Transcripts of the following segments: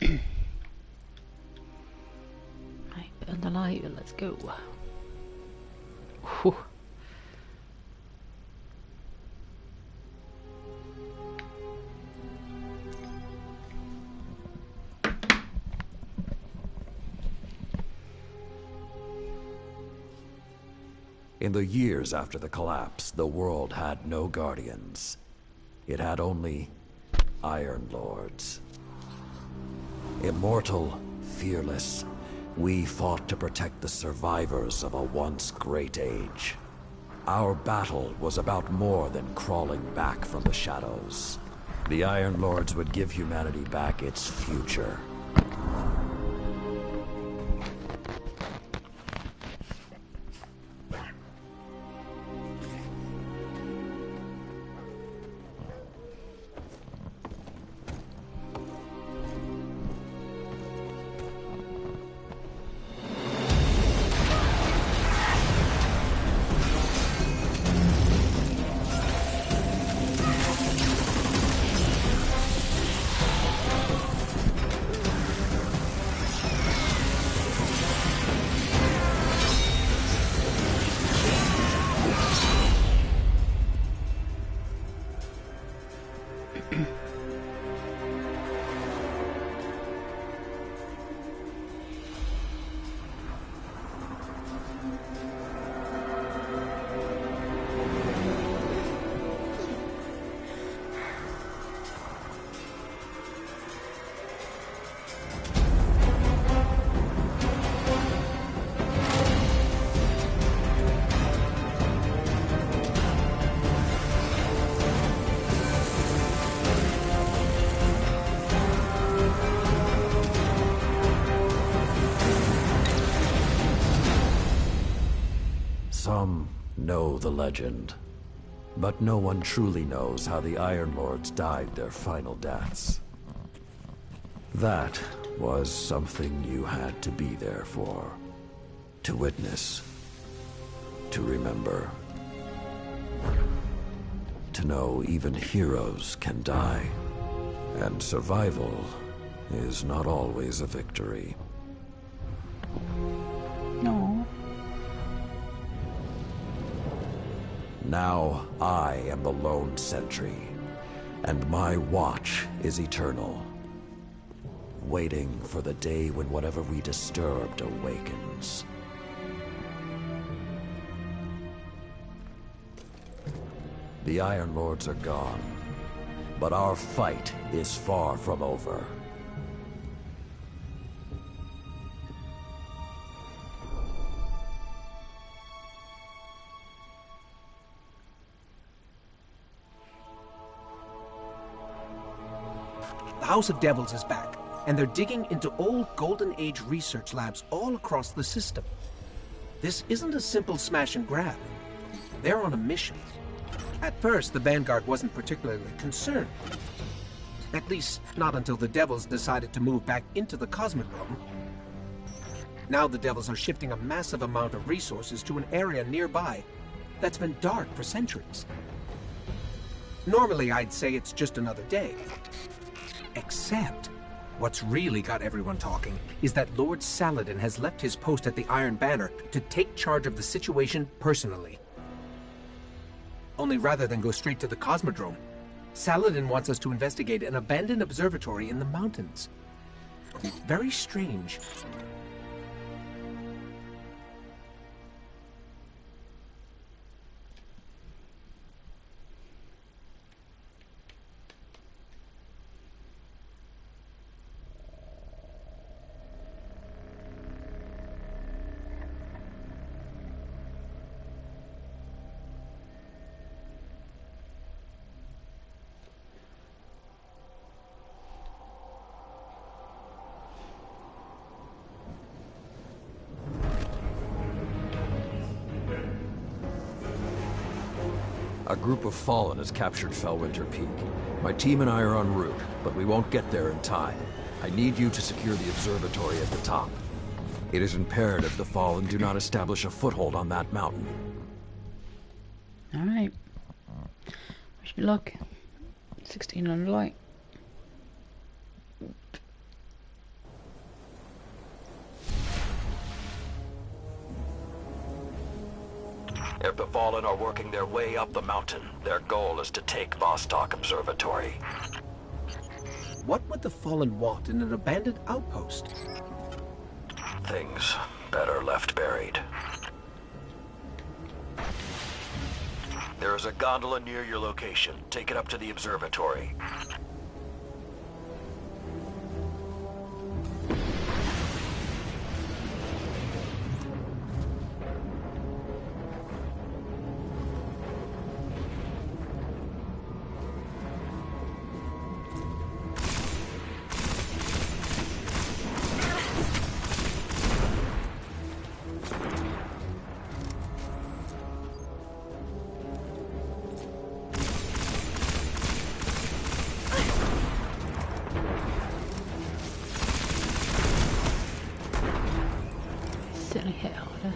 Right, burn the light, let's go. Whew. In the years after the collapse, the world had no guardians. It had only Iron Lords. Immortal, fearless, we fought to protect the survivors of a once great age. Our battle was about more than crawling back from the shadows. The Iron Lords would give humanity back its future. Some know the legend, but no one truly knows how the Iron Lords died their final deaths. That was something you had to be there for, to witness, to remember, to know even heroes can die, and survival is not always a victory. No. Now I am the lone sentry, and my watch is eternal, waiting for the day when whatever we disturbed awakens. The Iron Lords are gone, but our fight is far from over. The House of Devils is back, and they're digging into old Golden Age research labs all across the system. This isn't a simple smash and grab. They're on a mission. At first, the Vanguard wasn't particularly concerned. At least, not until the Devils decided to move back into the Cosmodrome. Now the Devils are shifting a massive amount of resources to an area nearby that's been dark for centuries. Normally, I'd say it's just another day. Except, what's really got everyone talking is that Lord Saladin has left his post at the Iron Banner to take charge of the situation personally. Only rather than go straight to the Cosmodrome, Saladin wants us to investigate an abandoned observatory in the mountains. Very strange. A group of Fallen has captured Fellwinter Peak. My team and I are en route, but we won't get there in time. I need you to secure the observatory at the top. It is imperative the Fallen do not establish a foothold on that mountain. Alright. Wish me luck. 16 on the light. If the Fallen are working their way up the mountain, their goal is to take Vostok Observatory. What would the Fallen want in an abandoned outpost? Things better left buried. There is a gondola near your location. Take it up to the observatory. Certainly hit harder.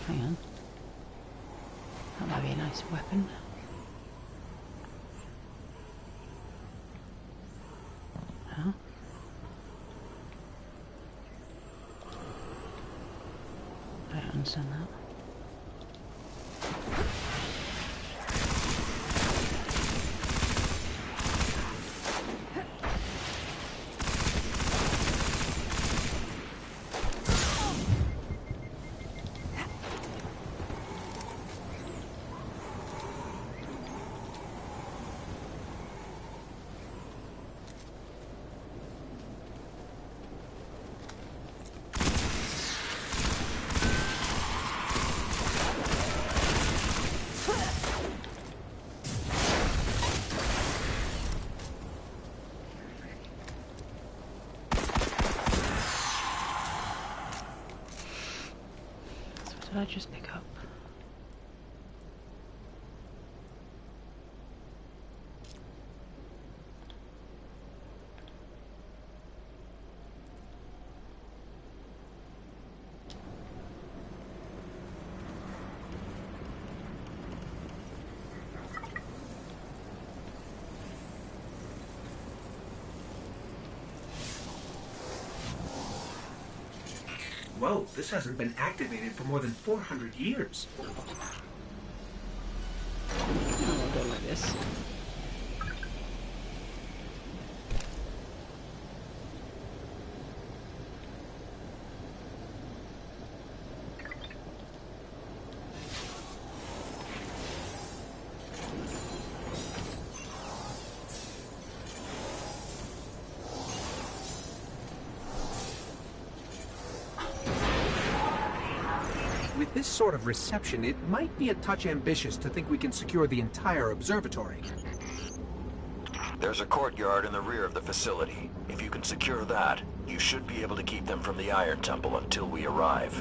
Hang on. That might be a nice weapon. Huh? I don't understand that. What did I just pick up? Whoa, this hasn't been activated for more than 400 years. Oh, I don't like this. With this sort of reception, it might be a touch ambitious to think we can secure the entire observatory. There's a courtyard in the rear of the facility. If you can secure that, you should be able to keep them from the Iron Temple until we arrive.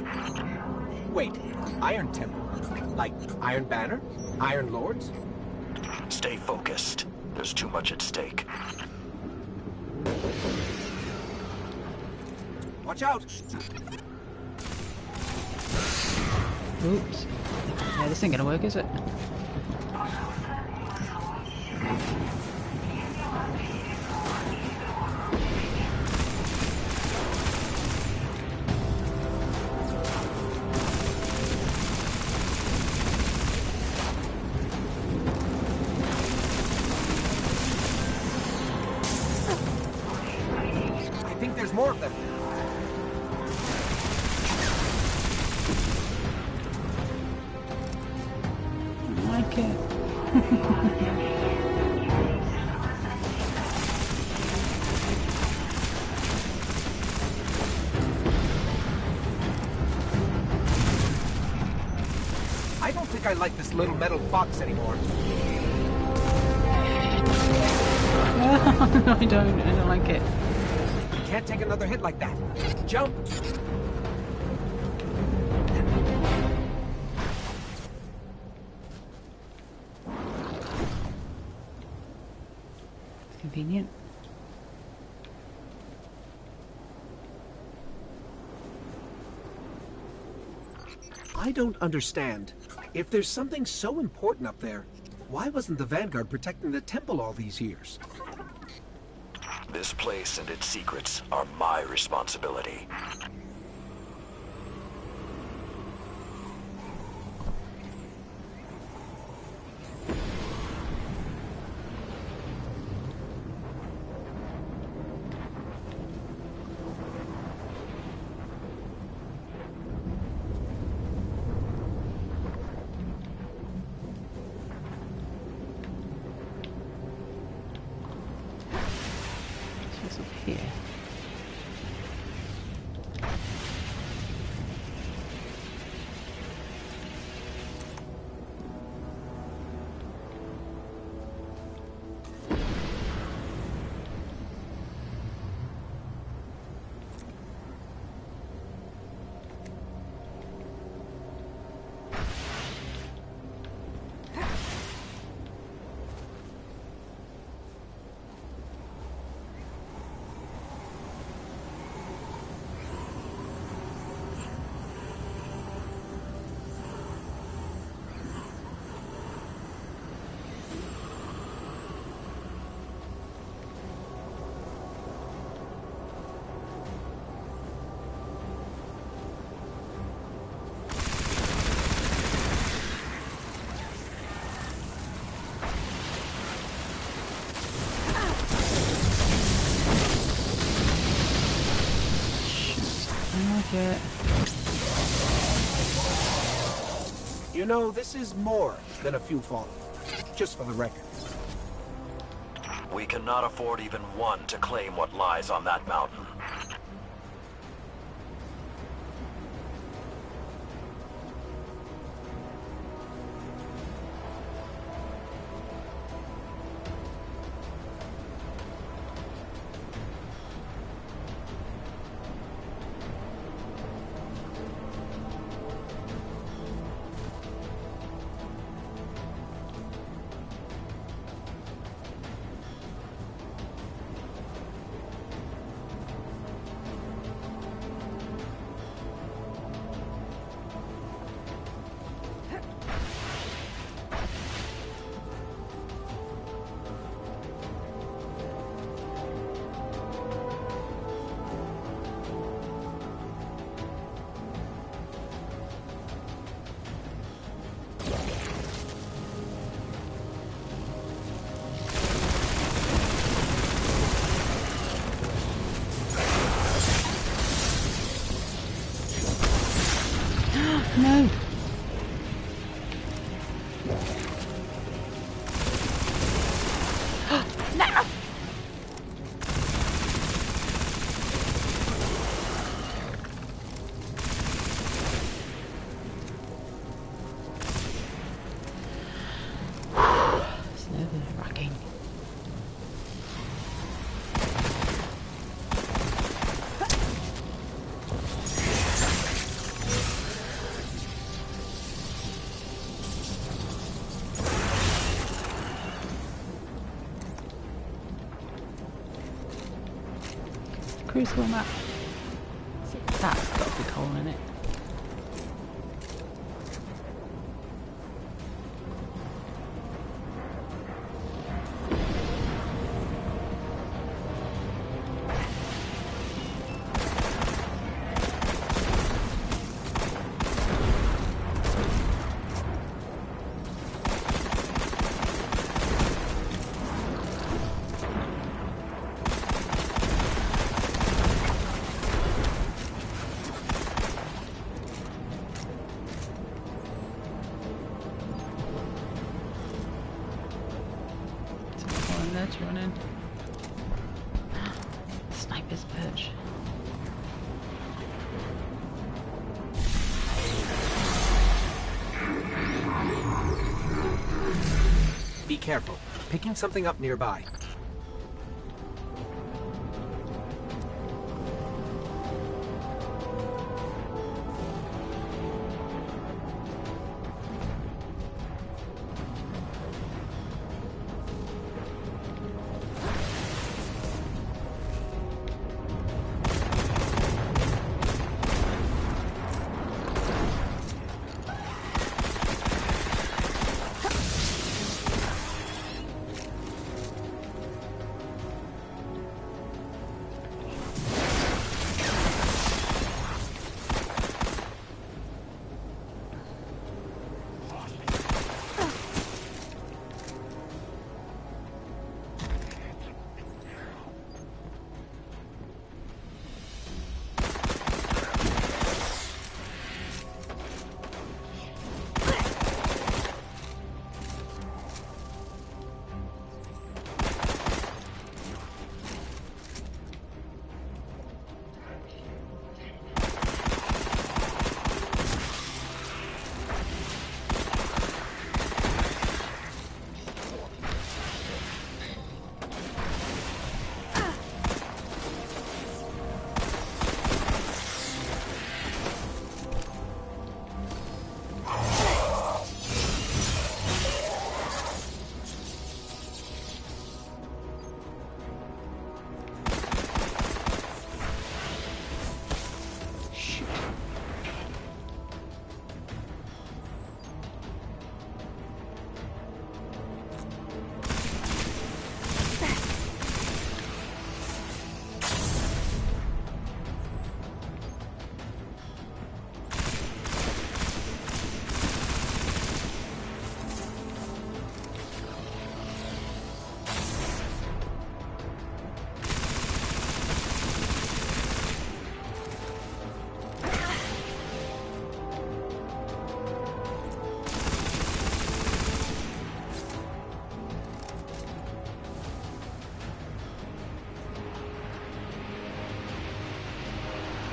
Wait, Iron Temple? Like Iron Banner? Iron Lords? Stay focused. There's too much at stake. Watch out! Oops. Yeah, this ain't gonna work, is it? I think there's more of them. Like it. I don't think I like this little metal box anymore. I don't like it. You can't take another hit like that. Jump! Convenient. I don't understand. If there's something so important up there, why wasn't the Vanguard protecting the temple all these years? This place and its secrets are my responsibility. What's up here? It. You know, this is more than a few fallen. Just for the record. We cannot afford even one to claim what lies on that mountain. No. No. It's nerve-wracking. Crucible map. That's got a big hole in it. Let's run in. Sniper's perch. careful. Picking something up nearby.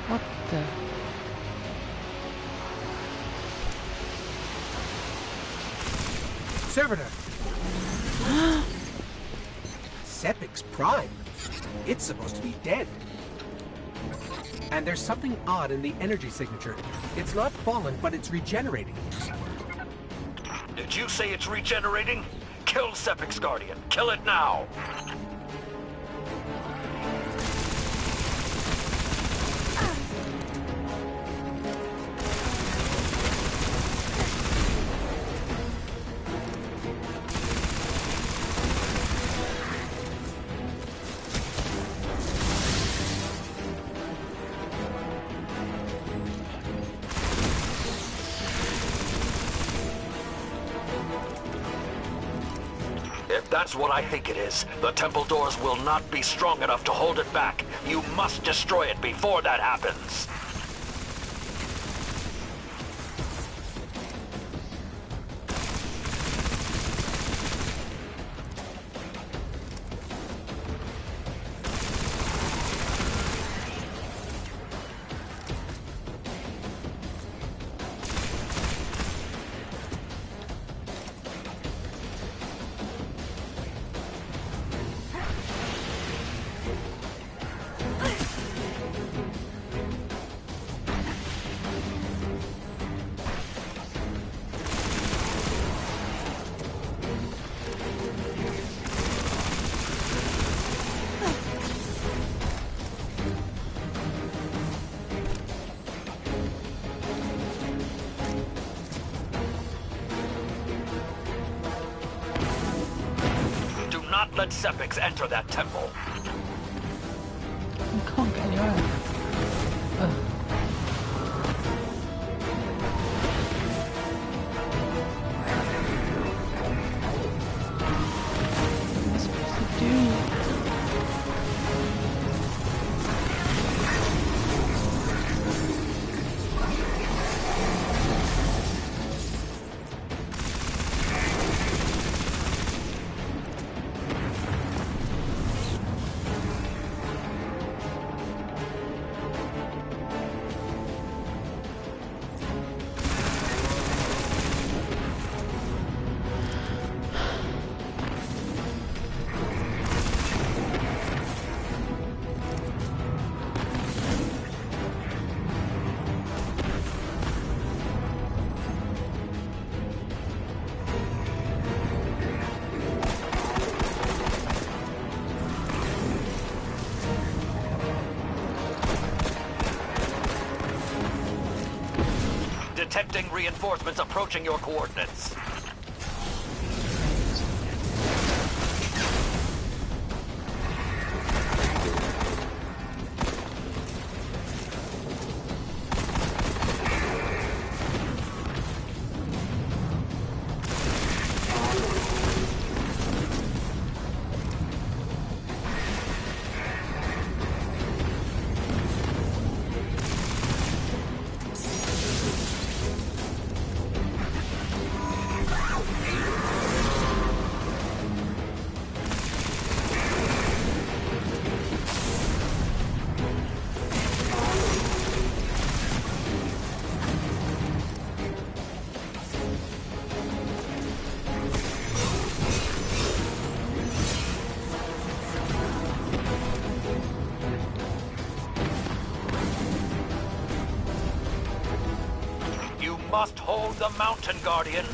What the? Servitor! Sepix Prime? It's supposed to be dead. And there's something odd in the energy signature. It's not fallen, but it's regenerating. Did you say it's regenerating? Kill Sepix Guardian. Kill it now. If that's what I think it is, the temple doors will not be strong enough to hold it back. You must destroy it before that happens. Not let Sepix enter that temple. You can't get your own. Ugh. What am I supposed to do? Detecting reinforcements approaching your coordinates. Must hold the mountain, Guardian.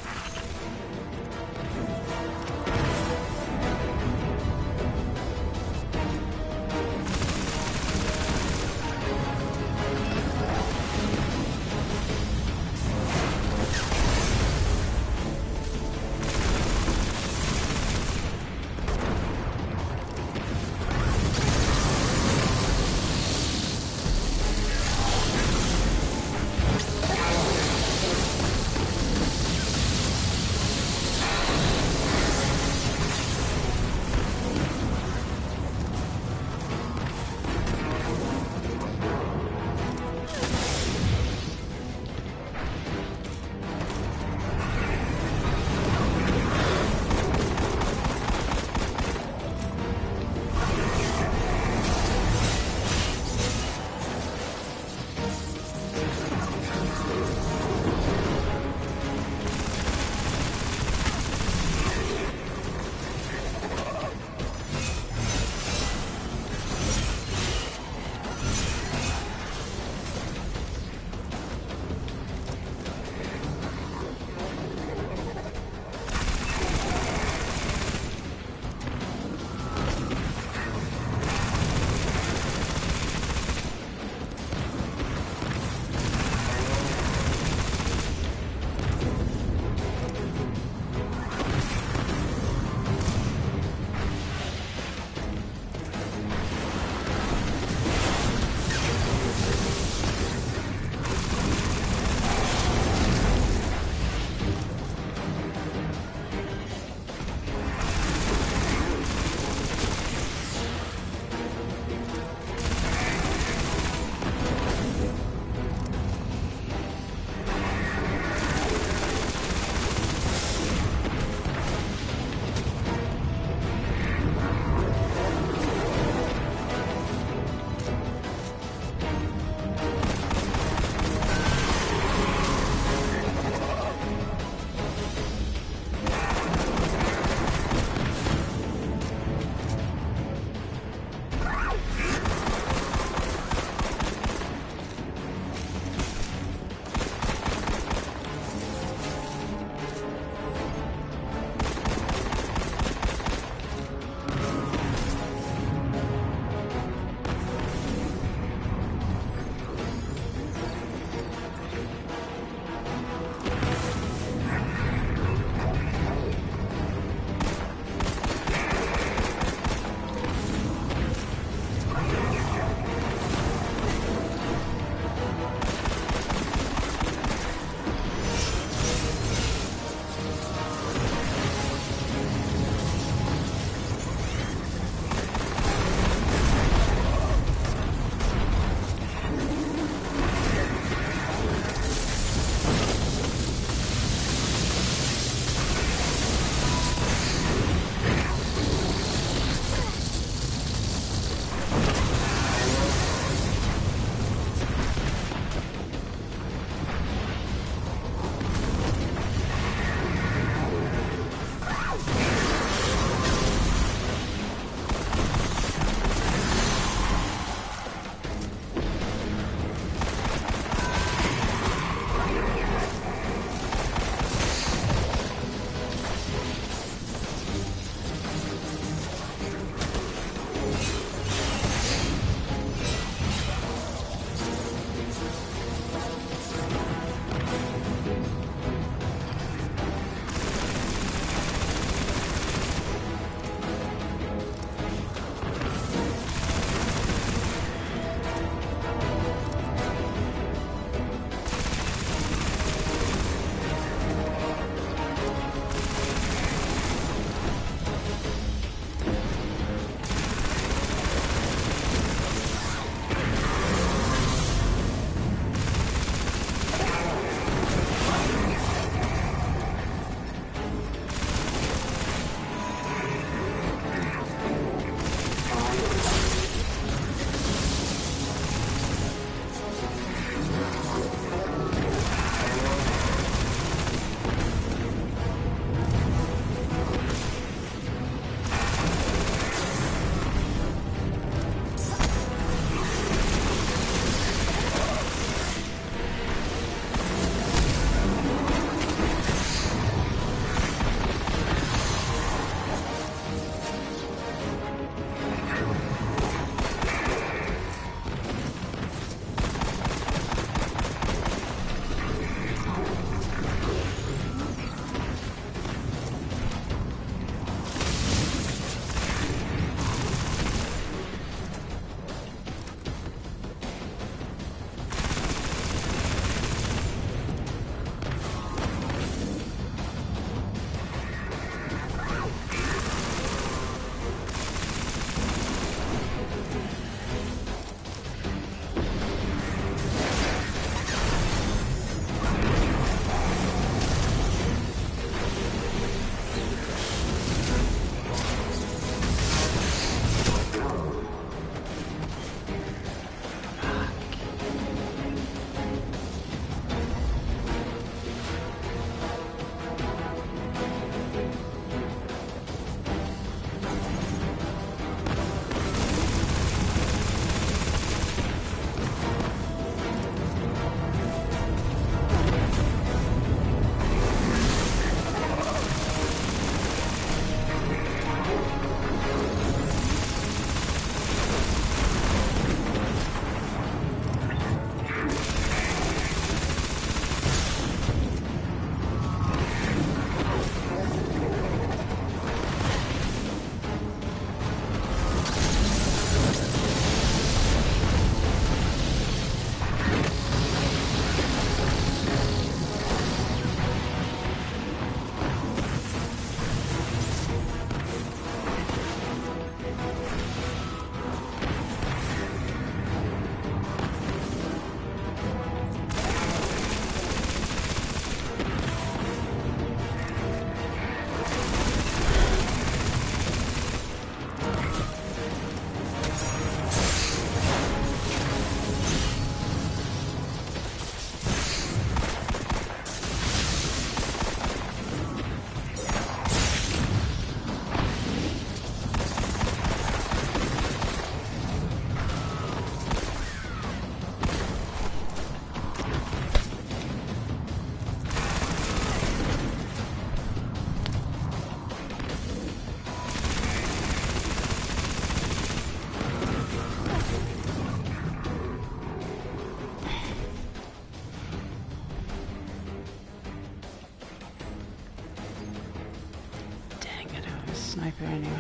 sniper anyway.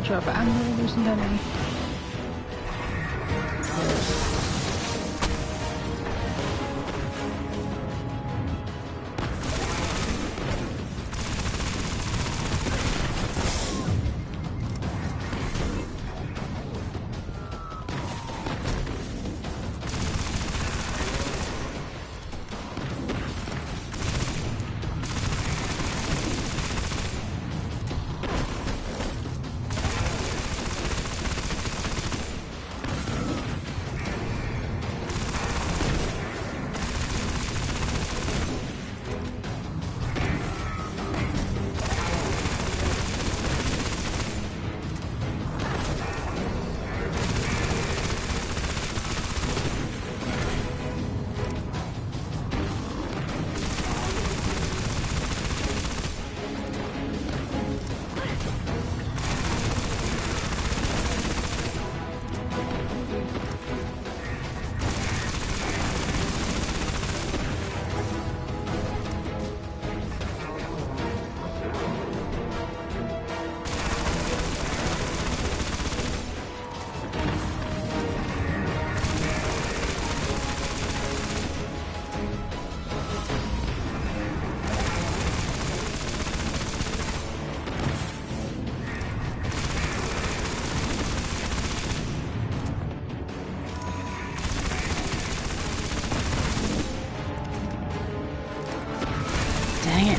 Drop ammo, there's none. Dang it.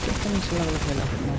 Get things to level up a little bit more.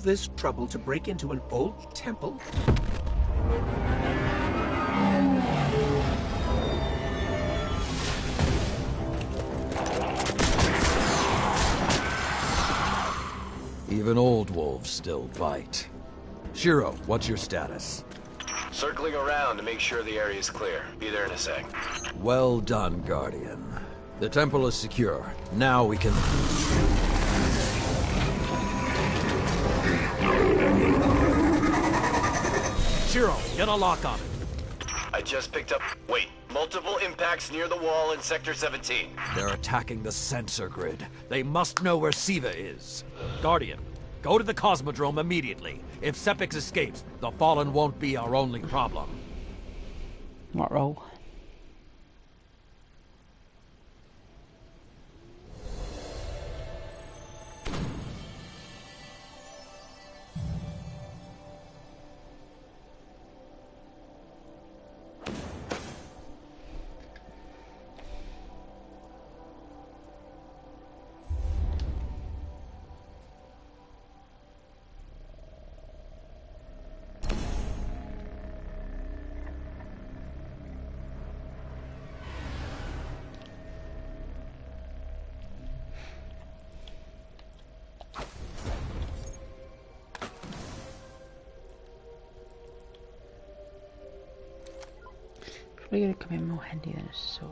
this trouble to break into an old temple? Even old wolves still bite. Shiro, what's your status? Circling around to make sure the area is clear. Be there in a sec. Well done, Guardian. The temple is secure. Now we can... Shiro, get a lock on it. I just picked up... Wait. Multiple impacts near the wall in Sector 17. They're attacking the sensor grid. They must know where Siva is. Guardian, go to the Cosmodrome immediately. If Sepix escapes, the Fallen won't be our only problem. What role? Probably gonna come in more handy than a sword.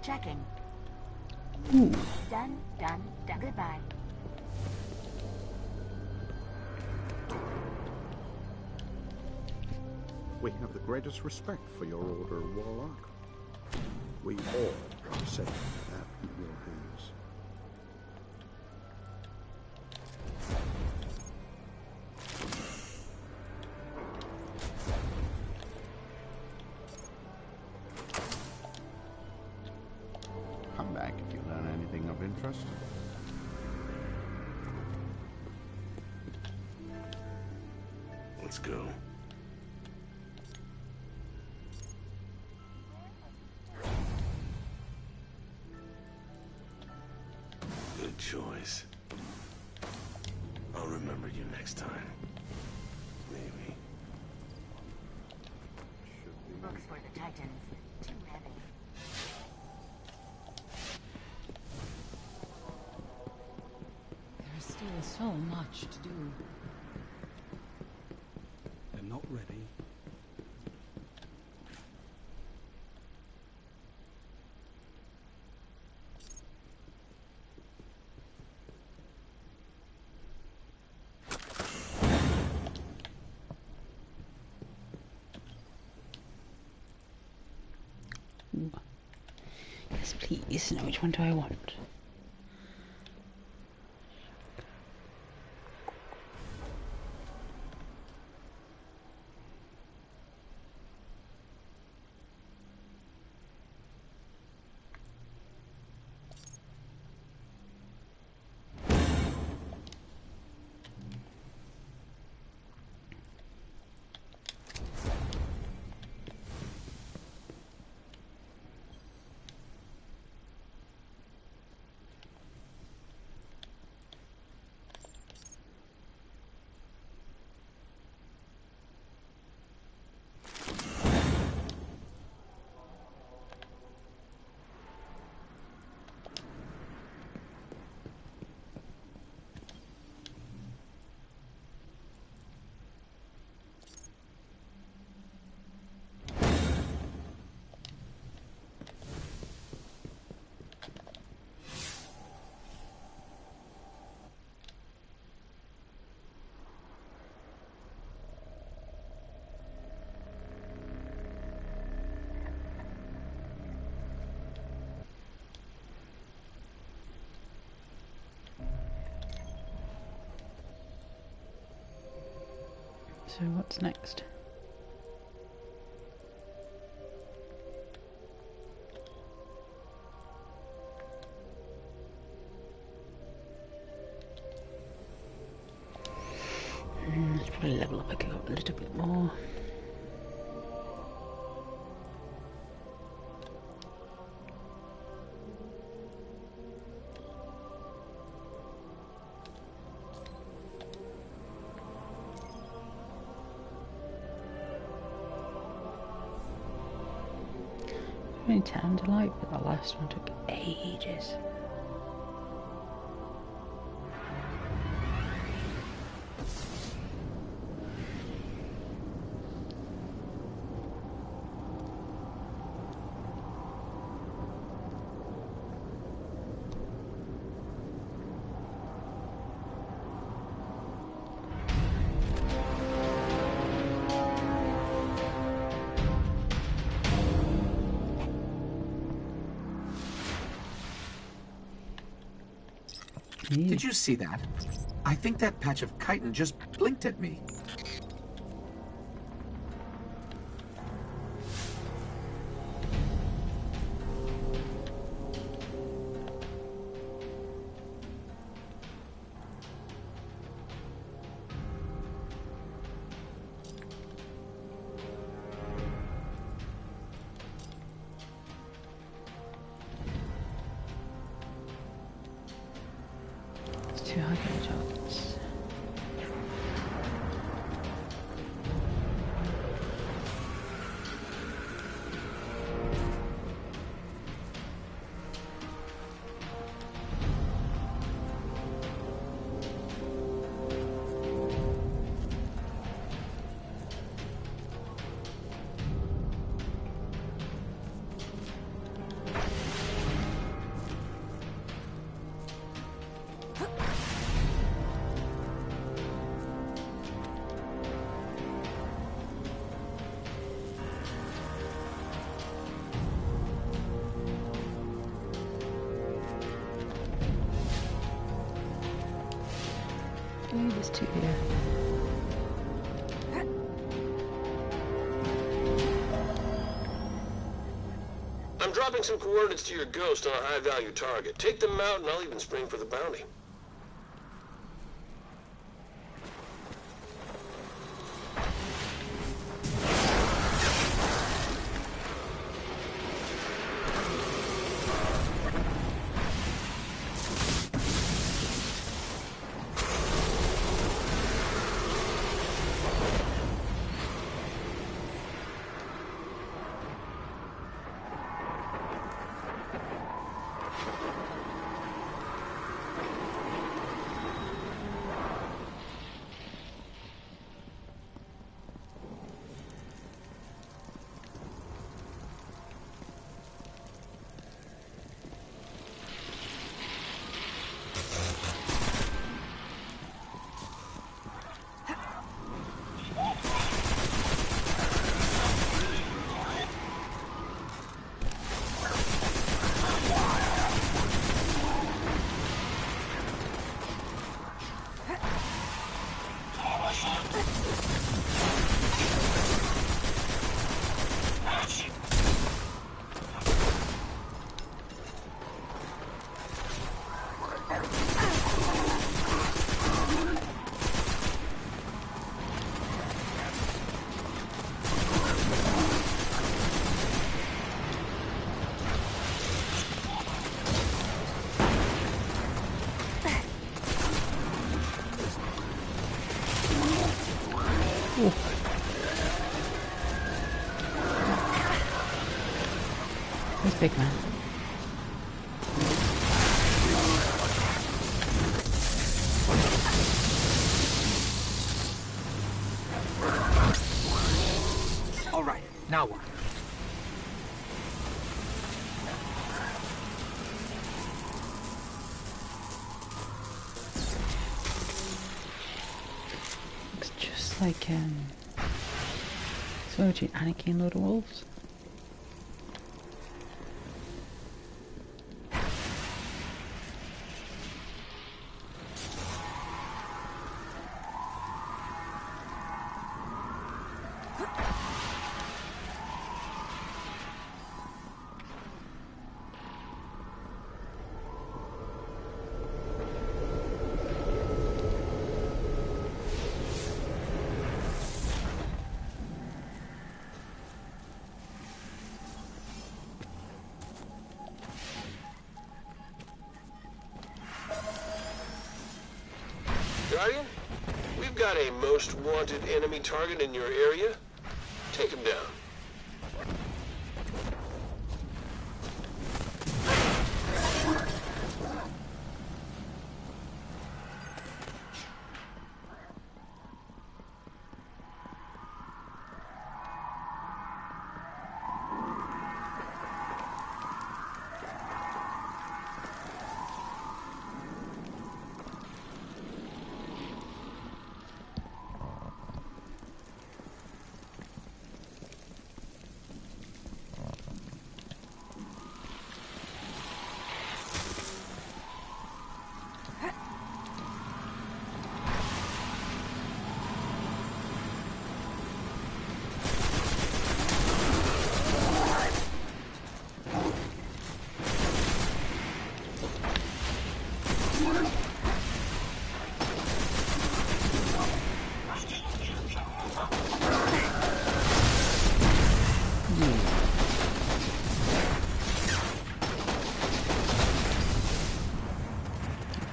Checking. Ooh. Done, done, done. Goodbye. We have the greatest respect for your order, Warlock. We all are safe at your hands. Come back if you learn anything of interest. Let's go. Good choice. I'll remember you next time. Maybe. Books for the Titans. Too heavy. There's still so much to do. They're not ready. Ooh. Yes, please. Now, which one do I want? So what's next? Let's probably level up a little bit more. How many towns are like, but the last one took ages. Did you see that? I think that patch of chitin just blinked at me. Two high targets. There's two here. I'm dropping some coordinates to your ghost on a high-value target. Take them out, and I'll even spring for the bounty. Where's Big Man? All right, now what? Looks just like so between Anarchy and Lord of Wolves. Guardian, we've got a most wanted enemy target in your area. Take him down.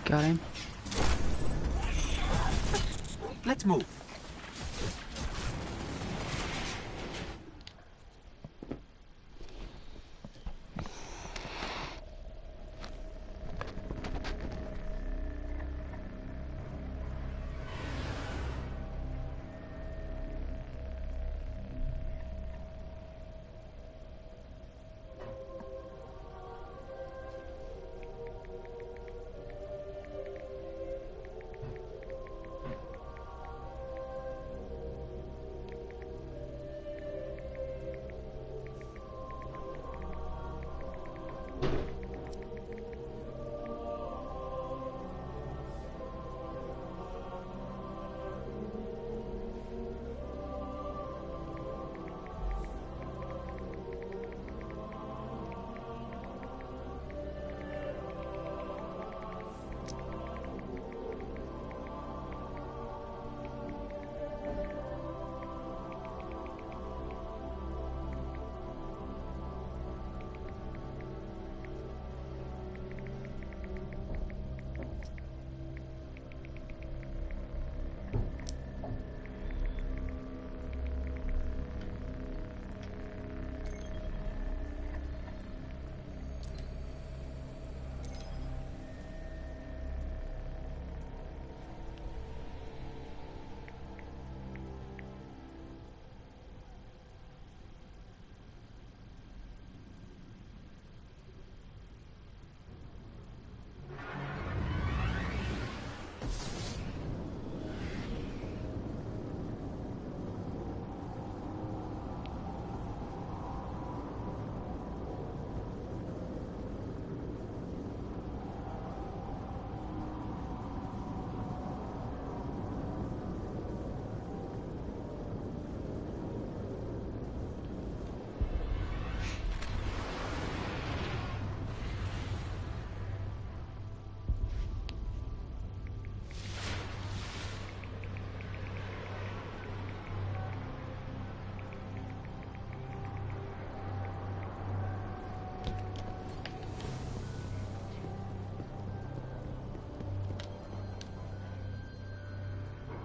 Got him. Let's move.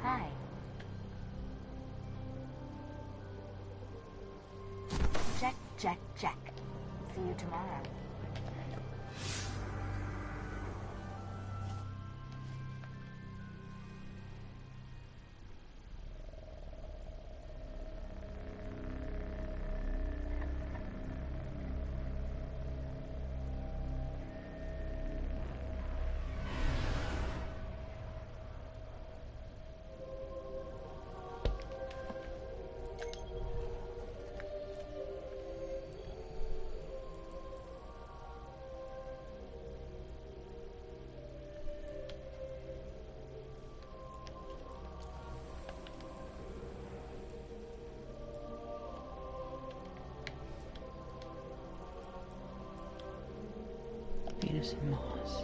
Hi. Check, check, check. See you tomorrow. Venus and Mars.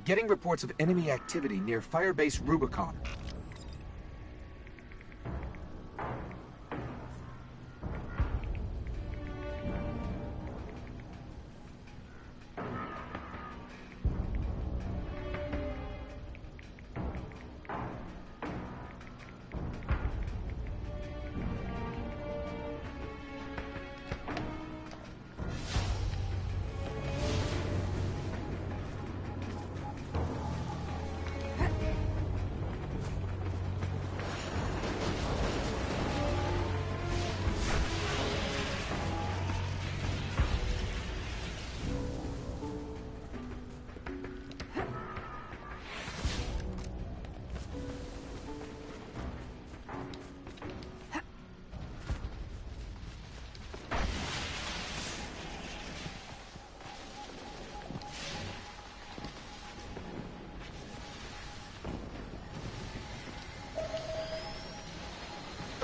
Getting reports of enemy activity near Firebase Rubicon.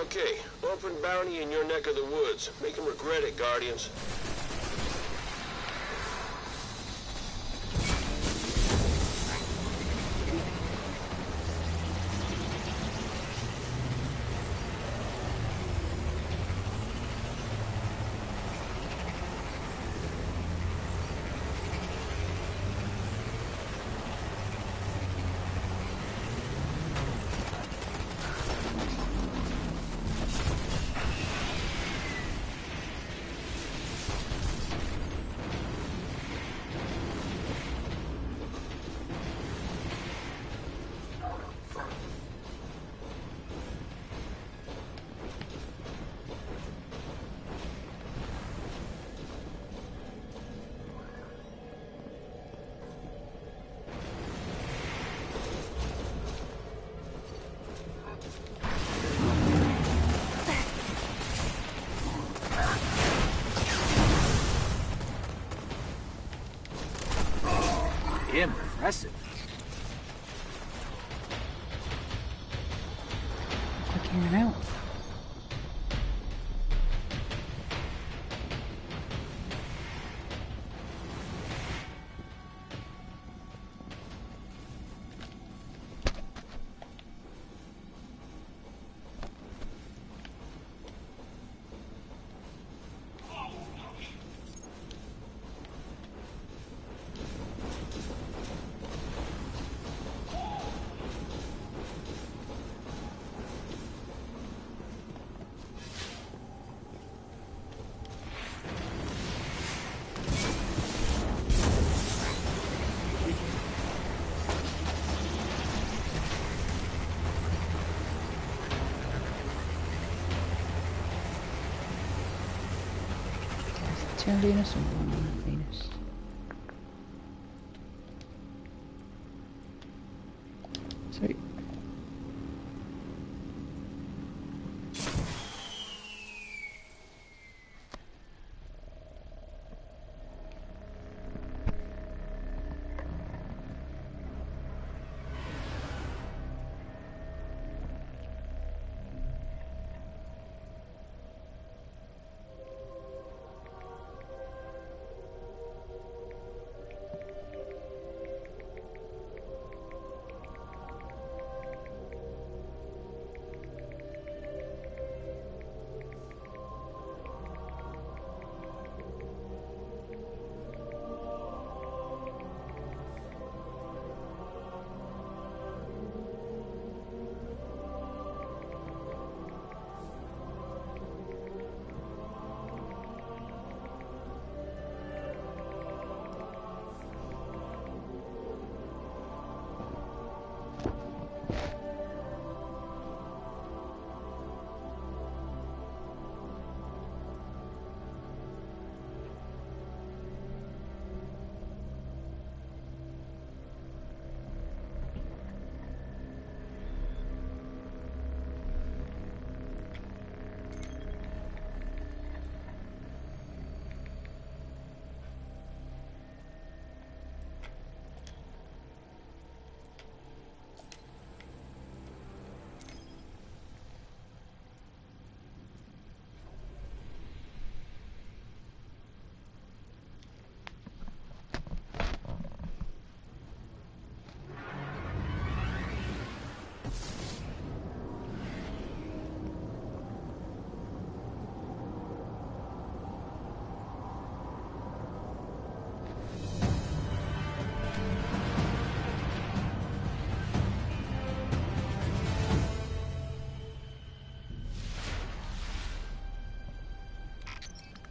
Okay, open bounty in your neck of the woods. Make them regret it, Guardians. Impressive. Clicking it out. Two on Venus and one on Venus. Sweet.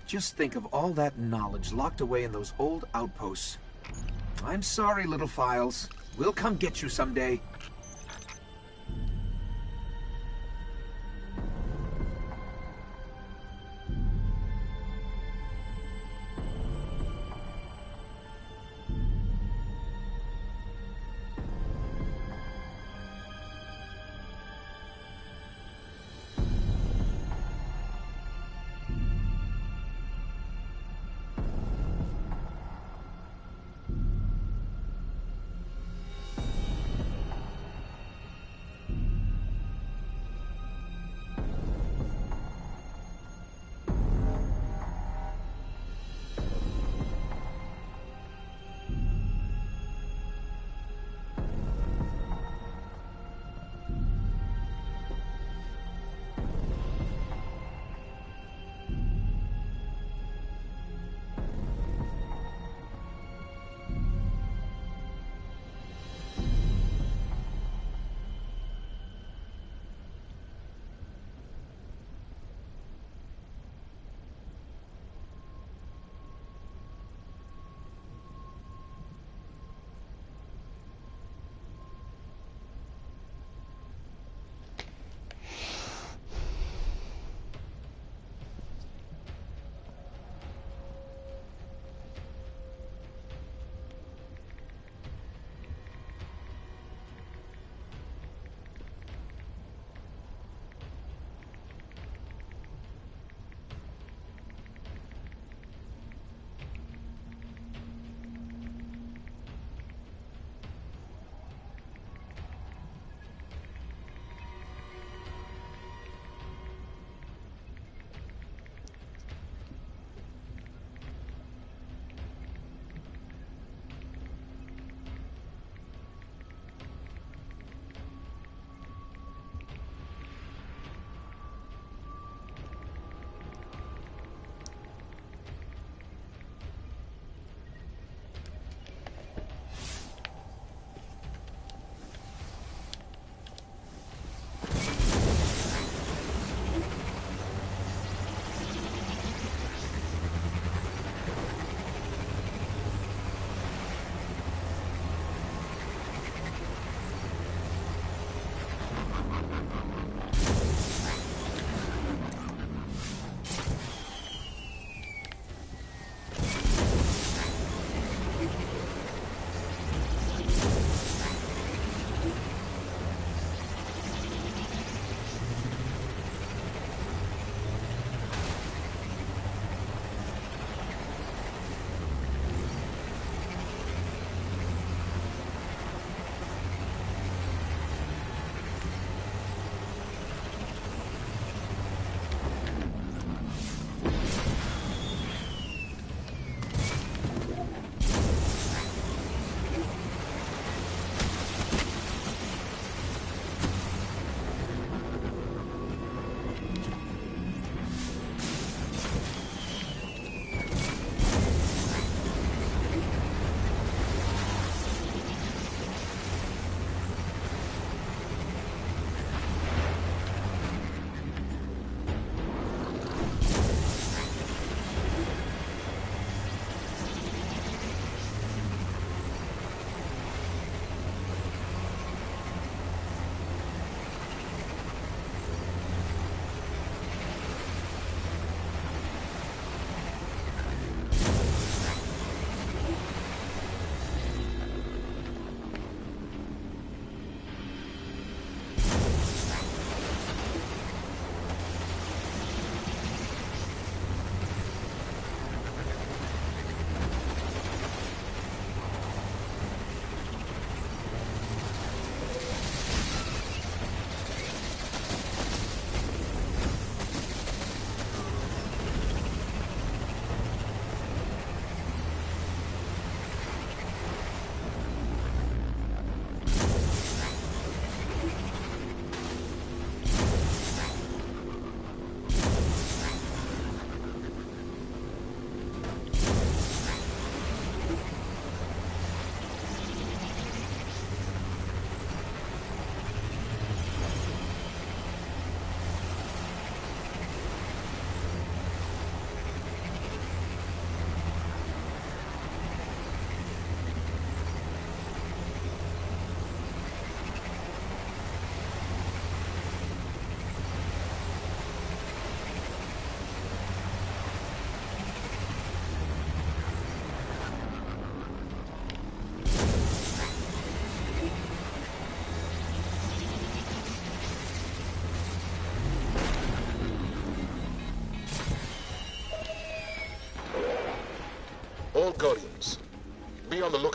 Just think of all that knowledge locked away in those old outposts. I'm sorry, little files. We'll come get you someday.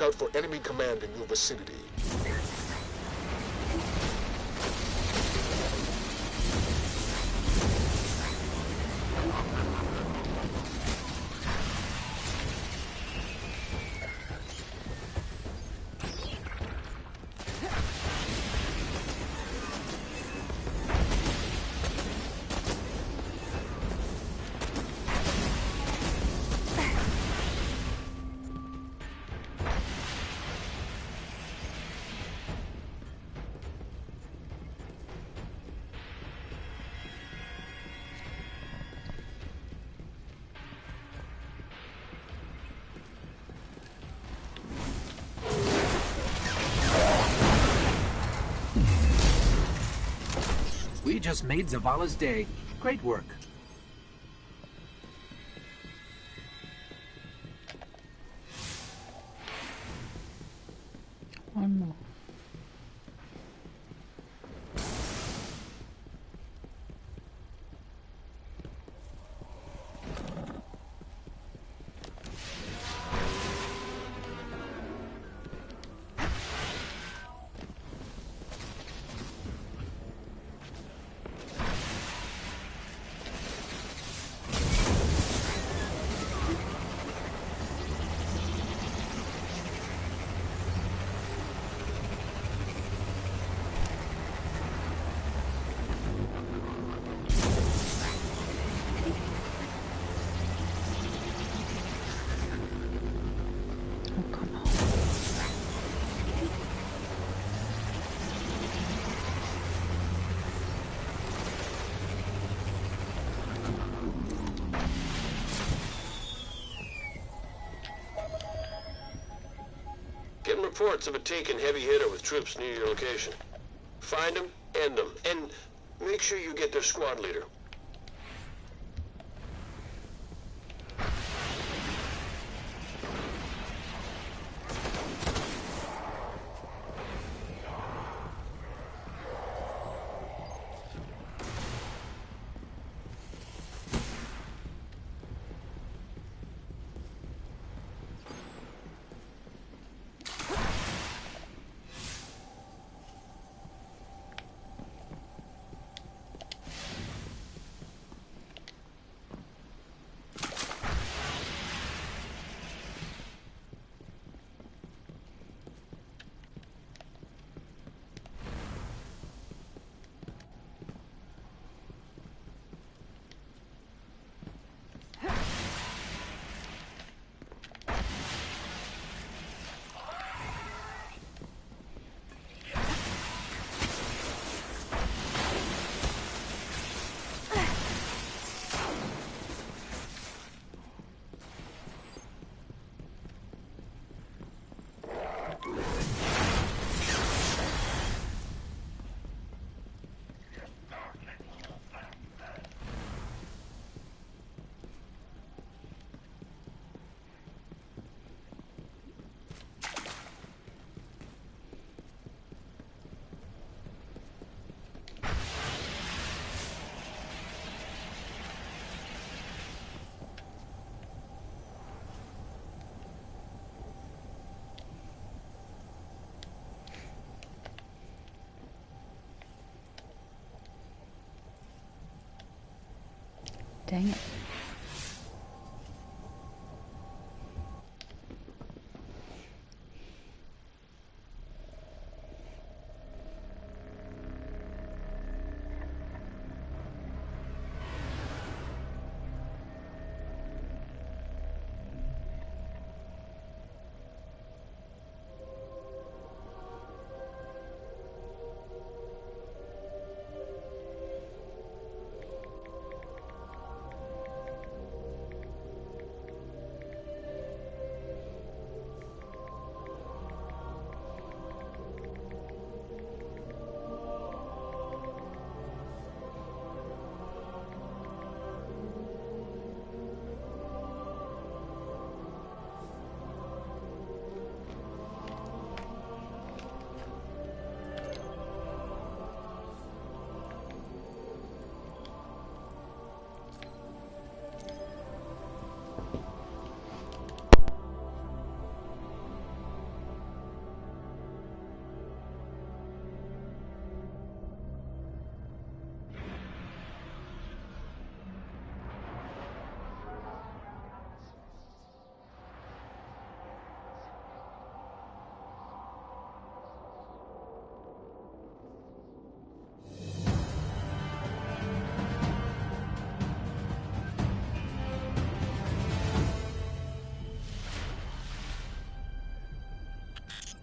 out for enemy command in your vicinity. We just made Zavala's day. Great work. One more. Oh, come on. Getting reports of a taken heavy hitter with troops near your location. Find them, end them, and make sure you get their squad leader. Dang it.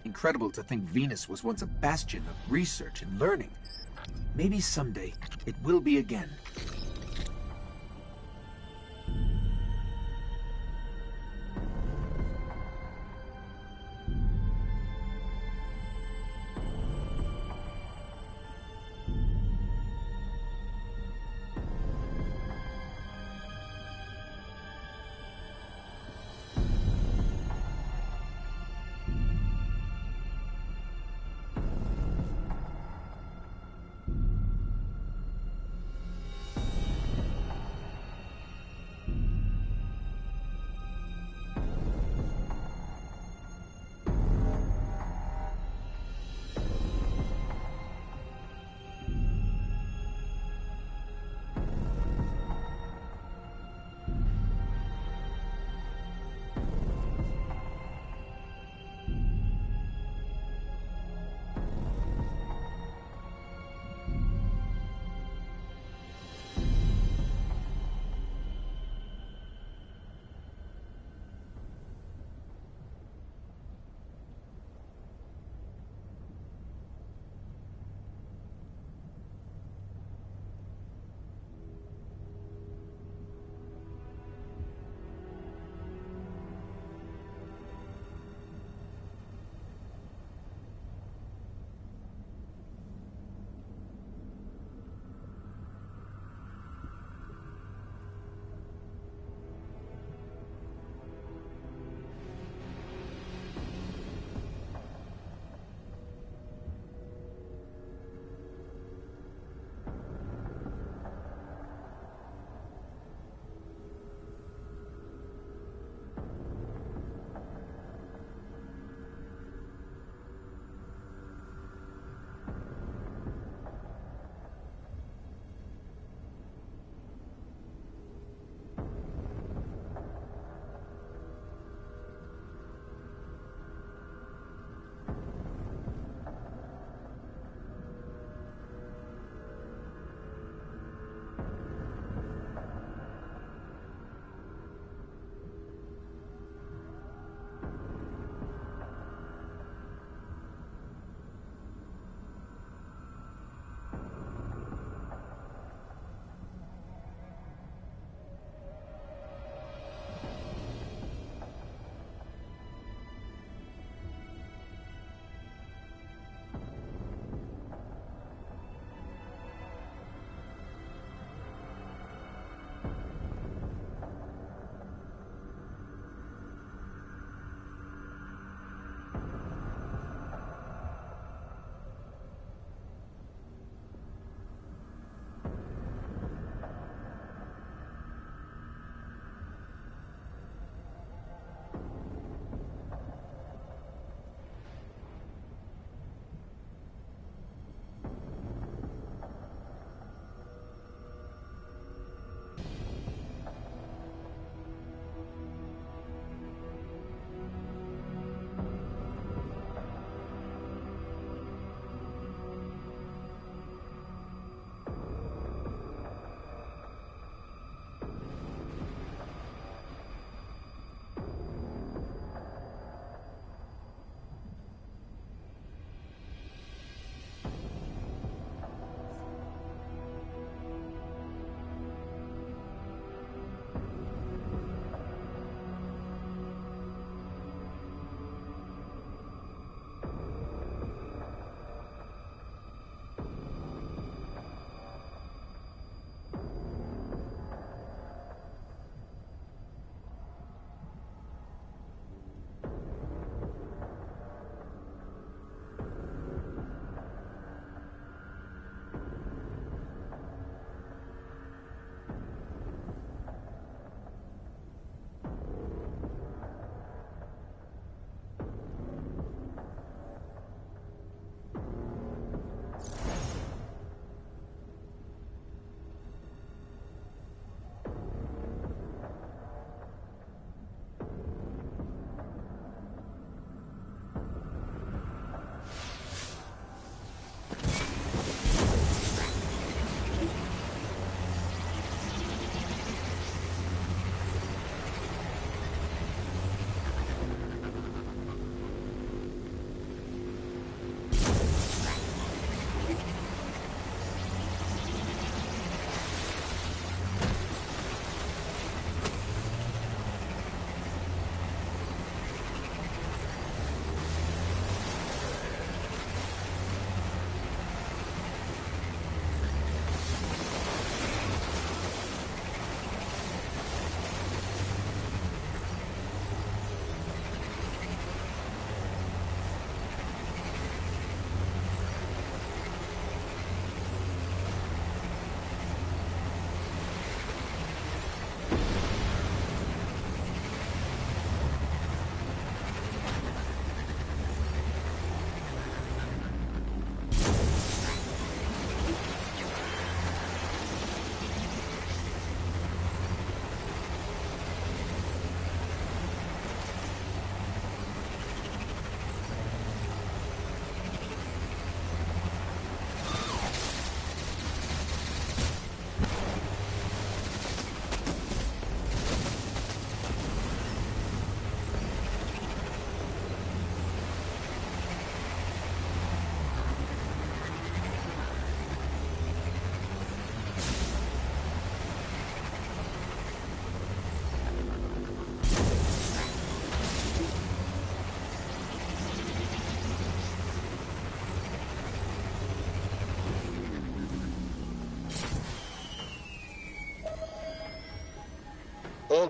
Incredible to think Venus was once a bastion of research and learning. Maybe someday it will be again.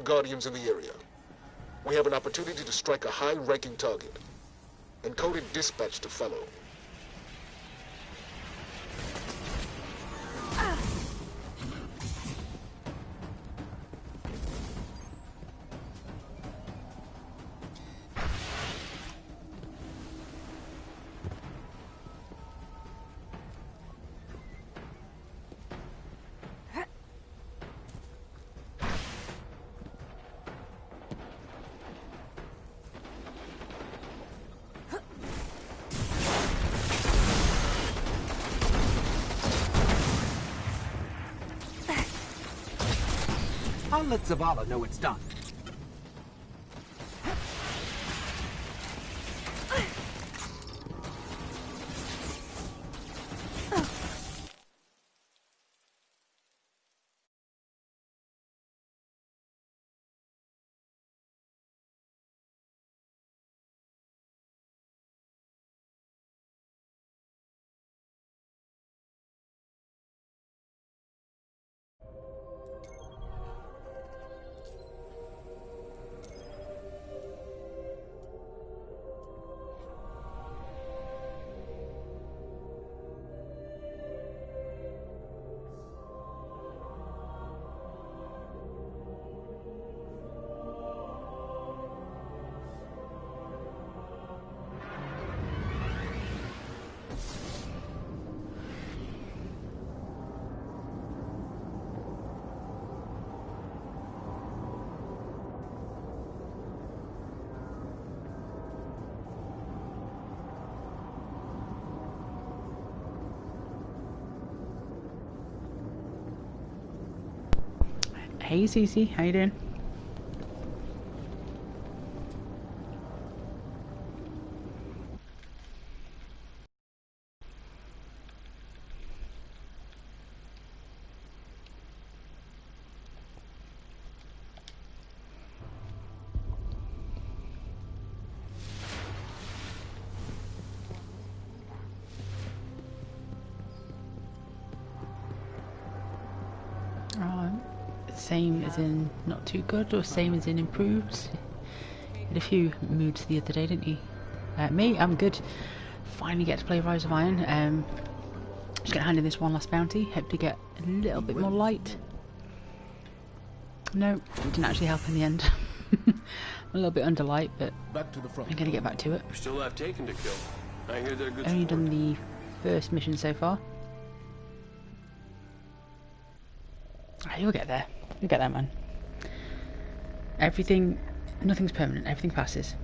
Guardians in the area. We have an opportunity to strike a high-ranking target. Encoded dispatch to follow. I'll let Zavala know it's done. Hey Cece, how you doing? Same as in not too good, or same as in improved? You had a few moods the other day, didn't you? Me, I'm good. Finally get to play Rise of Iron. Just gonna hand in this one last bounty. Hope to get a little bit more light. No, it didn't actually help in the end. A little bit under light, but Back to the front. I'm gonna get back to it. We still have taken to kill. I hear they're good Only sport. done the first mission so far. You'll get there. You'll get there, man. Everything, nothing's permanent. Everything passes.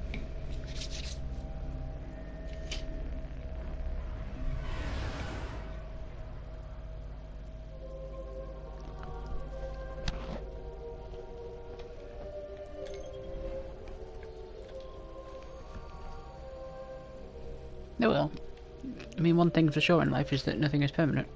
No, well, I mean, one thing for sure in life is that nothing is permanent.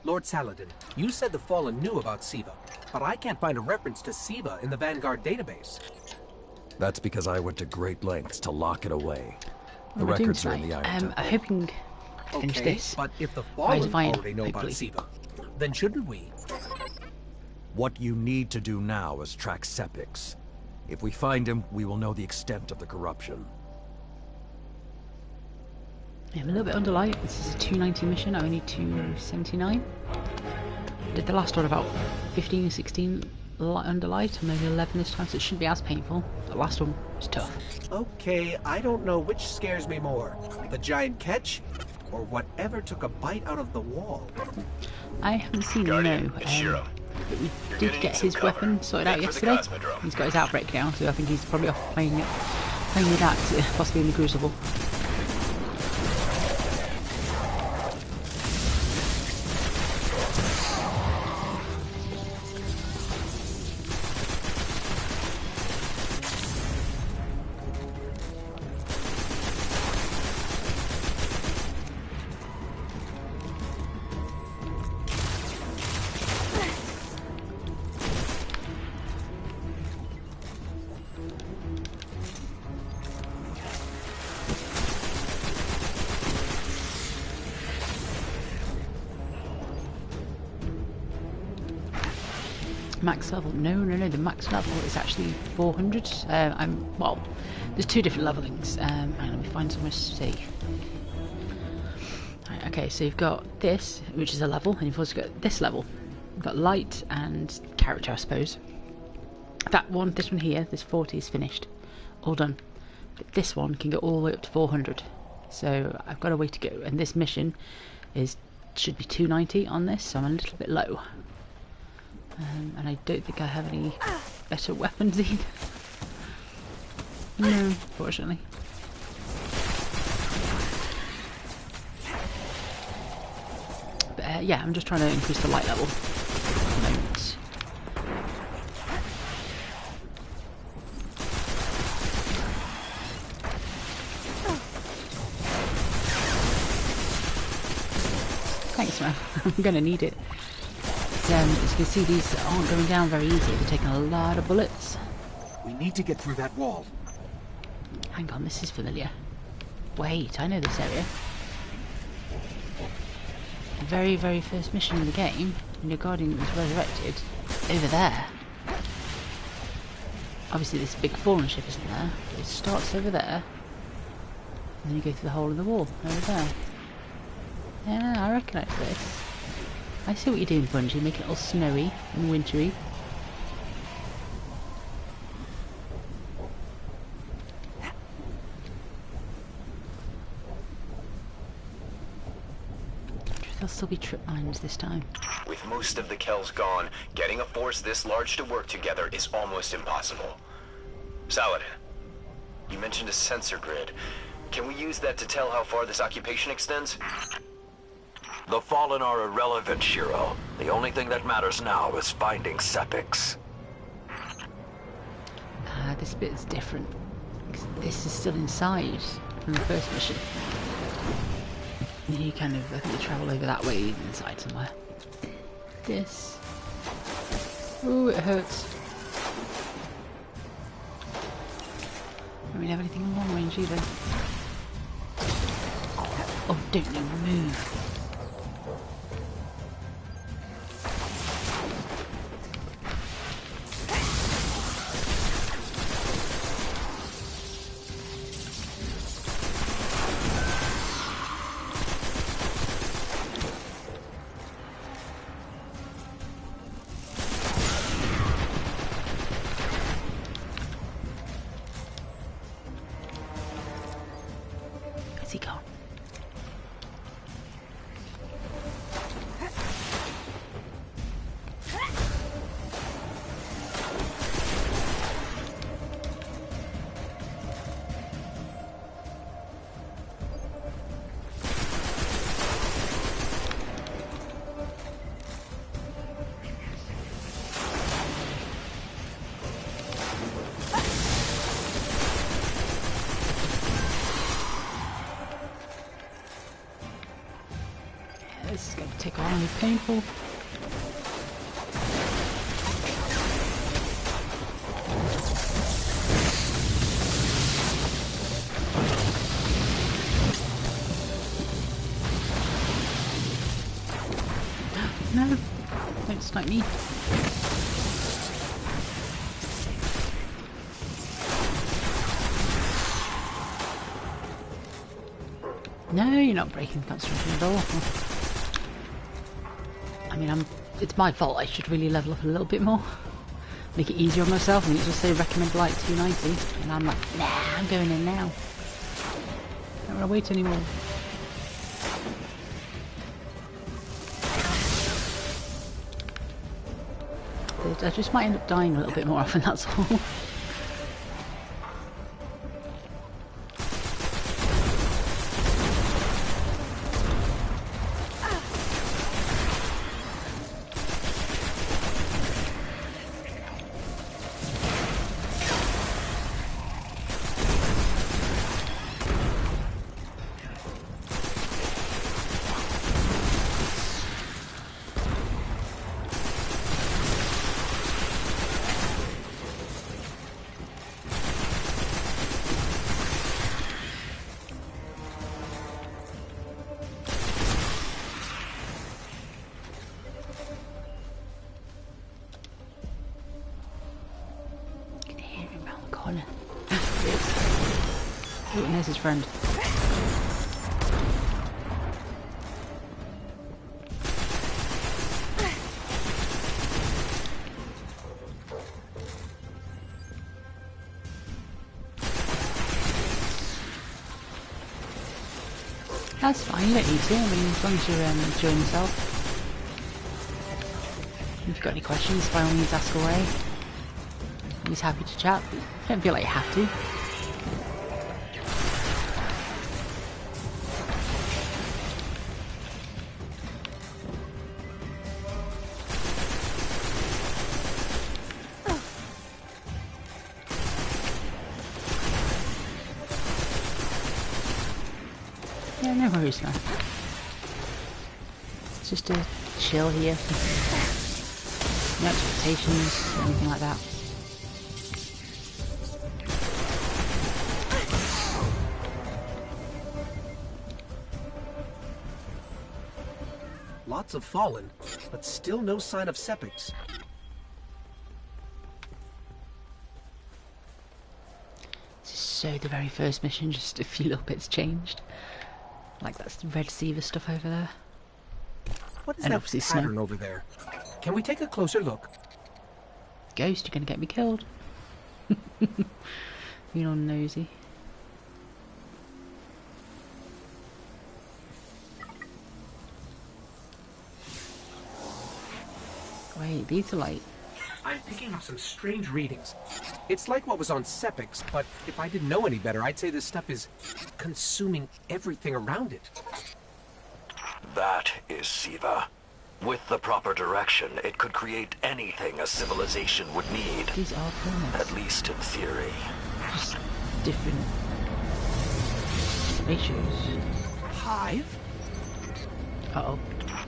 Lord Saladin, you said the Fallen knew about Siva, but I can't find a reference to Siva in the Vanguard database. That's because I went to great lengths to lock it away. The What we're doing records are in the tonight, Iron Temple. I'm hoping to finish Okay, this. but if the Rise Fallen of Iron, already know about hopefully. Siva, then shouldn't we? What you need to do now is track Sepix. If we find him, we will know the extent of the corruption. Yeah, I'm a little bit under light. This is a 290 mission. I only need 279. Did the last one about 15 or 16 under light, or maybe 11 this time, so it shouldn't be as painful. The last one was tough. Okay, I don't know which scares me more, the giant catch, or whatever took a bite out of the wall. I haven't seen Guardian, no, it's Shiro. but we You're did gonna get need some his cover. weapon sorted out Head for the yesterday. Cosmodrome. He's got his outbreak now, so I think he's probably off playing with that, possibly in the Crucible. max level. No, the max level is actually 400. Well, there's two different levelings. And let me find somewhere safe. Right, okay, so you've got this, which is a level, and you've also got this level. You've got light and character, I suppose. This one here, this 40 is finished. All done. But this one can go all the way up to 400. So I've got a way to go. And this mission should be 290 on this, so I'm a little bit low. And I don't think I have any better weapons either. No, unfortunately. But yeah, I'm just trying to increase the light level at the moment. Thanks, man. I'm gonna need it. As you can see, these aren't going down very easy. They're taking a lot of bullets. We need to get through that wall. Hang on, this is familiar. Wait, I know this area. The very, very first mission in the game, when your guardian was resurrected, over there. Obviously this big fallen ship isn't there, but it starts over there. And then you go through the hole in the wall, over there. Yeah, I recognise this. I see what you're doing, Bungie, making it all snowy and wintry. There'll still be trip lines this time. With most of the Kells gone, getting a force this large to work together is almost impossible. Saladin, you mentioned a sensor grid. Can we use that to tell how far this occupation extends? The Fallen are irrelevant, Shiro. The only thing that matters now is finding Sepix. This bit is different. This is still inside from the first mission. You kind of, I think you travel over that way inside somewhere. This. Ooh, it hurts. Don't really have anything in long range either. Oh, don't you move. Where's he gone? This is going to take a while, it's painful. No, don't snipe me. No, you're not breaking concentration at all. I mean, it's my fault. I should really level up a little bit more. Make it easier on myself. And it just say recommend light 290. And I'm like, nah, I'm going in now. I don't want to wait anymore. I just might end up dying a little bit more often, that's all. Oh, and there's his friend. That's fine, you don't need to. I mean, as long as you're enjoying yourself. If you've got any questions, by all means ask away. He's happy to chat, but don't feel like you have to. Yeah, no worries, man. It's just a chill here. No expectations, anything like that. Lots of Fallen, but still no sign of Sepix. So the very first mission, just a few little bits changed. Like that's the Red Seaver stuff over there. What is and that obviously pattern snow. over there? Can we take a closer look? Ghost, you're gonna get me killed. Being all nosy. Wait, these are like... I'm picking up some strange readings. It's like what was on Sepix, but if I didn't know any better, I'd say this stuff is consuming everything around it. That is Siva. With the proper direction, it could create anything a civilization would need. These are pyramids. At least in theory. Just different ratios. Hive? Uh-oh.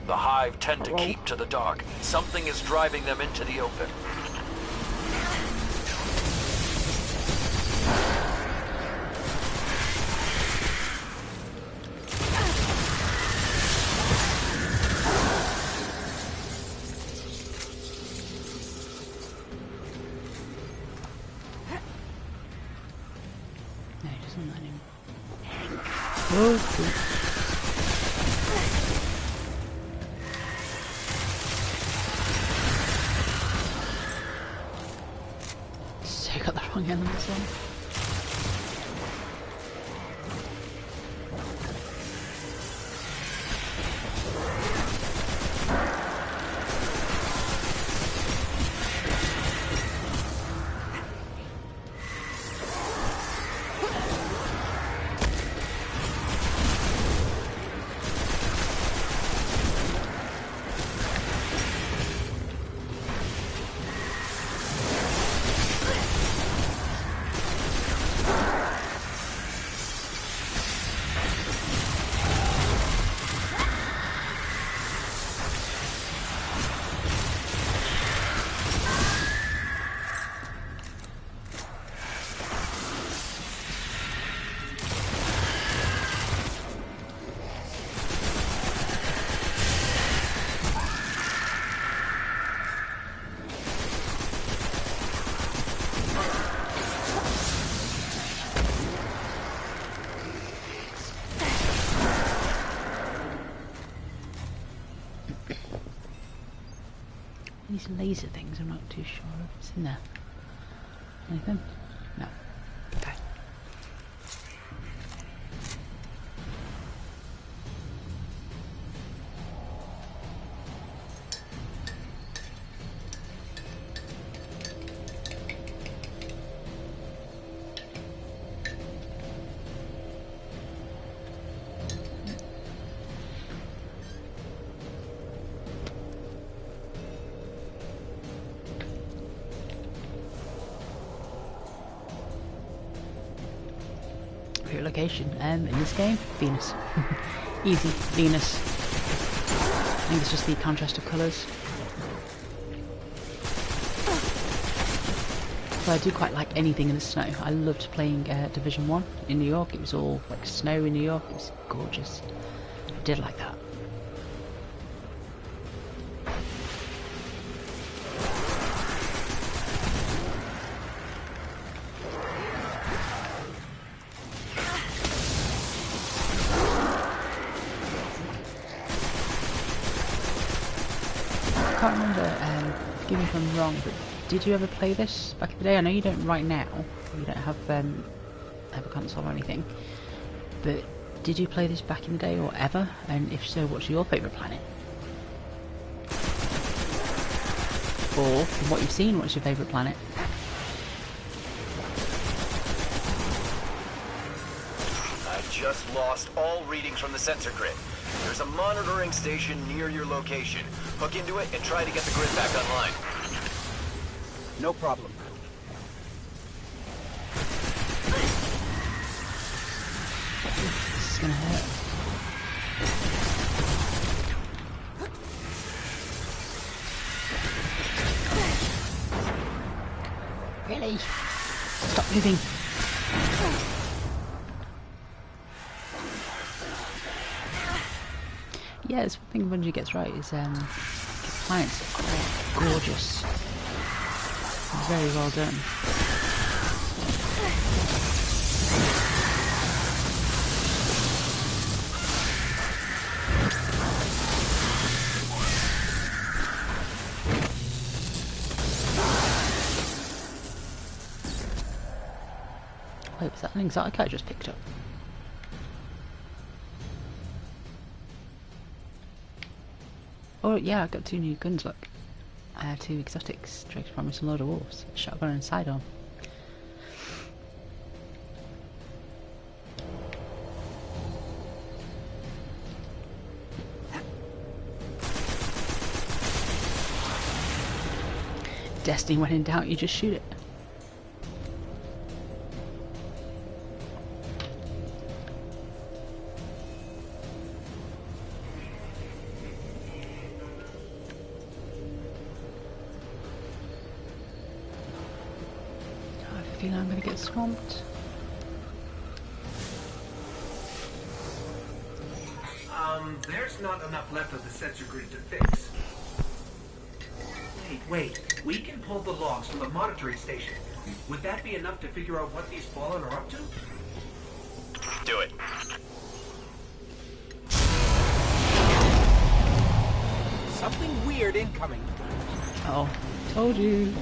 The Hive tend to keep to the dark. Something is driving them into the open. No, he doesn't let him. Oh, cool. So got the wrong elements on. These laser things, I'm not too sure what's in there. Anything? No. Okay. Favorite location in this game? Venus. Easy, Venus. I think it's just the contrast of colours. So I do quite like anything in the snow. I loved playing Division 1 in New York. It was all like snow in New York. It was gorgeous. I did like that. can't remember, forgive me if I'm wrong, but did you ever play this back in the day? I know you don't right now, you don't have a console or anything, but did you play this back in the day or ever? And if so, what's your favourite planet? Or, from what you've seen, what's your favourite planet? I've just lost all readings from the sensor grid. There's a monitoring station near your location. Hook into it and try to get the grid back online. No problem. This is gonna hurt. Really? Stop moving. Yeah, it's one thing Bungie gets right is the planets are gorgeous. Very well done. Wait, was that an exotic I just picked up? Oh yeah, I got 2 new guns, look. 2 exotics, Drake's Promise and Lord of Wolves. Shotgun and sidearm. Destiny, when in doubt, you just shoot it. I feel I'm gonna get swamped. There's not enough left of the sensor grid to fix. Wait. We can pull the logs from the monitoring station. Would that be enough to figure out what these Fallen are up to? Do it. Something weird incoming. Oh, told you.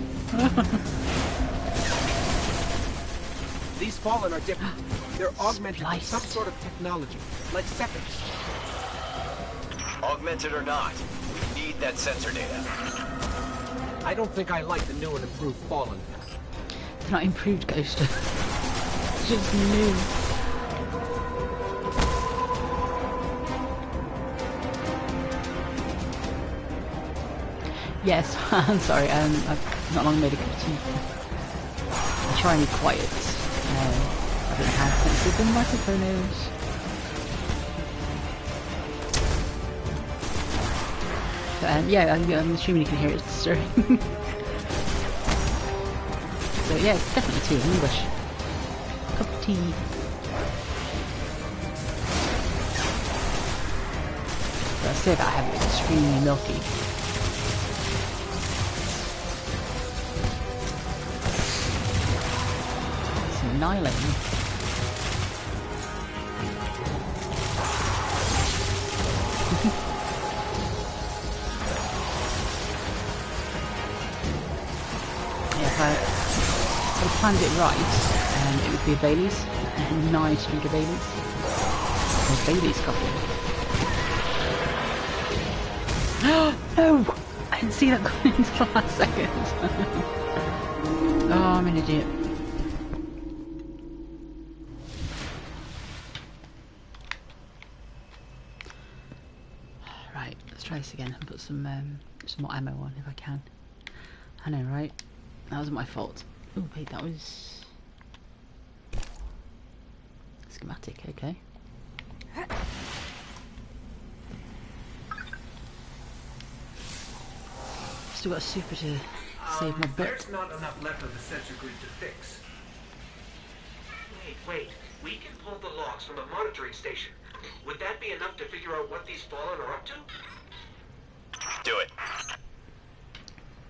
These Fallen are different. They're augmented with some sort of technology, like seconds. Augmented or not, we need that sensor data. I don't think I like the new and improved Fallen. They're not improved, Ghost. Just new. Yes, I'm sorry, I've not long made a cup of tea. I'm trying to be quiet. I don't know how sensitive the microphone is. But, yeah, I'm assuming you can hear it stirring. So yeah, it's definitely tea in English. Cup of tea. But I say that I have it extremely milky. It's annihilating. If I planned it right, it would be a Bailey's, a nice drink of Bailey's. A Bailey's coffee. No! I didn't see that coming into the last second. Oh, I'm an idiot. Right, let's try this again and put some more ammo on if I can. I know, right? That wasn't my fault. Oh wait, that was schematic. Okay. Still got a super to save my butt. There's not enough left of the sensor grid to fix. Wait. We can pull the logs from the monitoring station. Would that be enough to figure out what these Fallen are up to? Do it.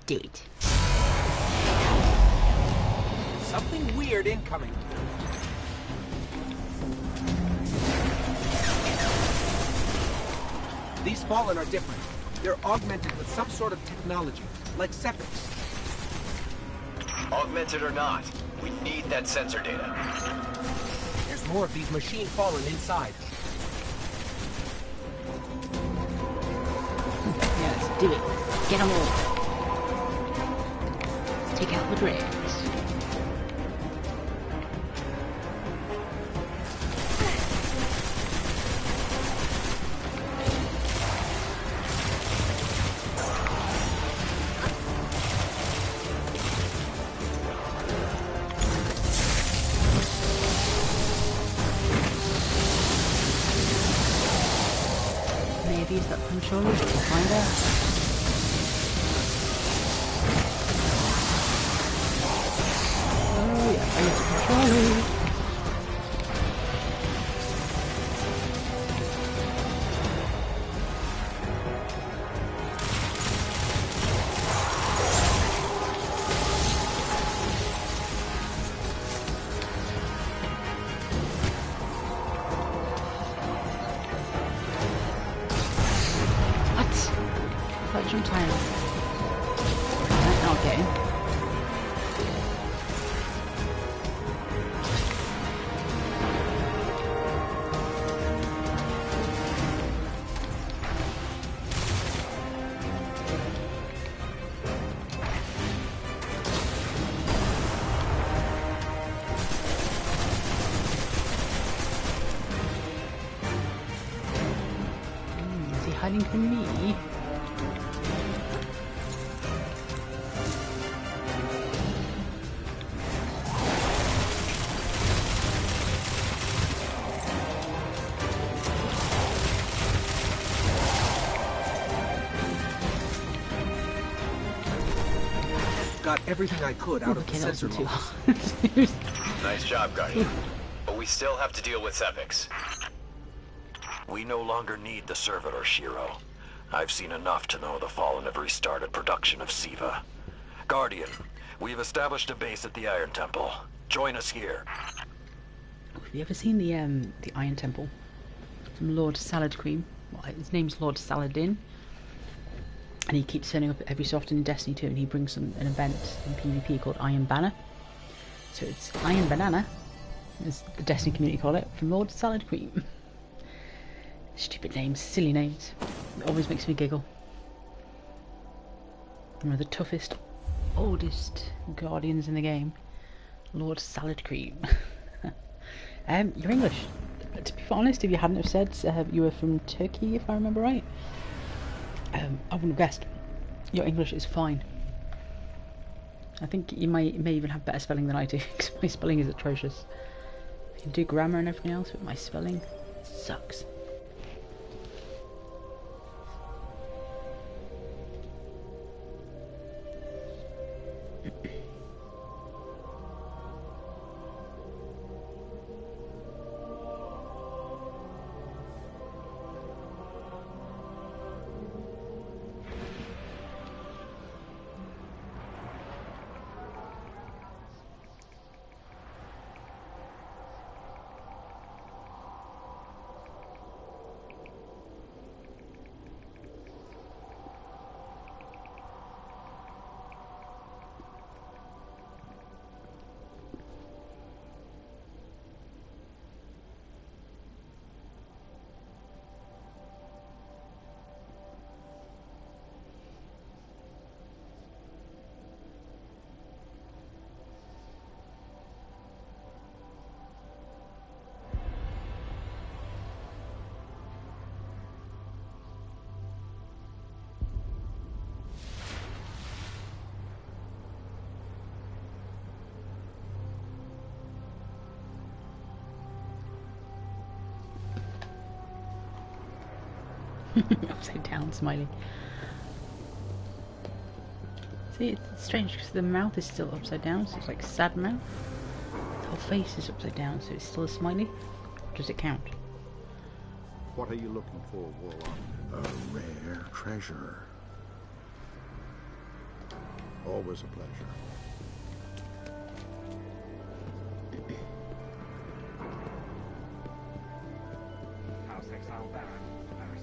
Do it. Something weird incoming. These Fallen are different. They're augmented with some sort of technology, like Sepix. Augmented or not, we need that sensor data. There's more of these machine fallen inside. Yeah, let's do it. Get them all. Let's take out the dregs. Maybe it's that controller, we'll find out. Oh yeah, I use the controller. Some time. Okay. Is he hiding from me? Got everything I could out of the sensor logs. Nice job, Guardian. But we still have to deal with Sepix. We no longer need the servitor, Shiro. I've seen enough to know the Fallen have restarted production of Siva. Guardian, we've established a base at the Iron Temple. Join us here. Have you ever seen the Iron Temple? From Lord Salad Cream. Well, his name's Lord Saladin. And he keeps turning up every so often in Destiny 2, and he brings an event in PvP called Iron Banner. So it's Iron Banana, as the Destiny community call it, from Lord Salad Cream. Stupid names, silly names. It always makes me giggle. One of the toughest, oldest guardians in the game. Lord Salad Cream. You're English. To be honest, if you hadn't have said you were from Turkey, if I remember right, I wouldn't have guessed. Your English is fine. I think you may even have better spelling than I do, because my spelling is atrocious. I can do grammar and everything else, but my spelling sucks. Upside down, smiley. See, it's strange because the mouth is still upside down, so it's like sad mouth. The whole face is upside down, so it's still a smiley. Does it count? What are you looking for, Warlock? A rare treasure. Always a pleasure.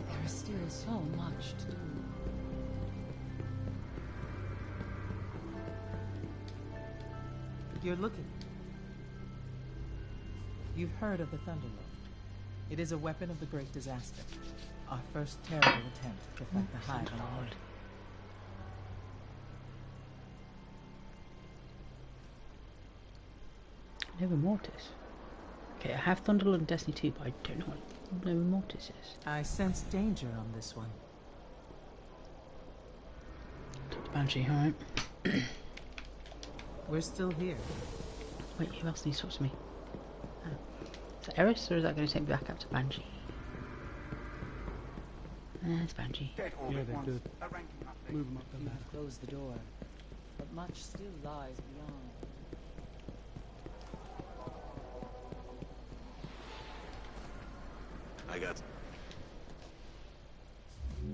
There is still so much to do. You're looking. You've heard of the Thunderlord. It is a weapon of the Great Disaster. Our first terrible attempt to fight the Hive on the moon. Nova Mortis. Okay, I have Thunderlord and Destiny 2, but I don't know what Nova Mortis is. I sense danger on this one. Talk to Banshee, alright. We're still here. Wait, who else needs to talk to me? Oh. Is that Eris, or is that going to take me back up to Banshee? It's Banshee. Yeah, they're good. Move them up the ladder. Close the door, but much still lies beyond. I got...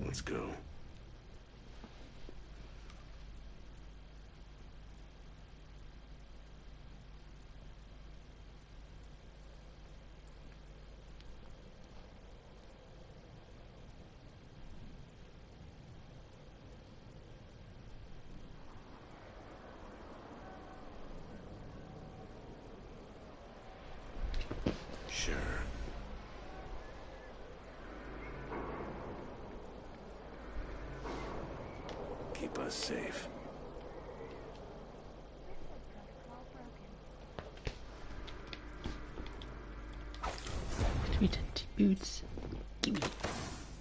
Let's go. Sure. Keep us safe. Boots. Gimme.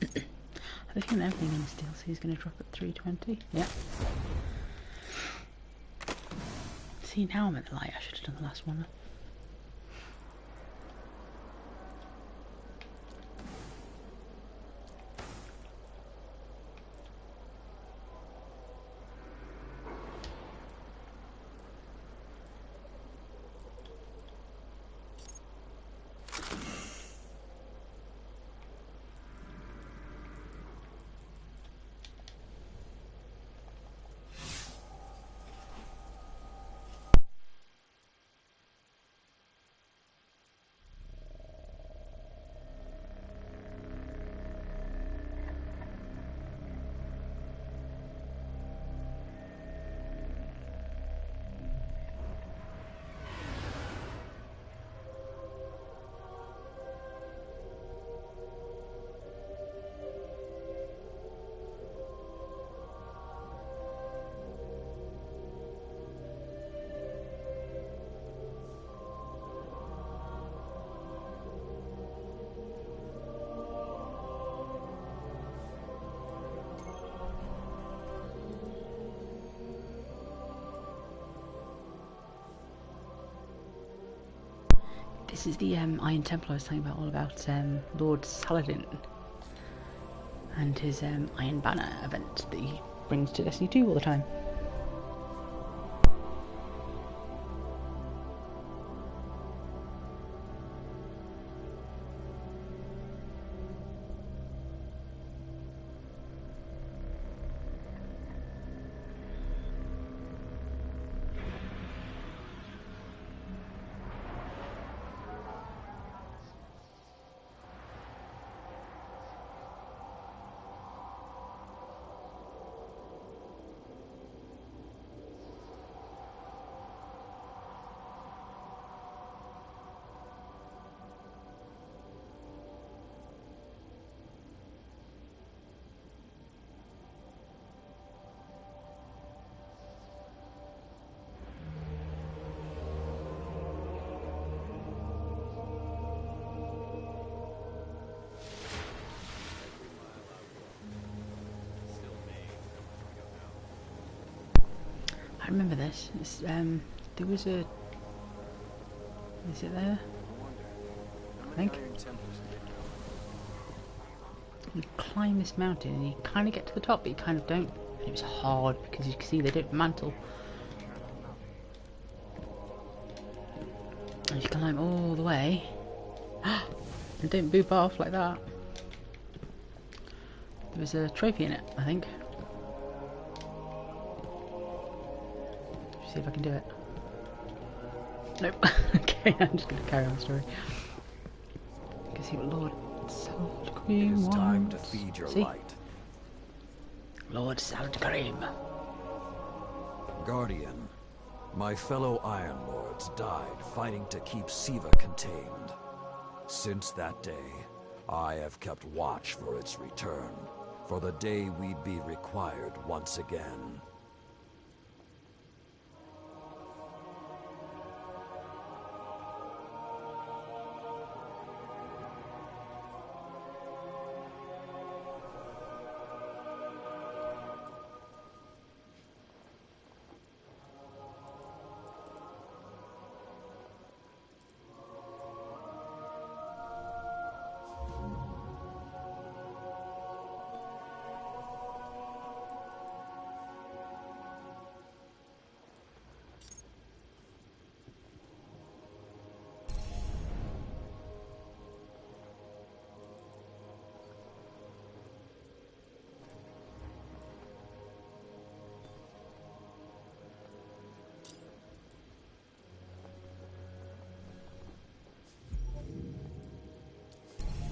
I think everything in this DLC is going to drop at 320. Yeah. See, now I'm at the light. I should have done the last one. This is the Iron Temple I was talking about, all about Lord Saladin and his Iron Banner event that he brings to Destiny 2 all the time. I remember this. It's, there was a... Is it there? I think. You climb this mountain and you kind of get to the top, but you kind of don't. And it was hard because you can see they don't mantle. And you climb all the way. And don't boop off like that. There was a trophy in it, I think. See if I can do it. Nope. Okay, I'm just going to carry on the story. You can see what Lord Saladin wants. Time to feed your light. Lord Saladin. Guardian, My fellow Iron Lords died fighting to keep Siva contained. Since that day, I have kept watch for its return, for the day we'd be required once again.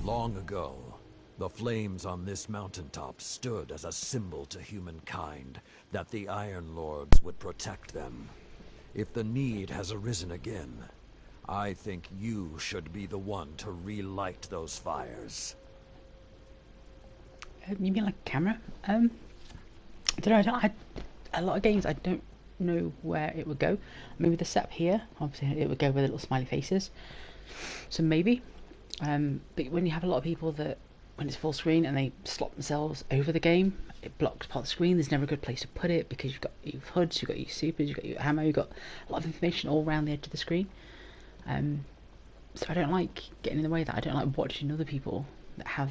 Long ago, the flames on this mountaintop stood as a symbol to humankind that the Iron Lords would protect them. If the need has arisen again, I think you should be the one to relight those fires. You mean like camera? I don't know. A lot of games I don't know where it would go. Maybe the setup here, obviously it would go with the little smiley faces. So maybe. But when you have a lot of people that, when it's full screen and they slot themselves over the game, it blocks part of the screen. There's never a good place to put it because you've got your HUDs, you've got your supers, you've got your ammo, you've got a lot of information all around the edge of the screen. So I don't like getting in the way of that. I don't like watching other people that have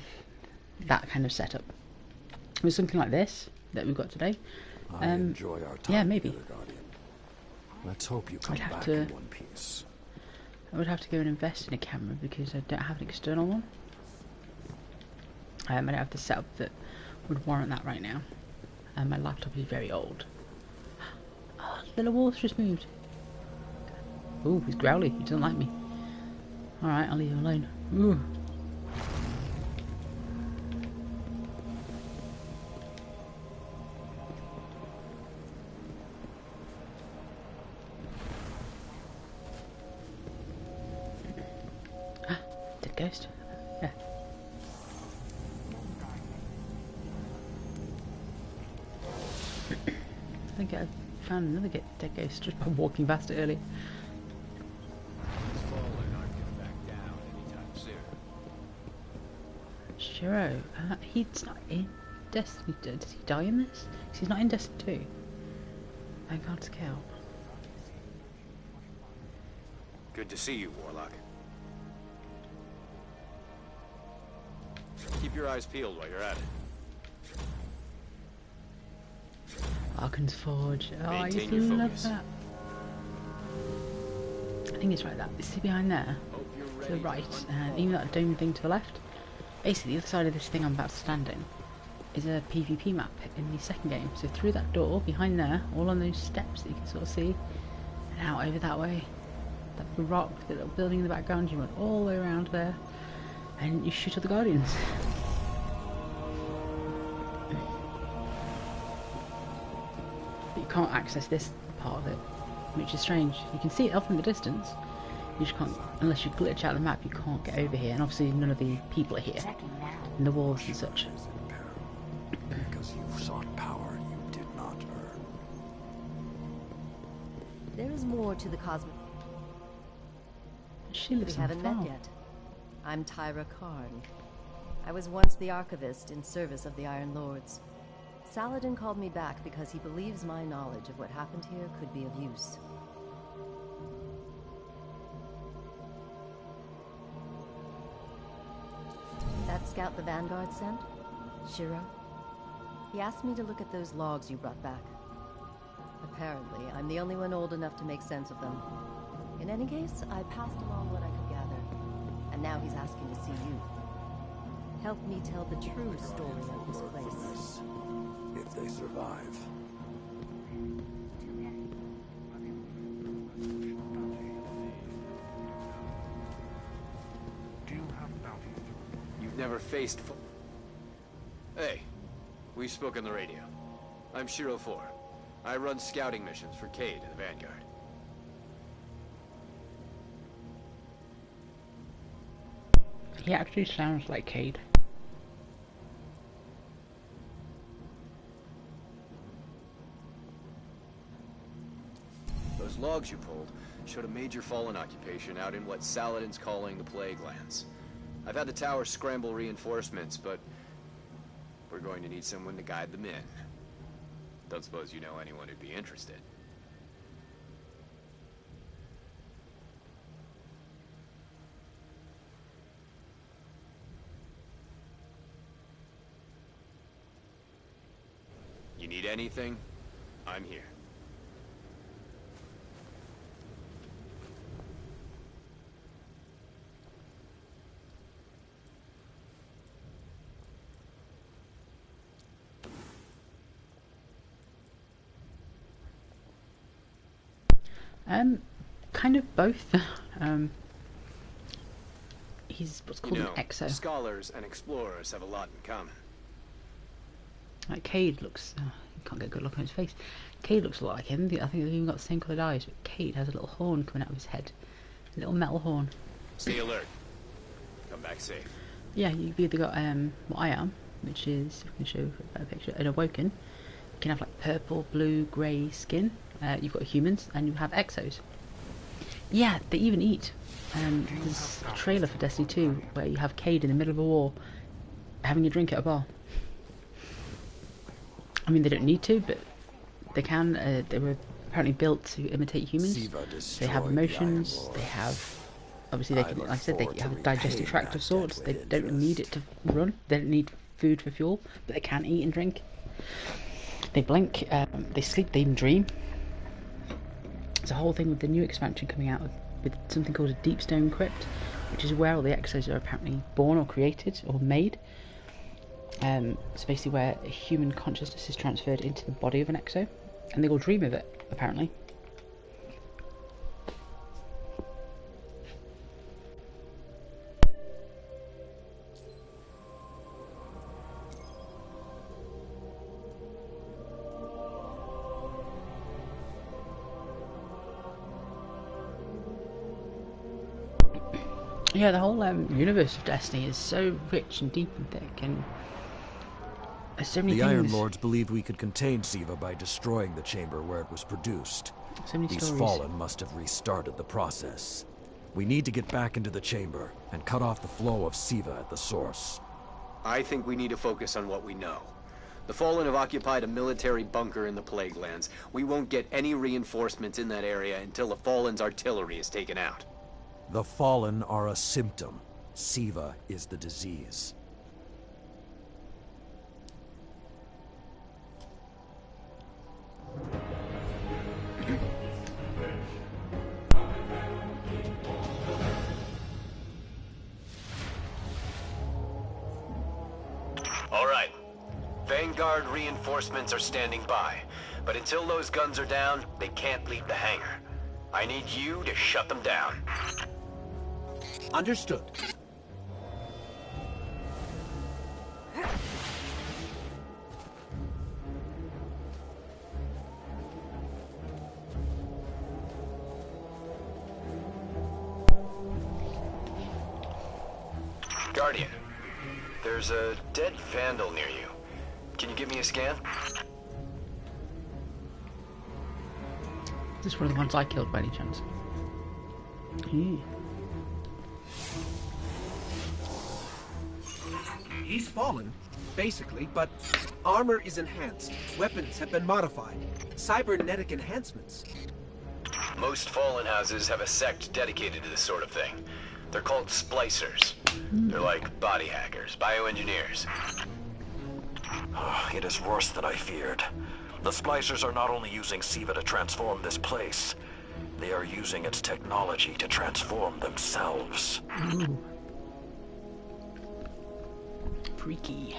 that kind of setup. With something like this that we've got today, I enjoy our time yeah, maybe. together, Guardian. Let's hope you come I'd have back to- in one piece. I would have to go and invest in a camera because I don't have an external one. I don't have the setup that would warrant that right now. And my laptop is very old. Oh, little wolf's just moved. Ooh, he's growly. He doesn't like me. Alright, I'll leave him alone. Ooh. Dead ghost. Yeah. I think I found another dead ghost just by walking past it earlier. Shiro, he's not in Destiny. Does he die in this? 'Cause he's not in Destiny 2. Vanguard Scout. Good to see you, Warlock. Keep your eyes peeled while you're at it. Arkan's Forge. Oh, I used Maintain to your love focus. that. I think it's right that. See behind there? To the right, and even that dome thing to the left. Basically, the other side of this thing I'm about to stand in is a PvP map in the second game. So through that door, behind there, all on those steps that you can sort of see, and out over that way, that rock, the little building in the background, you run all the way around there, and you shoot at the Guardians. But you can't access this part of it, which is strange. You can see it off in the distance. You just can't, unless you glitch out the map, you can't get over here. And obviously none of the people are here. And the walls and such. Because you sought power you did not earn. There is more to the cosmic. She We lives on haven't the met farm. yet. I'm Tyra Karn. I was once the archivist in service of the Iron Lords. Saladin called me back because he believes my knowledge of what happened here could be of use. That scout the Vanguard sent? Shiro? He asked me to look at those logs you brought back. Apparently, I'm the only one old enough to make sense of them. In any case, I passed along what I could gather. And now he's asking to see you. Help me tell the true story of this place. If they survive. You've never faced Hey, we spoke on the radio. I'm Shiro 4. I run scouting missions for Cade and the Vanguard. He actually sounds like Cade. Those logs you pulled showed a major fallen occupation out in what Saladin's calling the Plague Lands. I've had the tower scramble reinforcements, but we're going to need someone to guide them in. Don't suppose you know anyone who'd be interested. You need anything? I'm here. Kind of both. He's what's called an exo. Scholars and explorers have a lot in common. Like Cade looks, you can't get a good look on his face. Cade looks a lot like him. I think they've even got the same coloured eyes, but Cade has a little horn coming out of his head. A little metal horn. Stay alert. Come back safe. Yeah, you've either got what I am, which is, I can show a picture, an Awoken. You can have like purple, blue, grey skin. You've got humans, and you have exos. Yeah, they even eat. There's a trailer for Destiny 2 where you have Cade in the middle of a war having a drink at a bar. I mean, they don't need to, but they can. They were apparently built to imitate humans. They have emotions. They have, obviously, they can, like I said, they have a digestive tract of sorts. They don't need it to run. They don't need food for fuel, but they can eat and drink. They blink. They sleep. They even dream. There's a whole thing with the new expansion coming out with something called a Deep Stone Crypt, which is where all the exos are apparently born or created or made. It's basically where a human consciousness is transferred into the body of an exo, and they all dream of it, apparently. Yeah, the whole universe of Destiny is so rich and deep and thick, and there's so many the things. Iron Lords believed we could contain Siva by destroying the chamber where it was produced. So many These stories. Fallen must have restarted the process. We need to get back into the chamber and cut off the flow of Siva at the source. I think we need to focus on what we know. The Fallen have occupied a military bunker in the Plague Lands. We won't get any reinforcements in that area until the Fallen's artillery is taken out. The Fallen are a symptom. Siva is the disease. All right. Vanguard reinforcements are standing by. But until those guns are down, they can't leave the hangar. I need you to shut them down. Understood. Guardian, there's a dead Vandal near you. Can you give me a scan? Is this one of the ones I killed by any chance? He's fallen, basically, but armor is enhanced. Weapons have been modified. Cybernetic enhancements. Most Fallen houses have a sect dedicated to this sort of thing. They're called splicers. They're like body hackers, bioengineers. It is worse than I feared. The splicers are not only using Siva to transform this place, they are using its technology to transform themselves. Ooh. Freaky.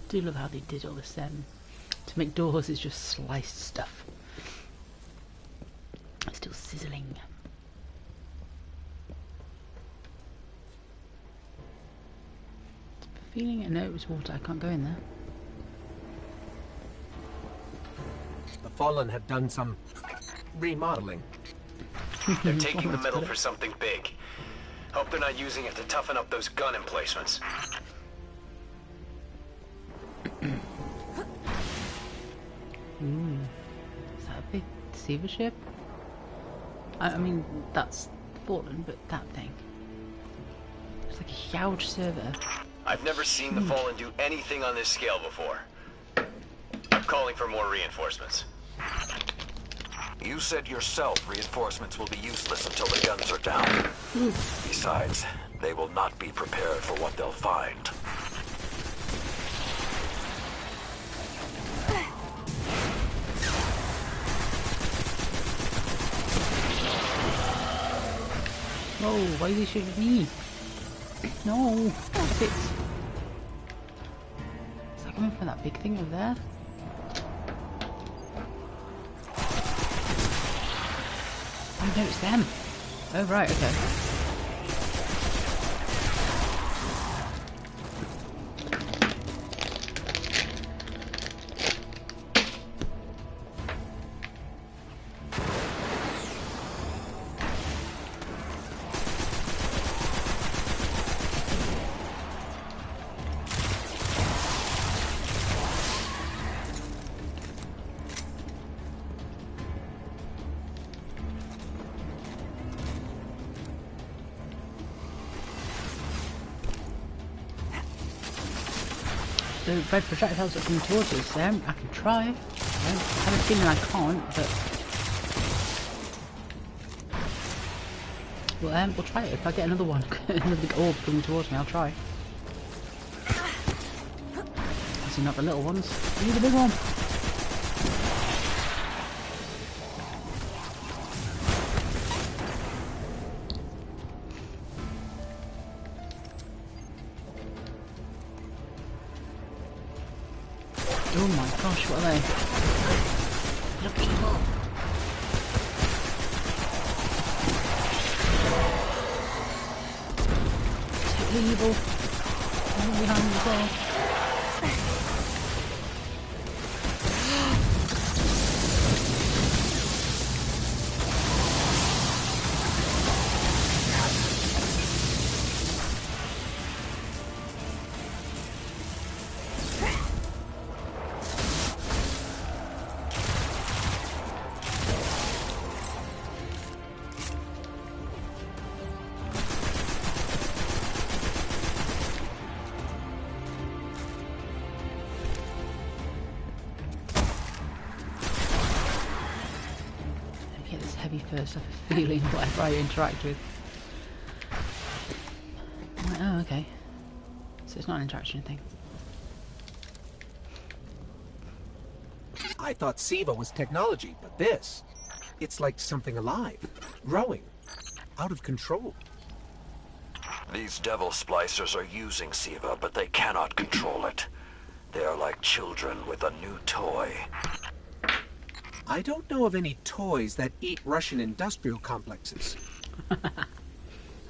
Do love how they did all this to make doors is just sliced stuff. It's still sizzling. Feeling it? No, it was water. I can't go in there. The Fallen had done some remodeling. They're taking the metal for something big. Hope they're not using it to toughen up those gun emplacements. Is that a big deceiver ship? I mean, that's Fallen, but that thing. It's like a huge server. I've never seen the Fallen do anything on this scale before. I'm calling for more reinforcements. You said yourself reinforcements will be useless until the guns are down. Besides, they will not be prepared for what they'll find. No, why is he shooting me? No, stop it. Is that coming from that big thing over there? Oh no, it's them. Oh right, okay. The red projectiles are coming towards us. I can try. I have a feeling I can't, but we'll try it. If I get another one, another big orb coming towards me, I'll try. Obviously not the little ones. I need a big one. Oh my gosh, what are they? Look evil. Totally evil. Oh, behind me as well. First, I have a feeling whatever I interact with. Oh, okay. So it's not an interaction thing. I thought Siva was technology, but this, it's like something alive, growing, out of control. These devil splicers are using Siva, but they cannot control it. They are like children with a new toy. I don't know of any toys that eat Russian industrial complexes.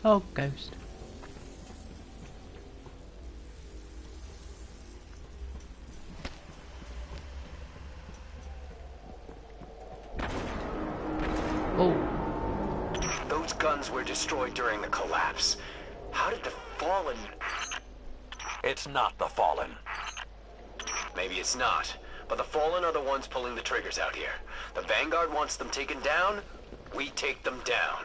Oh, ghost. Oh. Those guns were destroyed during the collapse. How did the Fallen... It's not the Fallen. Maybe it's not. But the Fallen are the ones pulling the triggers out here. The Vanguard wants them taken down, we take them down.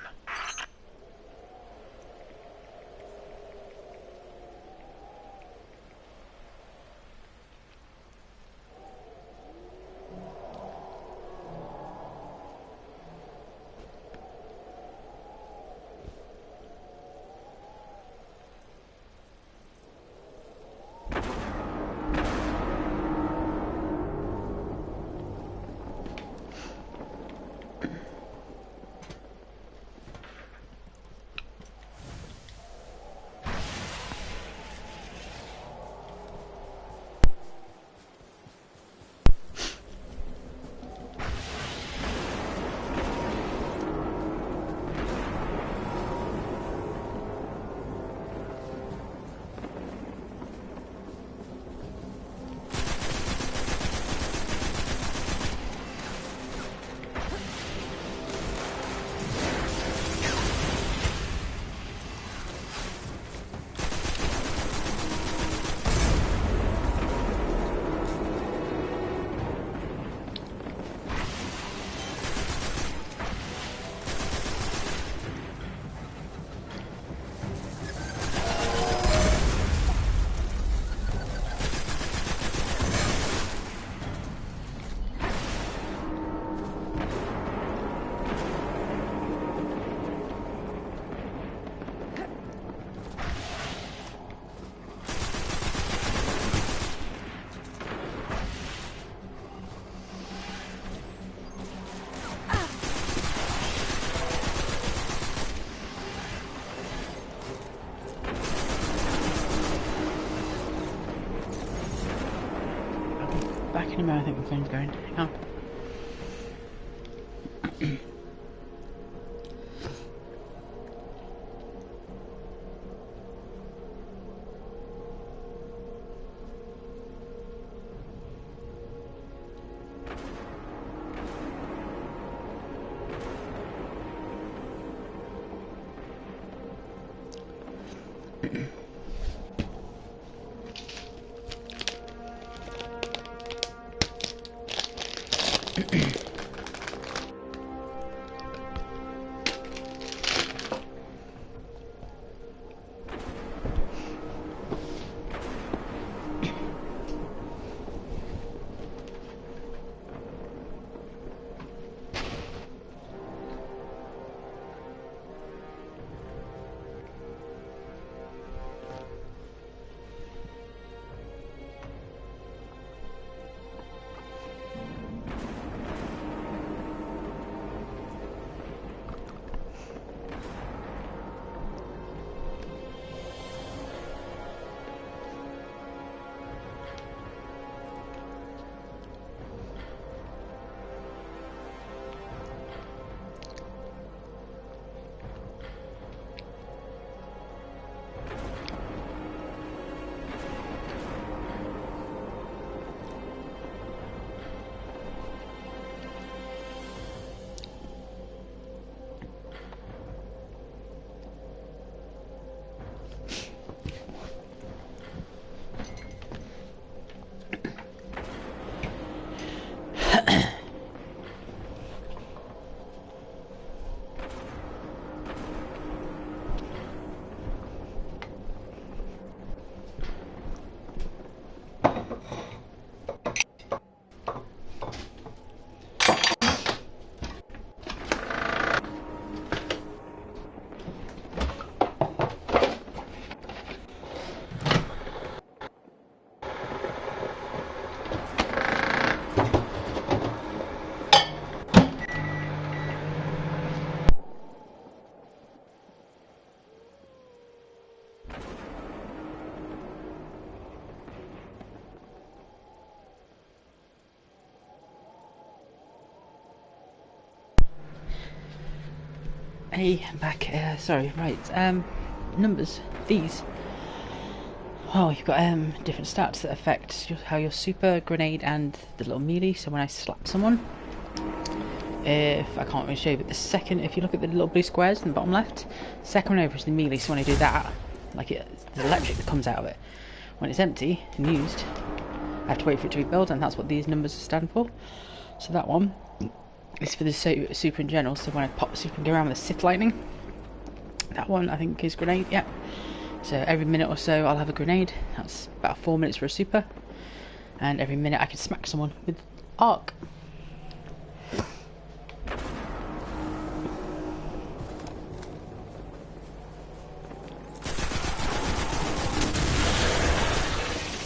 No, I think the phone's going. Hang on. Hey, I'm back. Sorry, right. Numbers. These. Oh, you've got different stats that affect how your super, grenade, and the little melee. So when I slap someone, if I can't really show you, but the second, if you look at the little blue squares in the bottom left, second one over is the melee. So when I do that, like the electric that comes out of it, when it's empty and used, I have to wait for it to rebuild, and that's what these numbers stand for. So that one is for the super in general, so when I pop the super and go around with the Sith Lightning, that one I think is grenade, yeah. So every minute or so I'll have a grenade, that's about 4 minutes for a super, and every minute I can smack someone with arc.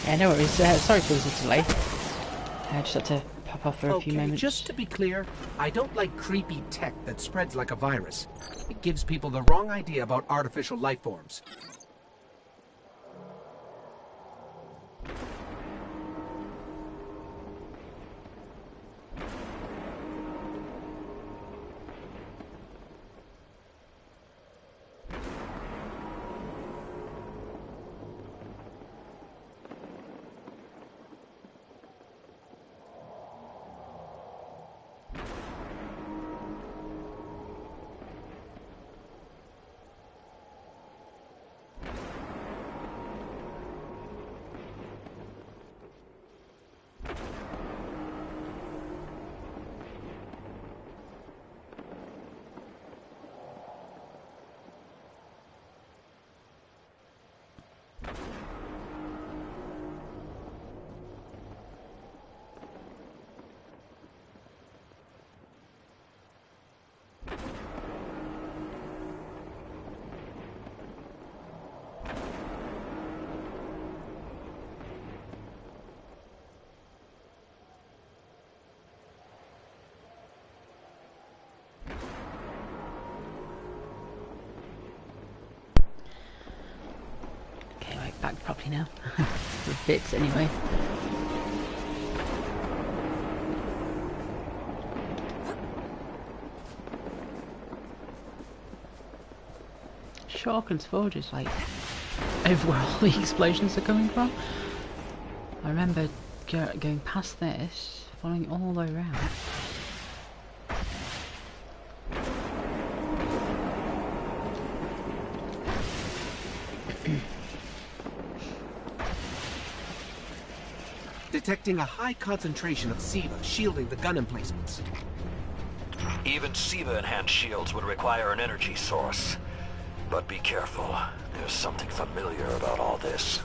Yeah, no worries, sorry for the delay, I just had to pop off for a few moments. Just to be clear, I don't like creepy tech that spreads like a virus. It gives people the wrong idea about artificial life forms. Okay, right, back properly now. For bits anyway. Shawkins Forge is like over where all the explosions are coming from. I remember going past this, following it all the way around. Detecting a high concentration of SIVA shielding the gun emplacements. Even SIVA-enhanced shields would require an energy source. But be careful. There's something familiar about all this.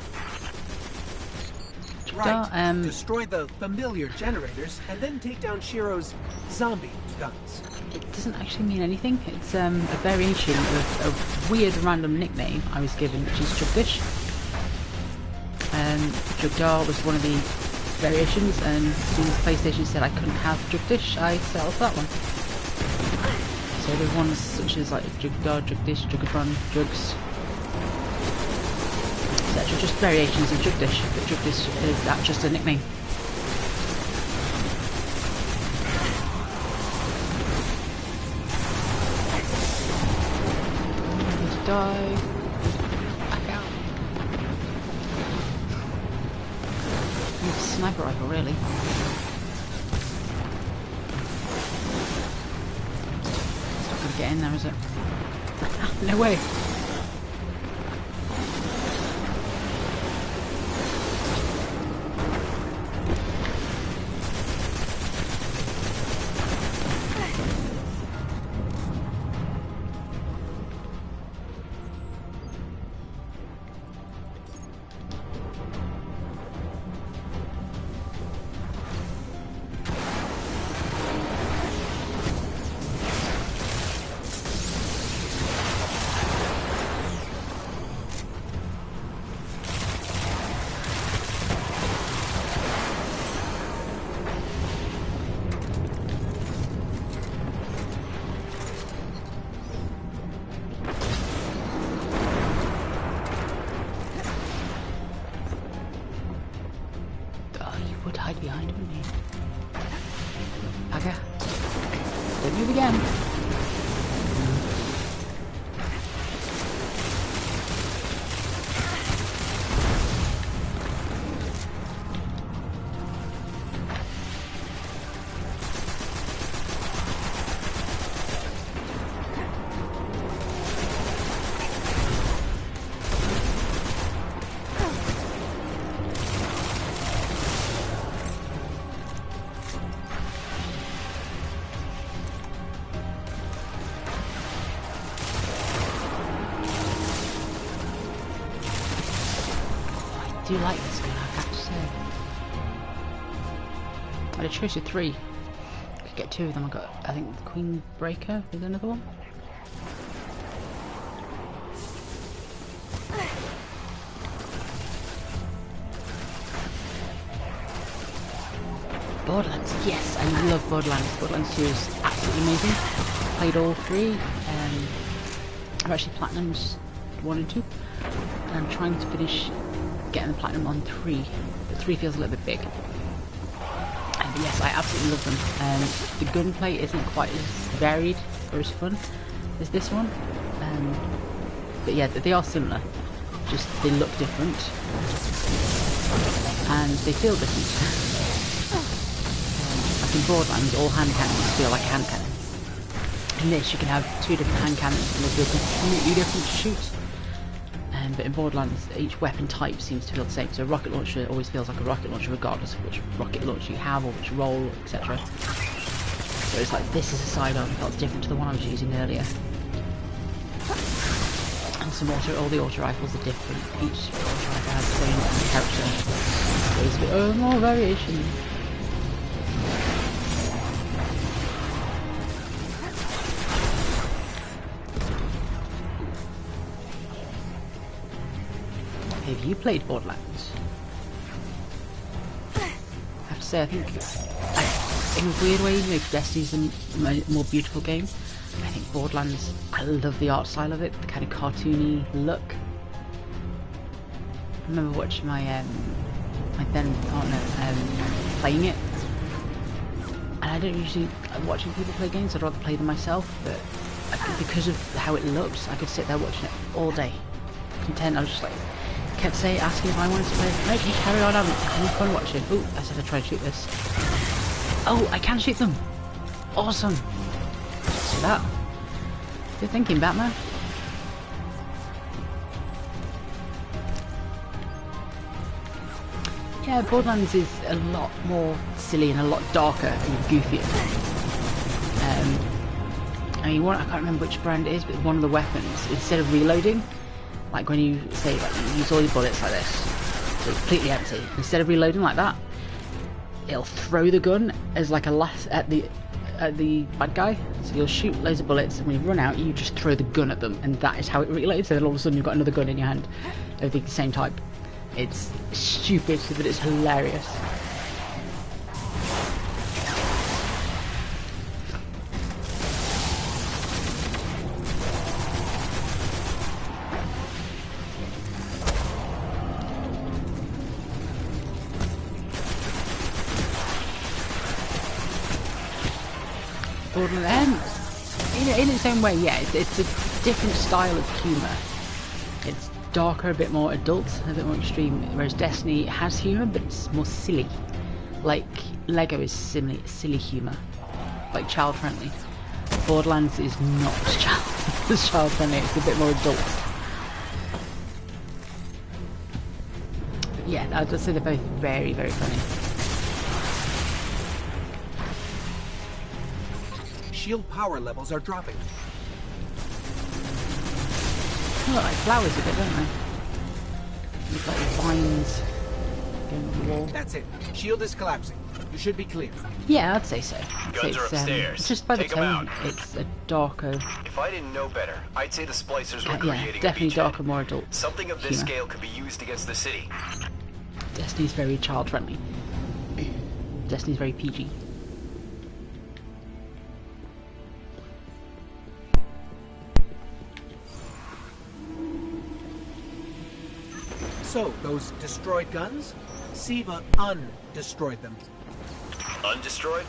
Right. Destroy the familiar generators and then take down Shiro's zombie guns. It doesn't actually mean anything. It's a variation of a weird random nickname I was given, which is Jugdish. Jugdar was one of the variations, and as soon as PlayStation said I couldn't have Jugdish, I settled for that one. So there's ones such as like Jugdar, Jugdish, Jugatron, Jugs, etc. Just variations of Jugdish, but Jugdish is just a nickname. Die. Back out. Need a sniper rifle, really. It's not gonna get in there, is it? No way. Hide behind him, wouldn't he? Okay. Don't move again. I do like this gun, I have to say. I had a choice of 3. I could get 2 of them. I got, I think, the Queen Breaker with another one. Borderlands, yes, I love Borderlands. Borderlands 2 is absolutely amazing. Played all 3. I've actually platinumed 1 and 2. And I'm trying to finish getting the platinum on 3, but 3 feels a little bit big. But yes, I absolutely love them. The gunplay isn't quite as varied or as fun as this one, but yeah, they are similar, just they look different and they feel different. Like in Borderlands, all hand cannons feel like a hand cannon. In this, you can have 2 different hand cannons and they feel completely different to shoot. But in Borderlands, each weapon type seems to feel the same. So a rocket launcher always feels like a rocket launcher regardless of which rocket launcher you have or which roll, etc. So it's like this is a sidearm that felt different to the one I was using earlier. And all the auto rifles are different. Each auto rifle has its own character. So there's a bit more variation. Have you played Borderlands? I have to say, I think, in a weird way, maybe Destiny's a more beautiful game. I think Borderlands, I love the art style of it, the kind of cartoony look. I remember watching my then partner playing it, and I don't usually like watching people play games. I'd rather play them myself. But because of how it looks, I could sit there watching it all day, content. I was just like, kept asking if I wanted to play. No, you carry on, having fun watching. Oh, I said I'd try to shoot this. Oh, I can shoot them. Awesome. See that? Good thinking, Batman. Yeah, Borderlands is a lot more silly and a lot darker and goofier. I mean, I can't remember which brand it is, but one of the weapons, instead of reloading, like when you say, like, you use all your bullets like this, so it's completely empty. Instead of reloading like that, it'll throw the gun as like a last at the bad guy. So you'll shoot loads of bullets, and when you run out, you just throw the gun at them, and that is how it reloads. So then all of a sudden, you've got another gun in your hand, everything the same type. It's stupid, but it's hilarious. Borderlands, in its own way, yeah, it's a different style of humour. It's darker, a bit more adult, a bit more extreme, whereas Destiny has humour, but it's more silly. Like, Lego is silly humour, like child-friendly. Borderlands is not as child-friendly, it's a bit more adult. But yeah, I'd say they're both very, very funny. Shield power levels are dropping. They look like flowers a bit, don't they? Look like vines going on the wall. That's it. Shield is collapsing. You should be clear. Yeah, I'd say so. Guns are upstairs. Just by the Take 'em tone, out. it's a darker. If I didn't know better, I'd say the splicers were Yeah, creating definitely a beachhead. darker, more adult. Something of this humour. scale could be used against the city. Destiny's very child-friendly. Destiny's very PG. So, those destroyed guns? Siva undestroyed them. Undestroyed?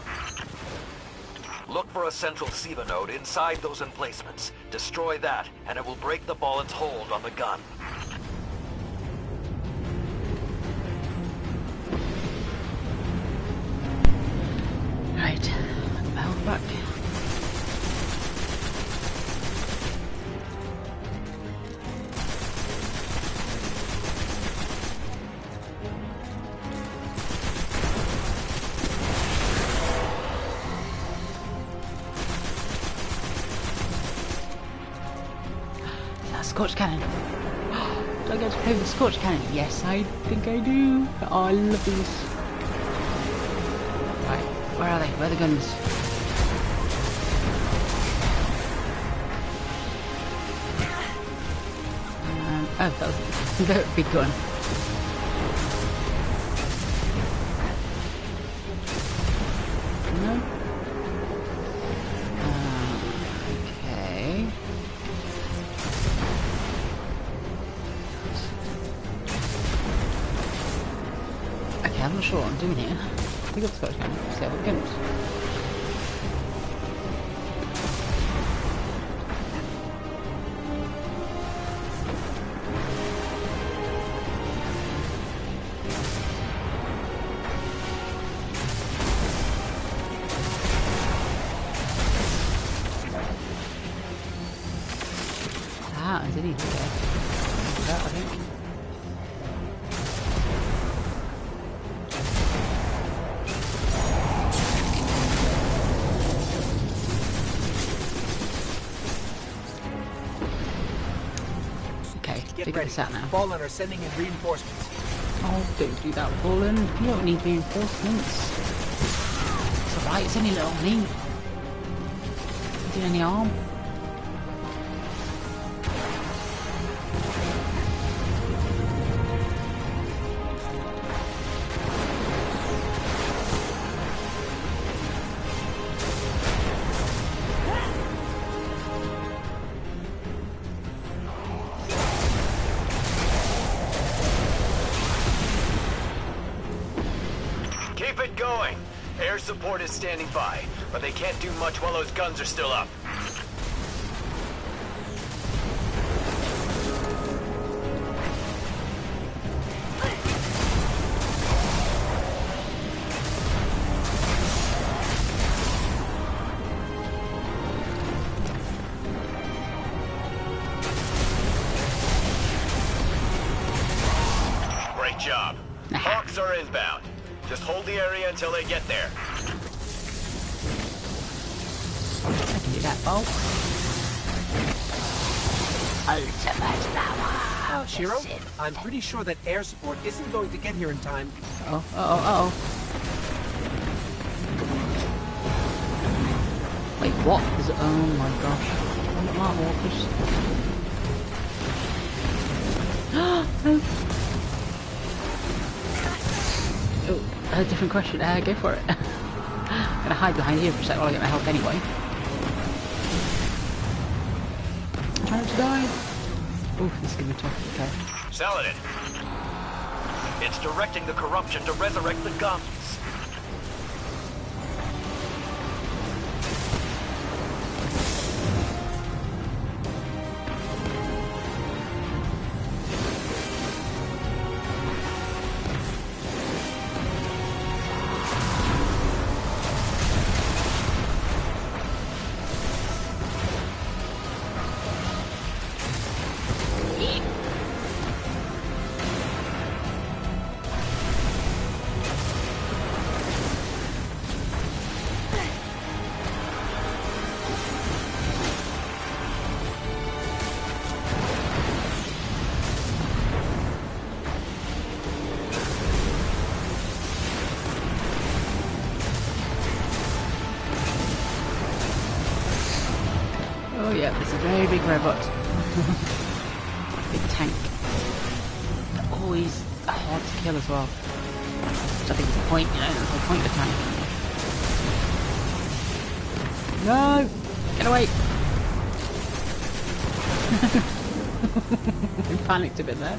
Look for a central Siva node inside those emplacements. Destroy that, and it will break the Ballen's hold on the gun. Right, health back. Scorch cannon. Do I get to play with the Scorch cannon? Yes, I think I do. Oh, I love these. Right, where are they? Where are the guns? Oh, that was a big gun. No? Okay. I'm not sure what I'm doing here. Pick up the Scotch cannon, see how it goes. Ah, underneath, okay. That, I think. Get ready. Now. Fallen are sending in reinforcements. Oh, don't do that, Fallen. You don't need reinforcements. It's alright, it's only little me. Not doing any harm. Keep it going. Air support is standing by, but they can't do much while those guns are still up. job. Hawks are inbound. Just hold the area until they get there. I can do that, Bo. Ultimate power. Shiro, I'm pretty sure that air support isn't going to get here in time. Uh-oh. Wait, what? Is it? Oh my gosh. I'm not Mark Walkers. No. Oh, a different question. Go for it. I'm gonna hide behind here for a sec while I get my health anyway. I'm trying not to die. Ooh, this is gonna be tough. Okay. Saladin. It's directing the corruption to resurrect the guns. Oh yeah, it's a very big robot. Big tank. They're always hard to kill as well. Which I think is the point, you know, the whole point of the tank. No! Get away! I panicked a bit there.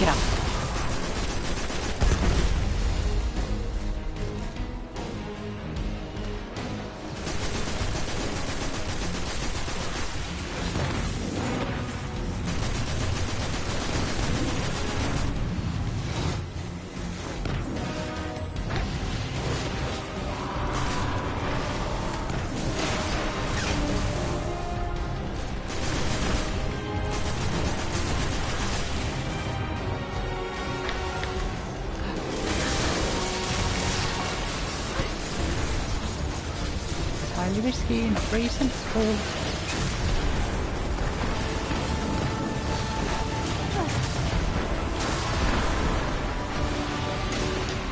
Get up. Highly risky, not very sensible.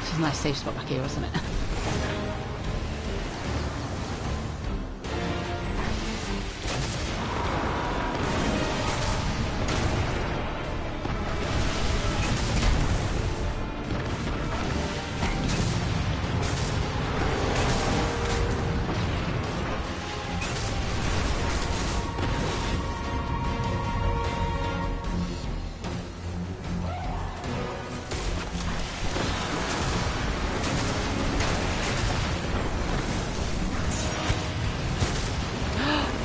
This is a nice safe spot back here, isn't it?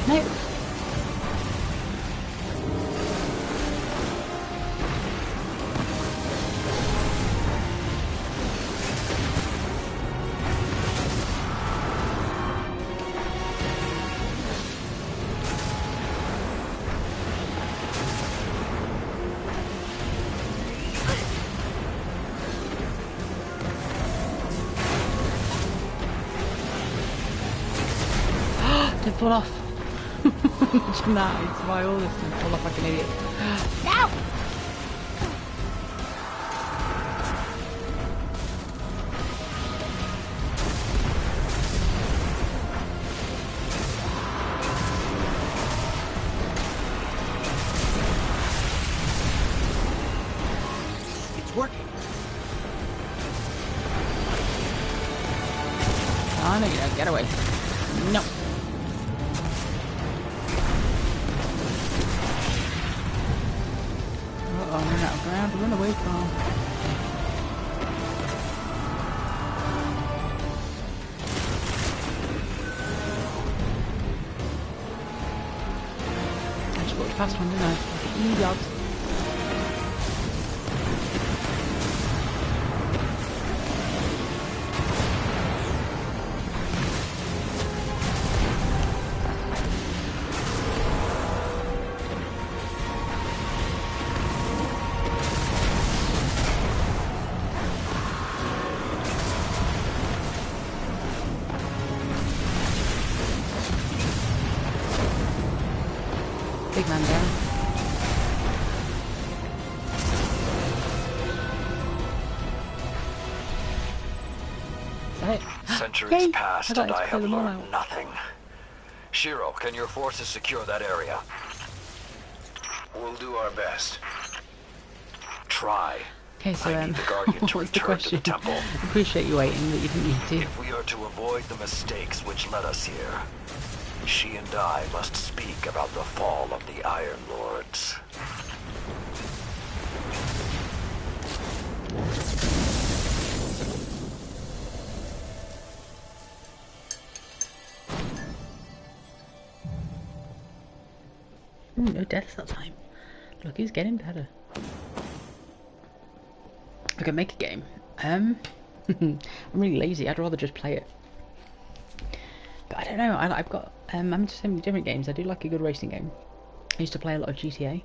No. Don't fall off. Nice, why all this and fall off like an idiot. No! It's working. Oh no, you don't. Get away. No. I'm running out of ground to run away from. I just walked past one, didn't I? Like an idiot. big man down. Is that it? Centuries Yay! passed I and I have them all learned out. nothing. Shiro, can your forces secure that area? We'll do our best. Try. Okay, so I need the Guardian to what's the return to the question? temple. Appreciate you waiting, but you didn't need to. If we are to avoid the mistakes which led us here, she and I must speak about the fall of the Iron Lords. No deaths that time. Look, he's getting better. I can make a game. I'm really lazy. I'd rather just play it. But I don't know. I've got. I'm into so many different games. I do like a good racing game. I used to play a lot of GTA.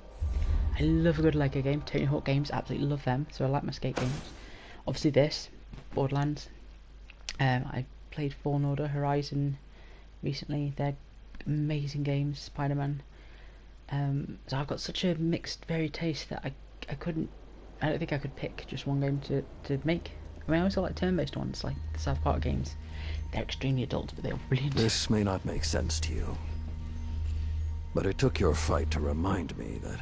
I love a good Lego game. Tony Hawk games, absolutely love them. So I like my skate games. Obviously this, Borderlands. I played Fallen Order, Horizon recently. They're amazing games. Spider-Man. So I've got such a mixed, varied taste that I couldn't. I don't think I could pick just one game to make. I mean, I also like turn-based ones, like the South Park games. They're extremely adult, but they're brilliant. This may not make sense to you, but it took your fight to remind me that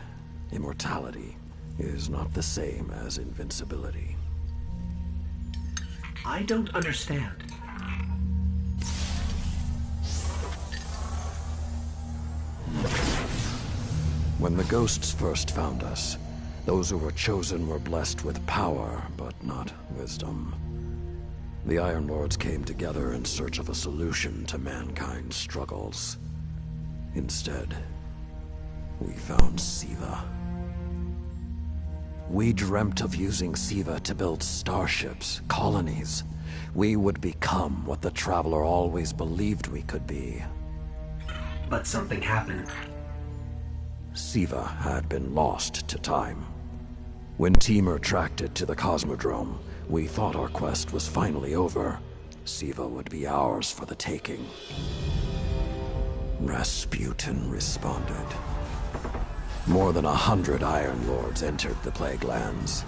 immortality is not the same as invincibility. I don't understand. When the ghosts first found us, those who were chosen were blessed with power, but not wisdom. The Iron Lords came together in search of a solution to mankind's struggles. Instead, we found Siva. We dreamt of using Siva to build starships, colonies. We would become what the Traveler always believed we could be. But something happened. Siva had been lost to time. When Temur tracked it to the Cosmodrome, we thought our quest was finally over. Siva would be ours for the taking. Rasputin responded. More than 100 Iron Lords entered the Plague Lands.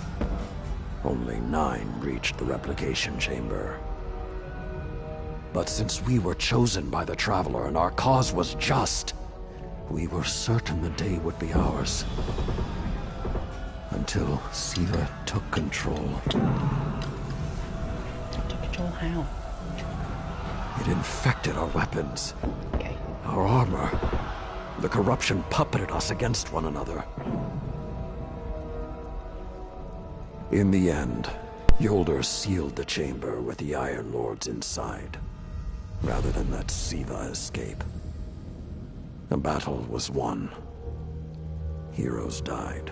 Only 9 reached the replication chamber. But since we were chosen by the Traveler and our cause was just, we were certain the day would be ours. Until Siva took control. Took control how? It infected our weapons. Okay. Our armor. The corruption puppeted us against one another. In the end, Yolder sealed the chamber with the Iron Lords inside, rather than let Siva escape. A battle was won. Heroes died.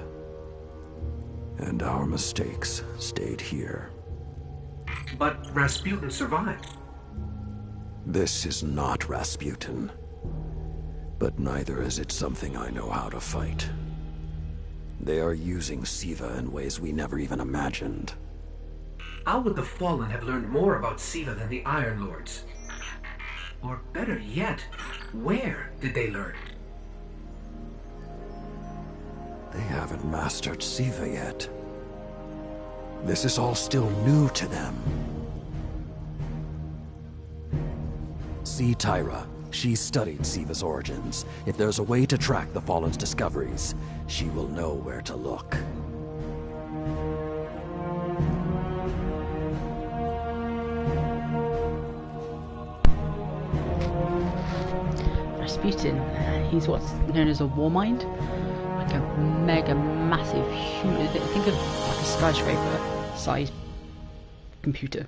And our mistakes stayed here. But Rasputin survived. This is not Rasputin. But neither is it something I know how to fight. They are using Siva in ways we never even imagined. How would the Fallen have learned more about Siva than the Iron Lords? Or better yet, where did they learn? They haven't mastered Siva yet. This is all still new to them. See Tyra. She studied Siva's origins. If there's a way to track the Fallen's discoveries, she will know where to look. Rasputin, he's what's known as a war mind. Like a mega massive huge, think of like a skyscraper sized computer.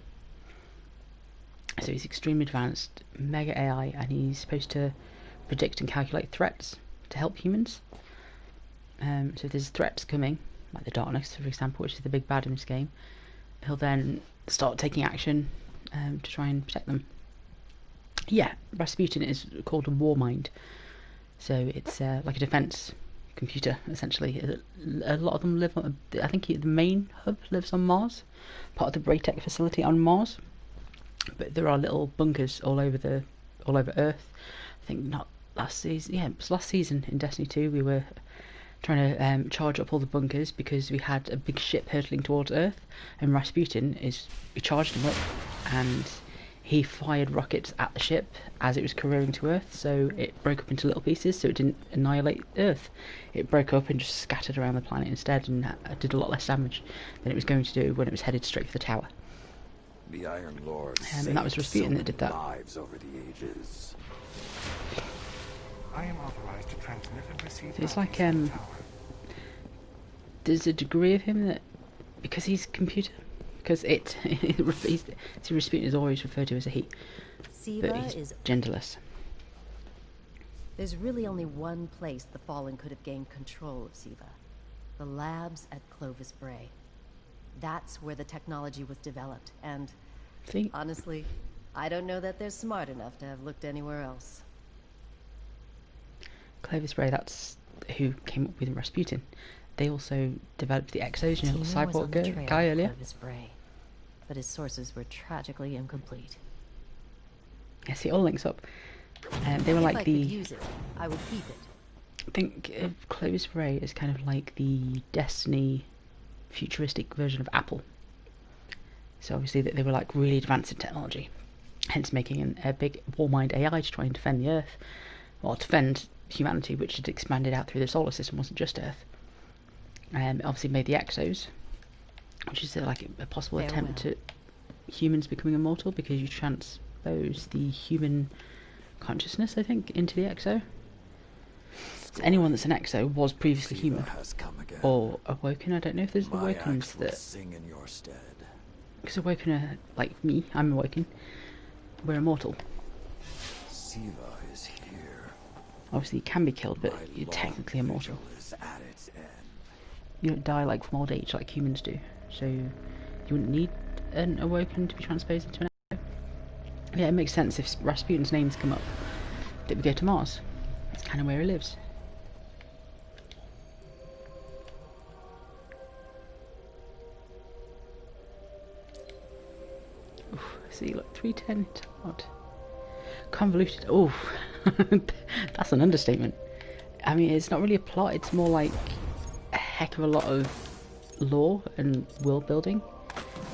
So he's extremely advanced, mega AI, and he's supposed to predict and calculate threats to help humans. So if there's threats coming, like the darkness for example, which is the big bad in this game, he'll then start taking action to try and protect them. Yeah, Rasputin is called a war mind. So it's like a defense computer, essentially. A lot of them live on, I think the main hub lives on Mars, part of the Braytech facility on Mars. But there are little bunkers all over Earth. I think not last season. Yeah, it was last season in Destiny 2. We were trying to charge up all the bunkers because we had a big ship hurtling towards Earth, and we charged him up, and he fired rockets at the ship as it was careering to Earth, so it broke up into little pieces, so it didn't annihilate Earth. It broke up and just scattered around the planet instead, and did a lot less damage than it was going to do when it was headed straight for the tower. The Iron Lord And that was Rasputin that did that. lives over the ages. I am authorized to transmit and receive. So it's like there's a degree of him that, because he's computer, because Rasputin is always referred to as a he, Siva but he's is genderless. There's really only one place the Fallen could have gained control of Siva. The labs at Clovis Bray. That's where the technology was developed, and honestly, I don't know that they're smart enough to have looked anywhere else. Clovis Bray, that's who came up with Rasputin. They also developed the Exos, you know, the cyborg guy earlier. Clovis Bray, but his sources were tragically incomplete. Yes, it all links up. They were If like I the... could use it, I would keep it. Think of Clovis Bray as kind of like the Destiny futuristic version of Apple. So obviously they were like really advanced in technology, hence making a big war-mind AI to try and defend the Earth, or defend humanity, which had expanded out through the solar system, wasn't just Earth. Obviously made the Exos, which is like a possible attempt at humans becoming immortal, because you transpose the human consciousness, I think, into the Exo. So anyone that's an Exo was previously human or awoken. I don't know if there's awokens that sing in your stead. Because awoken are like me. I'm awoken. We're immortal. Siva is here. Obviously, you can be killed, but you're technically immortal. You don't die like from old age like humans do. So you wouldn't need an awoken to be transposed into an Exo. Yeah, it makes sense if Rasputin's names come up that we go to Mars. That's kind of where he lives. Oof, see, look, 310 what? Convoluted. Oh, that's an understatement. I mean, it's not really a plot, it's more like a heck of a lot of lore and world building.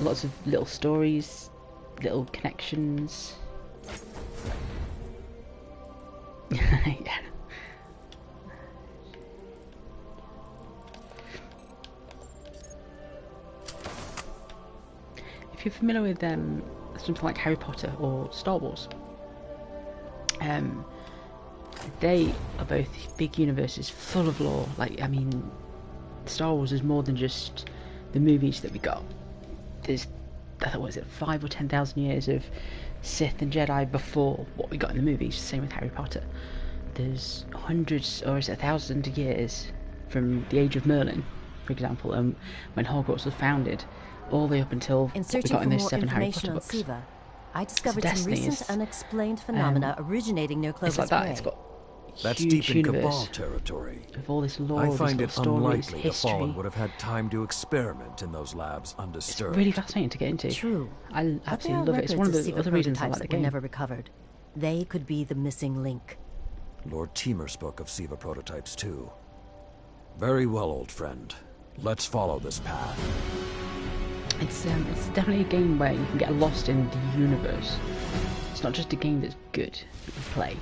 Lots of little stories, little connections. Yeah. If you're familiar with something like Harry Potter or Star Wars, they are both big universes full of lore. Like, I mean, Star Wars is more than just the movies that we got. There's, what is it, 5,000 or 10,000 years of Sith and Jedi before what we got in the movies. Same with Harry Potter. There's hundreds, or is it 1,000 years from the age of Merlin, for example, when Hogwarts was founded, all the way up until what we got in those 7 Harry Potter books. Siva, I discovered So some Destiny recent unexplained phenomena originating near Clovis It's like that. Bray. It's got That's huge deep in universe Cabal territory. with all this lore, I all find these it little stories, unlikely history. the Fallen would have had time to experiment in those labs undisturbed. Really fascinating to get into. True. I absolutely love it. It's one of the other reasons I like the that game. were never recovered. They could be the missing link. Lord Teemer spoke of Siva prototypes too. Very well, old friend. Let's follow this path. It's definitely a game where you can get lost in the universe. It's not just a game that's good that you play,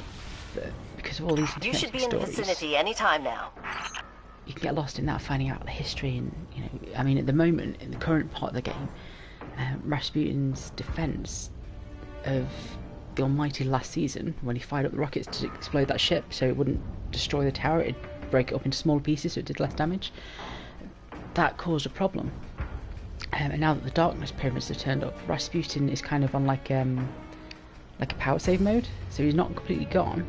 but because of all these You should be in the stories, vicinity any time now. you can get lost in that, finding out the history. And I mean, at the moment, in the current part of the game, Rasputin's defense of the Almighty last season, when he fired up the rockets to explode that ship so it wouldn't destroy the tower, it'd break it up into smaller pieces so it did less damage, that caused a problem. And now that the Darkness Pyramids have turned up, Rasputin is kind of on like a power save mode, so he's not completely gone,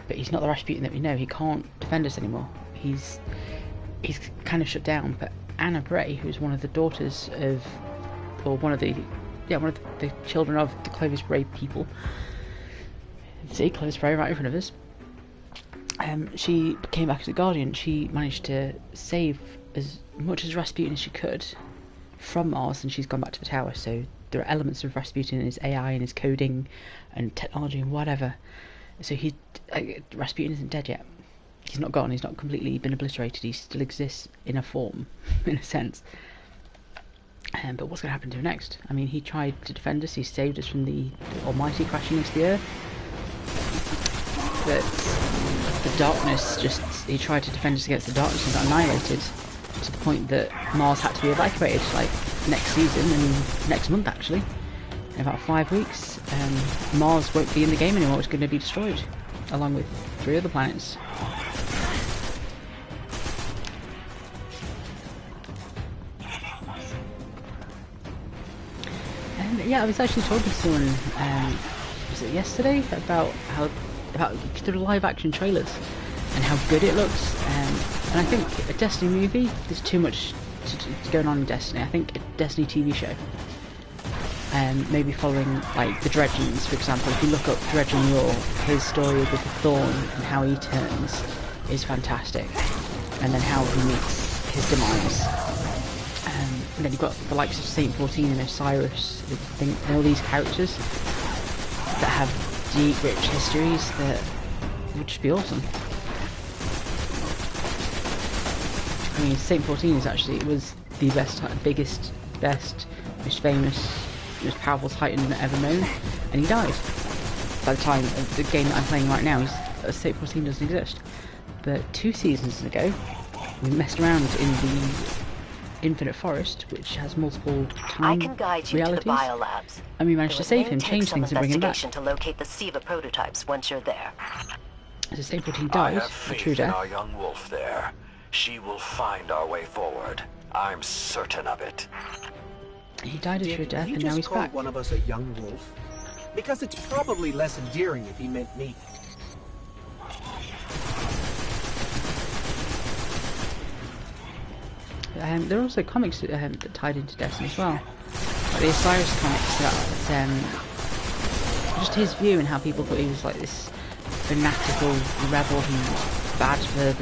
but he's not the Rasputin that we know. He can't defend us anymore. He's kind of shut down. But Anna Bray, who's one of the daughters of, or one of the children of the Clovis Bray people. See, Clovis Bray right in front of us. She came back as a Guardian. She managed to save as much as Rasputin as she could from Mars, and she's gone back to the tower. So there are elements of Rasputin in his AI and his coding and technology and whatever So Rasputin isn't dead yet. He's not gone. He's not completely been obliterated. He still exists in a form, in a sense. But what's going to happen to him next? I mean, he tried to defend us. He saved us from the Almighty crashing into the Earth. But the darkness he tried to defend us against the darkness and got annihilated to the point that Mars had to be evacuated, like, next season and next month, actually. In about 5 weeks, Mars won't be in the game anymore. It's going to be destroyed, along with 3 other planets. Yeah, I was actually talking to someone, was it yesterday, about the live action trailers and how good it looks. And I think a Destiny movie, there's too much going on in Destiny. I think a Destiny TV show, maybe following like the Dredgens, for example. If you look up Dredgen Lore, his story with the Thorn and how he turns is fantastic, and then how he meets his demise. And then you've got the likes of Saint 14 and Osiris, and all these characters that have deep, rich histories that would just be awesome. I mean, Saint 14 was the biggest, best, most famous, most powerful Titan ever known, and he died. By the time of the game that I'm playing right now, Saint 14 doesn't exist. But 2 seasons ago, we messed around in the Infinite Forest, which has multiple time I can guide you realities, to the biolabs. and we managed to save him, change things, and bring him back. To locate the SIVA prototypes once you're there. So Saint 14 died, I have a faith true in death. our young wolf there. She will find our way forward. I'm certain of it. He died a true death, and now he's call back. one of us a young wolf? Because it's probably less endearing if he meant me. There are also comics that tied into Destiny as well. Like the Osiris comics, just his view and how people thought he was like this fanatical rebel who's bad for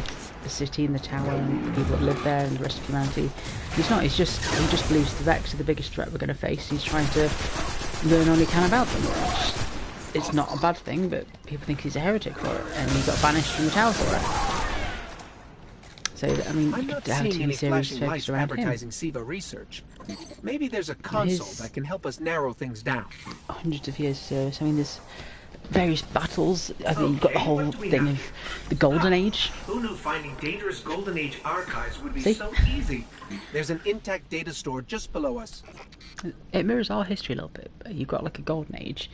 the city and the tower and the people that live there and the rest of humanity. He's not. He just believes the Vex are the biggest threat we're going to face. He's trying to learn all he can about them. It's not a bad thing, but people think he's a heretic for it, and he got banished from the tower for it. So, I mean, I'm you not could have a seeing any TV series flashing focused lights around advertising him. SIVA research. Maybe there's a console that can help us narrow things down. Hundreds of years of service. I mean, there's various battles. I think you've got the whole thing of the Golden Age. Who knew finding dangerous Golden Age archives would be See? so easy? There's an intact data store just below us. It mirrors our history a little bit. You've got like a Golden Age,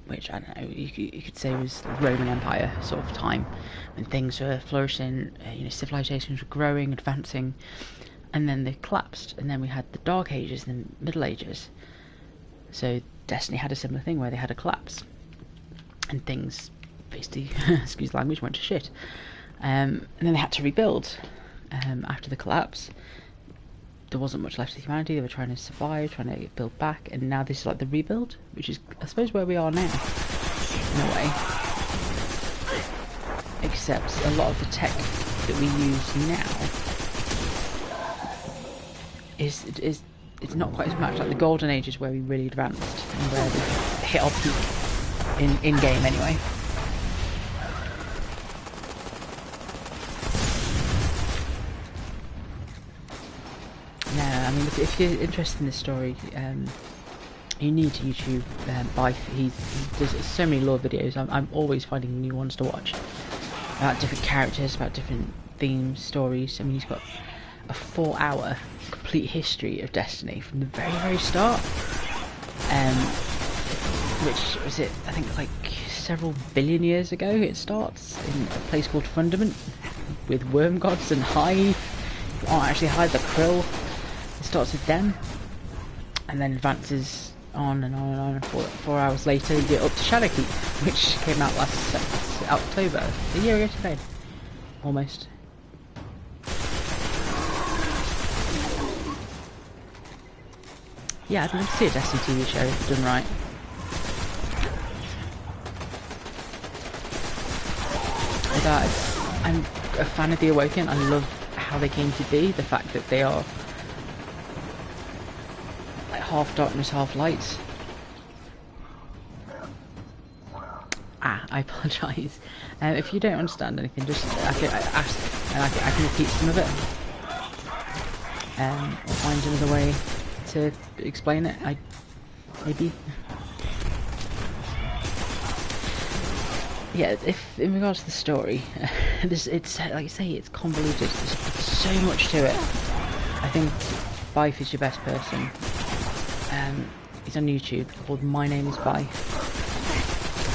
which, I don't know, you could say was the Roman Empire sort of time, when things were flourishing, civilizations were growing, advancing, and then they collapsed. And then we had the Dark Ages and the Middle Ages. So Destiny had a similar thing where they had a collapse, and things basically, excuse the language, went to shit. And then they had to rebuild after the collapse. There wasn't much left of humanity. They were trying to survive, trying to build back, and now this is like the rebuild, which is, I suppose, where we are now, in a way. Except a lot of the tech that we use now it's not quite as much like the Golden Age is where we really advanced and where we hit our peak in game anyway. I mean, if you're interested in this story, you need to YouTube he does so many lore videos. I'm always finding new ones to watch about different characters, about different themes, stories. I mean, he's got a 4-hour complete history of Destiny from the very, very start, which was it, I think, like several billion years ago. It starts in a place called Fundament with worm gods and Hive. Oh, actually, Hive the Krill. It starts with them, and then advances on and on and on. 4 hours later, you get up to Shadowkeep, which came out last October, a year ago today, almost. Yeah, I'd love to see a Destiny TV show done right. I'm a fan of the Awoken. I love how they came to be. The fact that they are like half darkness, half light. I apologise. If you don't understand anything, just I ask, and I can repeat some of it. Or find another way to explain it. Maybe. Yeah, if in regards to the story, it's like you say, it's convoluted. There's so much to it. I think Bife is your best person. He's on YouTube called My Name Is Bife.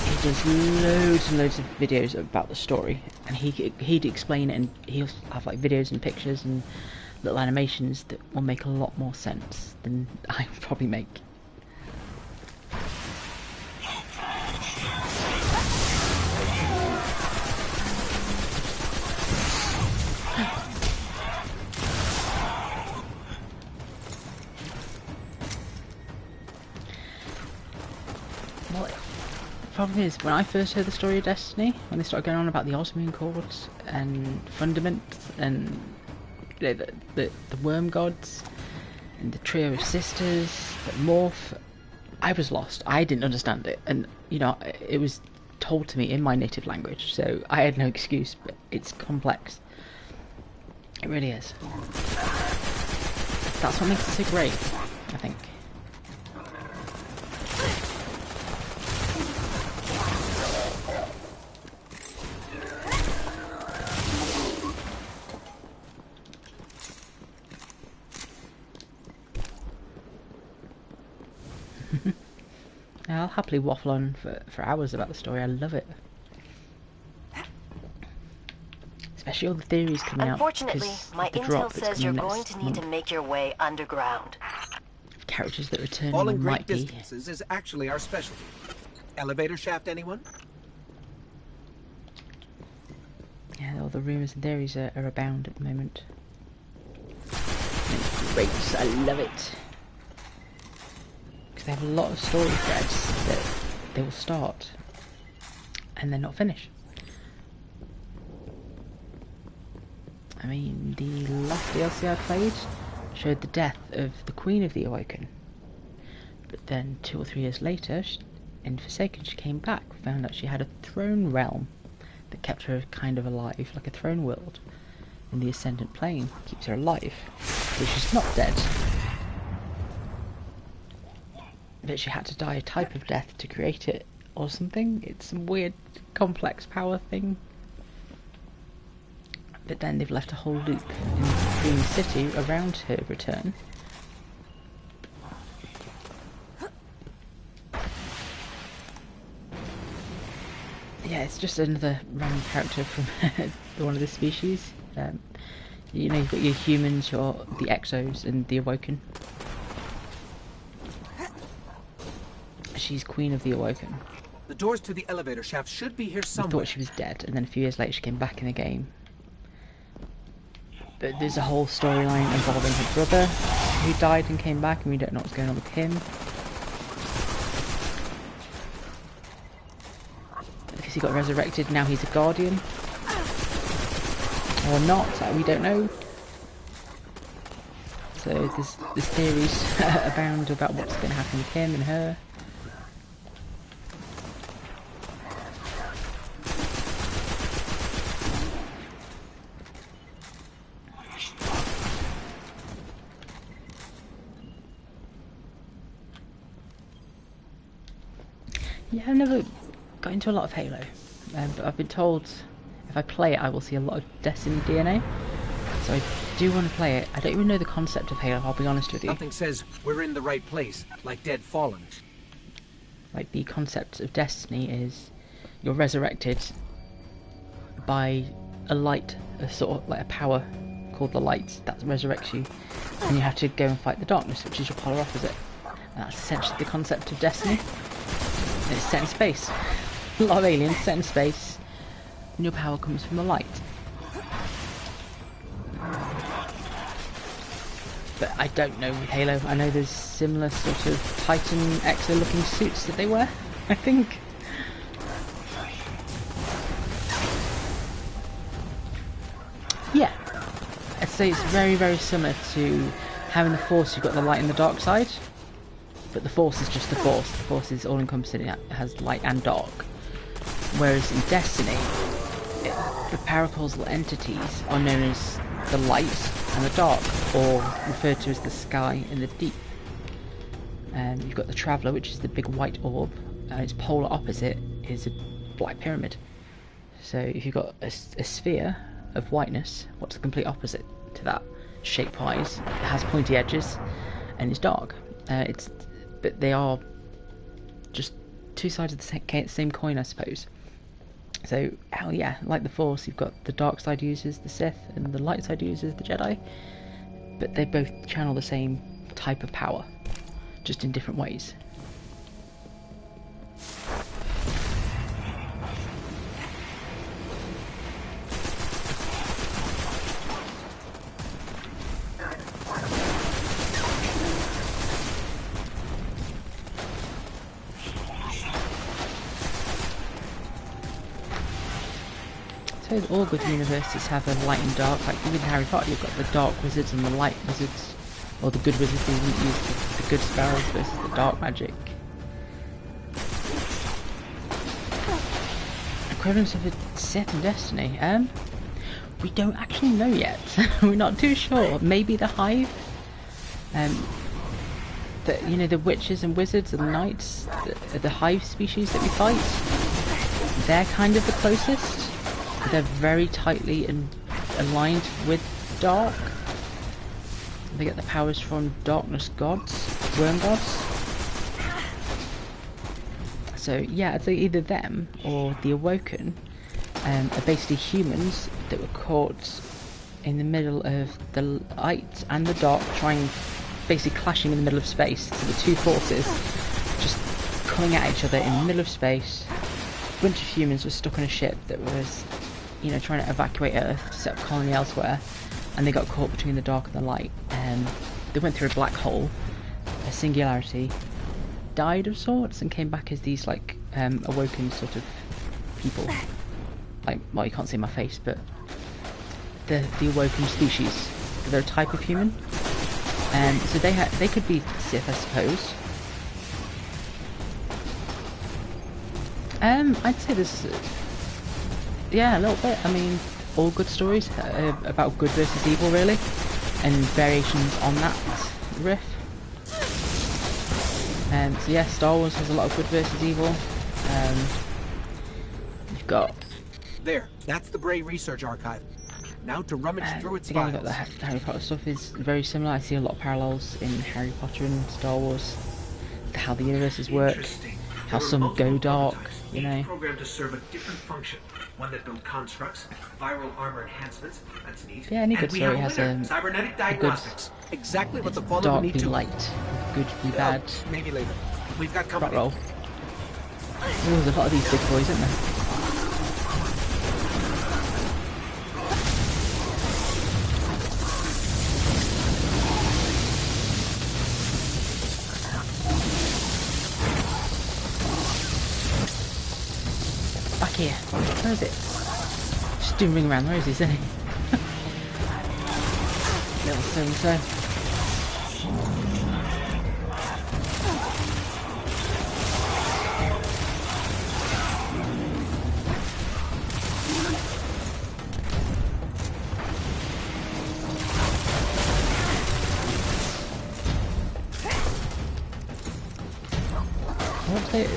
He does loads and loads of videos about the story, and he'd explain it, and he'll have like videos and pictures and little animations that will make a lot more sense than I would probably make. Well, the problem is, when I first heard the story of Destiny, when they started going on about the Osmium Chords and Fundament and the Worm Gods and the Trio of Sisters, the Morph, I was lost. I didn't understand it, and you know, it was told to me in my native language, so I had no excuse. But it's complex. It really is. That's what makes it so great, I think. I'll happily waffle on for hours about the story. I love it. Especially all the theories coming out. Unfortunately, my intel says you're going to need to make your way underground. Characters that return Falling great might be. distances is actually our specialty. Elevator shaft, anyone? Yeah, all the rumours and theories are abound at the moment. It's great. I love it. They have a lot of story threads that they will start and then not finish. I mean, the last DLC I played showed the death of the Queen of the Awoken, but then 2 or 3 years later, in Forsaken, she came back, found out she had a throne realm that kept her kind of alive, like a throne world, and the Ascendant Plane keeps her alive, so she's not dead. But she had to die a type of death to create it, or something. It's some weird, complex power thing. But then they've left a whole loop in the Queen City around her return. Yeah, it's just another random character from one of the species. You know, you've got your humans, the Exos, and the Awoken. She's Queen of the Awoken. The doors to the elevator shaft should be here somewhere. We thought she was dead, and then a few years later she came back in the game. But there's a whole storyline involving her brother, who died and came back, and we don't know what's going on with him. Because he got resurrected, now he's a Guardian. Or not, we don't know. So there's theories abound about what's going to happen with him and her. Yeah, I've never got into a lot of Halo, but I've been told if I play it I will see a lot of Destiny DNA, so I do want to play it. I don't even know the concept of Halo, I'll be honest with you. Something says we're in the right place, like Dead Fallen. Like, the concept of Destiny is you're resurrected by a light, a sort of like a power called the light that resurrects you, and you have to go and fight the darkness, which is your polar opposite. And that's essentially the concept of Destiny. And it's set in space. A lot of aliens set in space, and your power comes from the light. But I don't know with Halo. I know there's similar sort of Titan Exo looking suits that they wear, I think. Yeah. I'd say it's very, very similar to having the Force, you've got the light and the dark side. But the Force is just the Force. The Force is all-encompassing. It has light and dark. Whereas in Destiny, the paracausal entities are known as the light and the dark, or referred to as the sky and the deep. You've got the Traveller, which is the big white orb, and its polar opposite is a black pyramid. So if you've got a sphere of whiteness, what's the complete opposite to that? Shape-wise, it has pointy edges, and it's dark. But they are just two sides of the same coin, I suppose. So, hell yeah, like the Force, you've got the dark side uses the Sith, and the light side uses the Jedi. But they both channel the same type of power, just in different ways. I suppose all good universes have a light and dark. Like even in Harry Potter, you've got the dark wizards and the light wizards, or the good wizards who use the good spells versus the dark magic. Equivalence of a Sith in Destiny. We don't actually know yet. We're not too sure. Maybe the Hive. The witches and wizards and knights, the Hive species that we fight. They're kind of the closest. They're very tightly aligned with dark. They get the powers from darkness gods, worm gods. So yeah, I'd say either them or the Awoken are basically humans that were caught in the middle of the light and the dark, basically clashing in the middle of space. So the two forces just coming at each other in the middle of space. A bunch of humans were stuck on a ship that was, trying to evacuate Earth to set up a colony elsewhere, and they got caught between the dark and the light. They went through a black hole, a singularity, died of sorts, and came back as these awoken sort of people. Well, you can't see my face, but the awoken species. They're a type of human. So they could be Sith, I suppose. I'd say there's. Yeah, a little bit. I mean, all good stories about good versus evil, really, and variations on that riff. So yeah, Star Wars has a lot of good versus evil. You've got... There, that's the Grey Research Archive. Now to rummage through its again, files. You've got the Harry Potter stuff is very similar. I see a lot of parallels in Harry Potter and Star Wars. How the universes work, how some go dark, Programmed to serve a different function. One that built constructs, viral armor enhancements. That's neat. Yeah, any good story has a cybernetic diagnostics. Exactly what the Fallen dark need be to. light, good be bad. Maybe later. We've got company. Roll. There's a lot of these big boys, isn't there? Back here. Where is it? Just doing ring around roses, isn't he? Little so-and-so. What's they?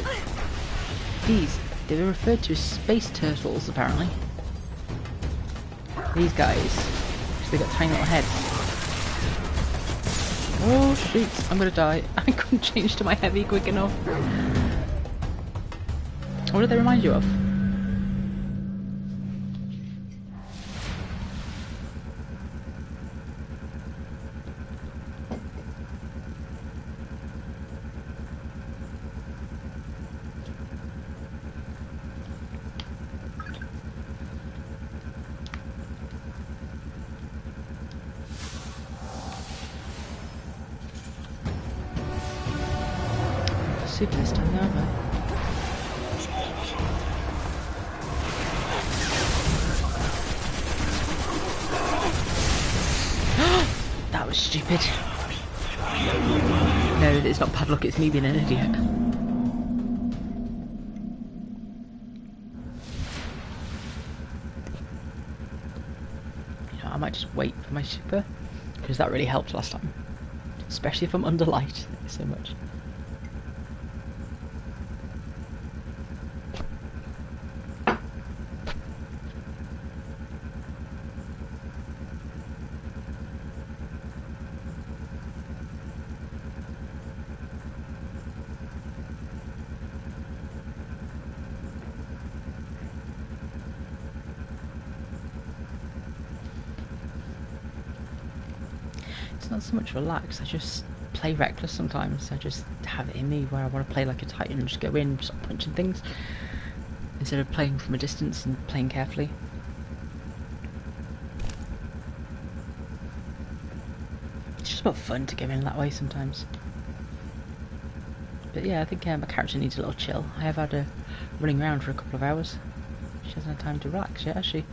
These. They were referred to as space turtles, apparently. These guys. They got tiny little heads. Oh shoot, I'm gonna die. I couldn't change to my heavy quick enough. What do they remind you of? Super this time, aren't I? That was stupid. No, it's not Padlock, it's me being an idiot. I might just wait for my super, because that really helped last time. Especially if I'm under light so much. It's not so much relax, I just play reckless sometimes. I just have it in me where I want to play like a titan and just go in and start punching things instead of playing from a distance and playing carefully. It's just about fun to go in that way sometimes. But yeah, I think my character needs a little chill. I have had her running around for a couple of hours. She hasn't had time to relax yet, has she?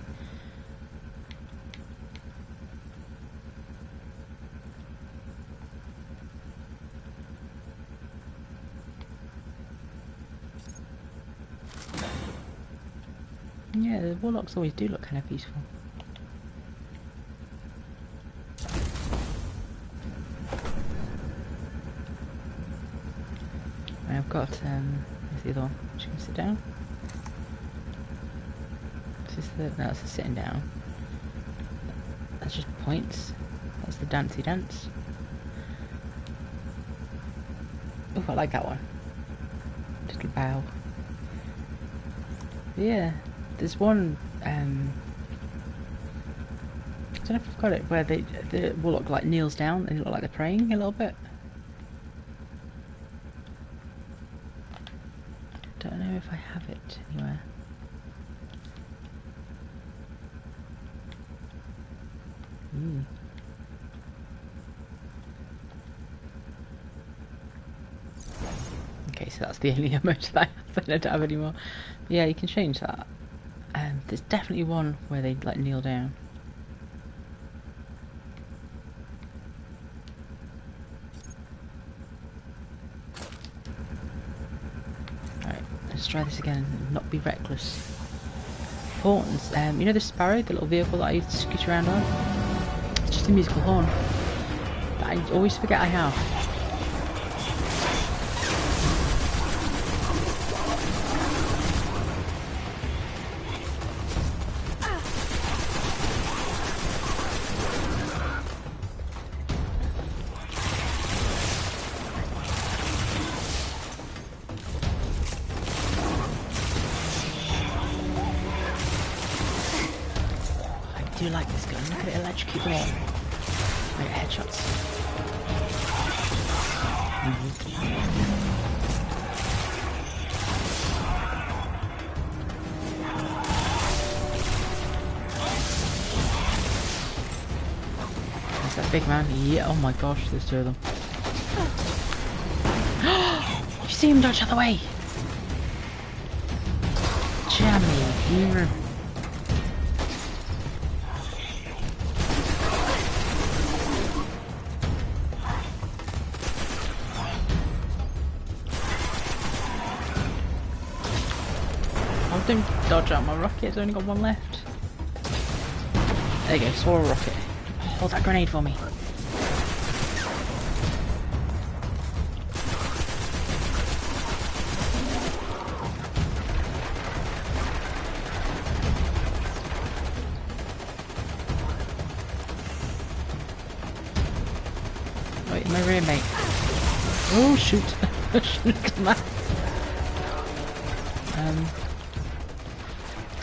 Yeah, the Warlocks always do look kind of peaceful. I've got, where's the other one? She can sit down. Is this the, no, that's the sitting down. That's just points. That's the dancey dance. Oh, I like that one. Little bow. But yeah. There's one, I don't know if I've got it, where the Warlock like kneels down and it looks like they're praying a little bit. Don't know if I have it anywhere. Okay, so that's the only emoji that I have, but I don't have anymore. But yeah, you can change that. There's definitely one where they like kneel down. Alright, let's try this again and not be reckless. Horns. You know the sparrow, the little vehicle that I scoot around on? It's just a musical horn. But I always forget I have. I do like this gun. Look at it electrocute them all. I get headshots. There's that big man. Yeah, oh my gosh, there's two of them. You see him dodge out of the way! Jammy. Don't dodge out my rocket, it's only got one left. There you go, saw a rocket. Hold that grenade for me. Wait, my rear mate. Oh shoot! I shouldn't have done that.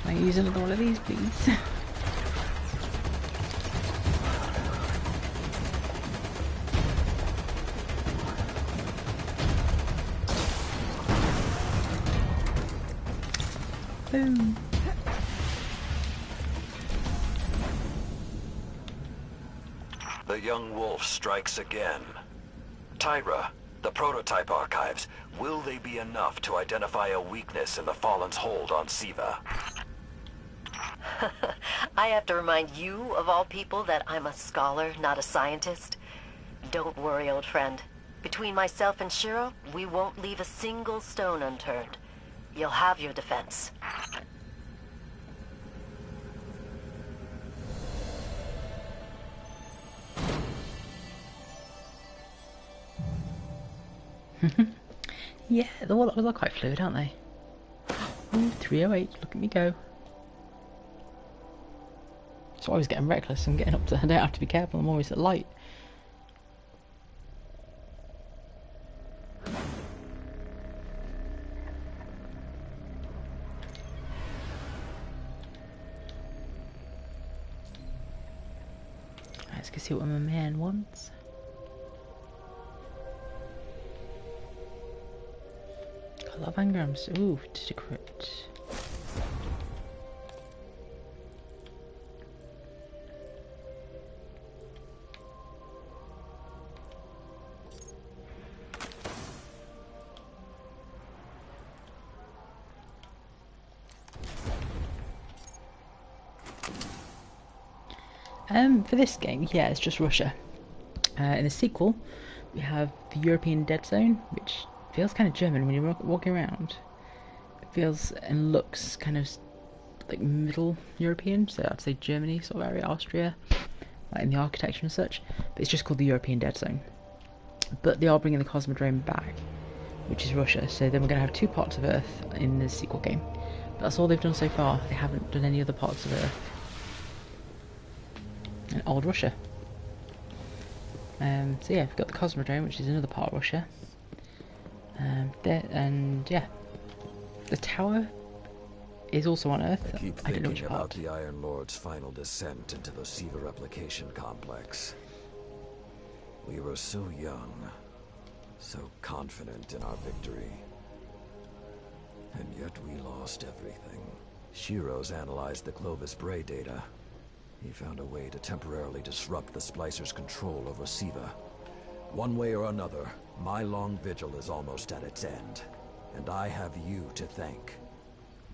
Can I use another one of these, please? Boom. The young wolf strikes again. Tyra, the prototype archives, will they be enough to identify a weakness in the Fallen's hold on Siva? I have to remind you, of all people, that I'm a scholar, not a scientist. Don't worry, old friend. Between myself and Shiro, we won't leave a single stone unturned. You'll have your defense. Yeah, the Warlocks are quite fluid, aren't they? Ooh, 308, look at me go. So I was getting reckless and getting up to, I don't have to be careful, I'm always at light. Let's go see what my man wants. A lot of engrams. Ooh, decrypt. For this game, yeah, it's just Russia. In the sequel, we have the European Dead Zone, which feels kind of German when you're walking around. It feels and looks kind of like middle European, so I'd say Germany sort of area, Austria, like in the architecture and such. But it's just called the European Dead Zone. But they are bringing the Cosmodrome back, which is Russia. So then we're going to have 2 parts of Earth in the sequel game. But that's all they've done so far. They haven't done any other parts of Earth. And old Russia. So yeah, we've got the Cosmodrome, which is another part of Russia. And yeah, the tower is also on Earth. I keep I don't know which thinking about part. the Iron Lord's final descent into the Siva replication complex. We were so young, so confident in our victory. And yet we lost everything. Shiro's analyzed the Clovis Bray data. He found a way to temporarily disrupt the Splicer's control over Siva. One way or another, my long vigil is almost at its end. And I have you to thank.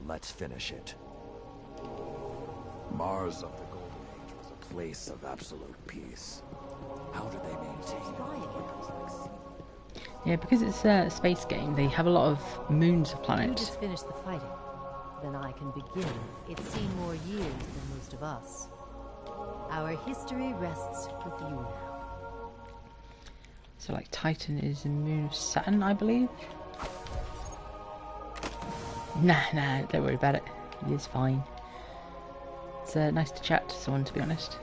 Let's finish it. Mars of the Golden Age was a place of absolute peace. How do they maintain it? Yeah, because it's a space game, they have a lot of moons of You planets. just finish the fighting. Then I can begin. It's seen more years than most of us. Our history rests with you now. So like Titan is a moon of Saturn, I believe. Nah, don't worry about it. It is fine. It's nice to chat to someone, to be honest.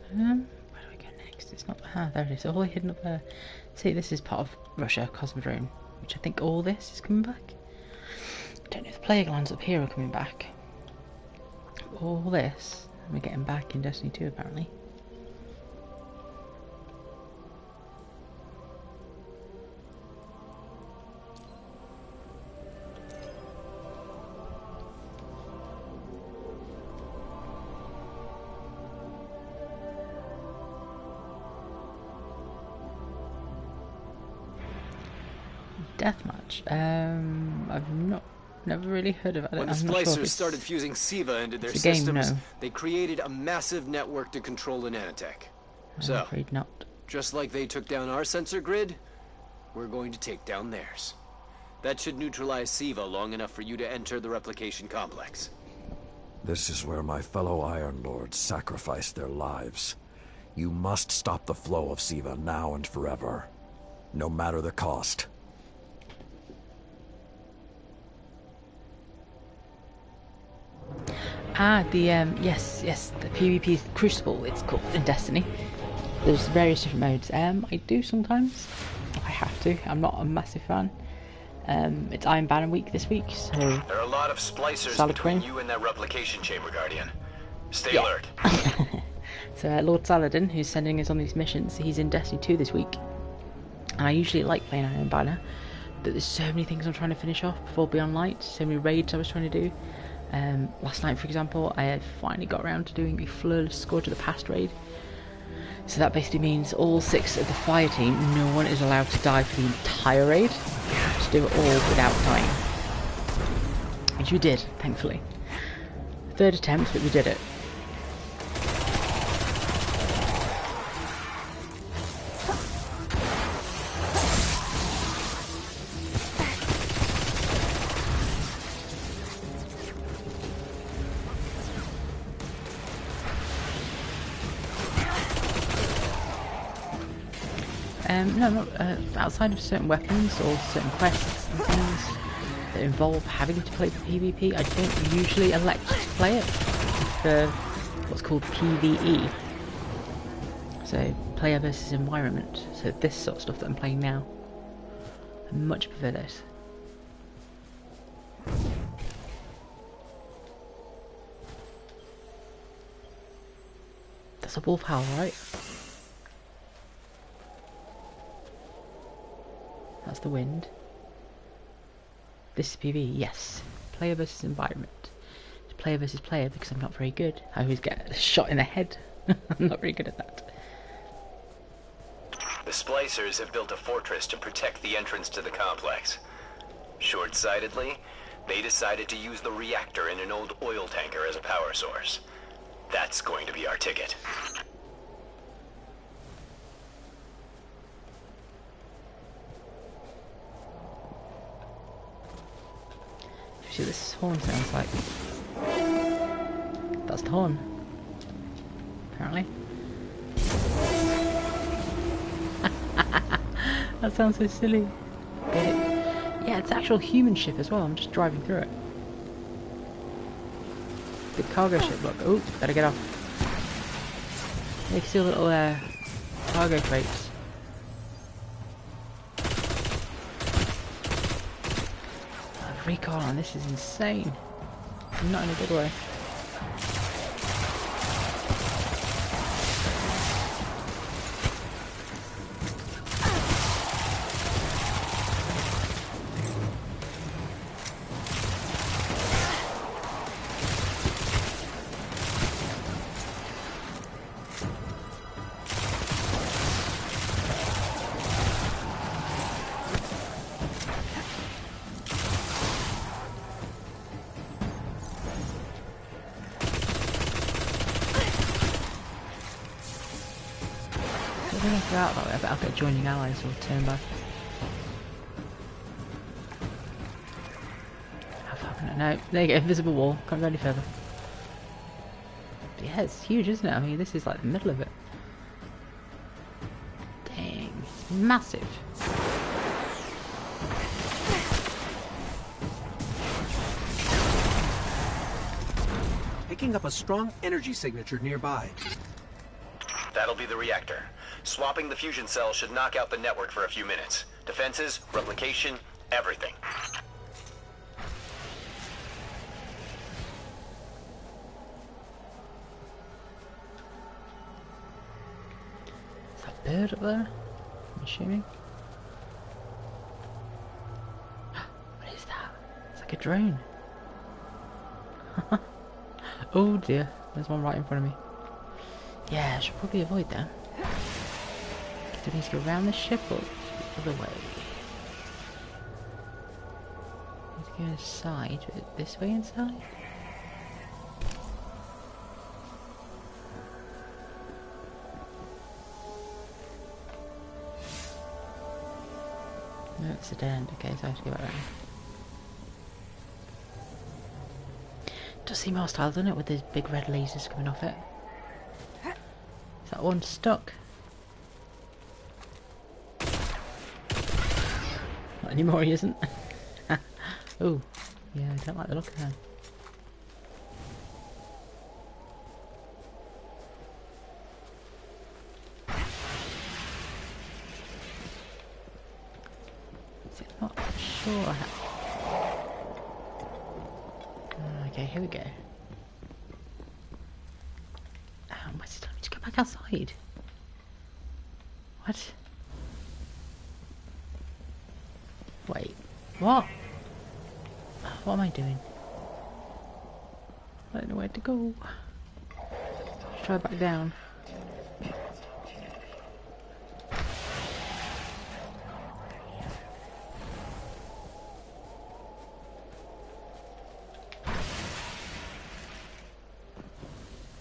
Where do I go next? It's not. Ah, there it is. All hidden up there. See, this is part of Russia, Cosmodrome, which I think all this is coming back. I don't know if the player glands up here are coming back. All this, we're getting back in Destiny 2 apparently. Deathmatch. I've never really heard of it. When the Splicers started fusing Siva into their systems, they created a massive network to control the nanotech. I'm afraid not. Just like they took down our sensor grid, we're going to take down theirs. That should neutralize Siva long enough for you to enter the replication complex. This is where my fellow Iron Lords sacrificed their lives. You must stop the flow of Siva now and forever, no matter the cost. Ah, the yes, the PvP Crucible, it's called in Destiny. There's various different modes. I do sometimes, if I have to. I'm not a massive fan. It's Iron Banner week this week, so... There are a lot of splicers between you and that replication chamber, Guardian. Stay alert. So Lord Saladin, who's sending us on these missions, he's in Destiny 2 this week. And I usually like playing Iron Banner, but there's so many things I'm trying to finish off before Beyond Light, so many raids I was trying to do. Last night, for example, I finally got around to doing the Flawless Scourge of the Past raid. So that basically means all 6 of the fire team, no one is allowed to die for the entire raid. To do it all without dying. Which we did, thankfully. 3rd attempt, but we did it. No, not outside of certain weapons or certain quests and things that involve having to play for PvP, I don't usually elect to play it for what's called PvE. So, player versus environment. So this sort of stuff that I'm playing now. I much prefer this. That's a wolf howl, right? That's the wind. This is PvE, yes. Player versus environment. It's player versus player because I'm not very good. I always get shot in the head. I'm not very good at that. The splicers have built a fortress to protect the entrance to the complex. Short-sightedly, they decided to use the reactor in an old oil tanker as a power source. That's going to be our ticket. See what this horn sounds like. That's the horn. Apparently. That sounds so silly. Get it? Yeah, it's an actual human ship as well. I'm just driving through it. Big cargo ship, look. Oh, better get off. You can see little cargo crates. Recoil on this is insane. Not in a good way. Go out that way, I bet I'll get joining allies or turn back. How far can I? No, there you go, invisible wall, can't go any further. But yeah, it's huge, isn't it? I mean, this is like the middle of it. Dang, it's massive. Picking up a strong energy signature nearby. That'll be the reactor. Swapping the fusion cell should knock out the network for a few minutes. Defenses, replication, everything. Is that a bird up there? I'm assuming. What is that? It's like a drone. Oh dear, there's one right in front of me. Yeah, I should probably avoid that. Do we need to go around the ship or the other way? Need to go inside, this way inside? No, it's a dead end. Okay, so I have to go back around. Does seem hostile, doesn't it, with those big red lasers coming off it? Is that one stuck? Not anymore, he isn't. Oh, yeah, I don't like the look of him. Is it not rifle or okay, here we go. Why's he telling me to go back outside? What? Wait, what? What am I doing? I don't know where to go. Let's try back down.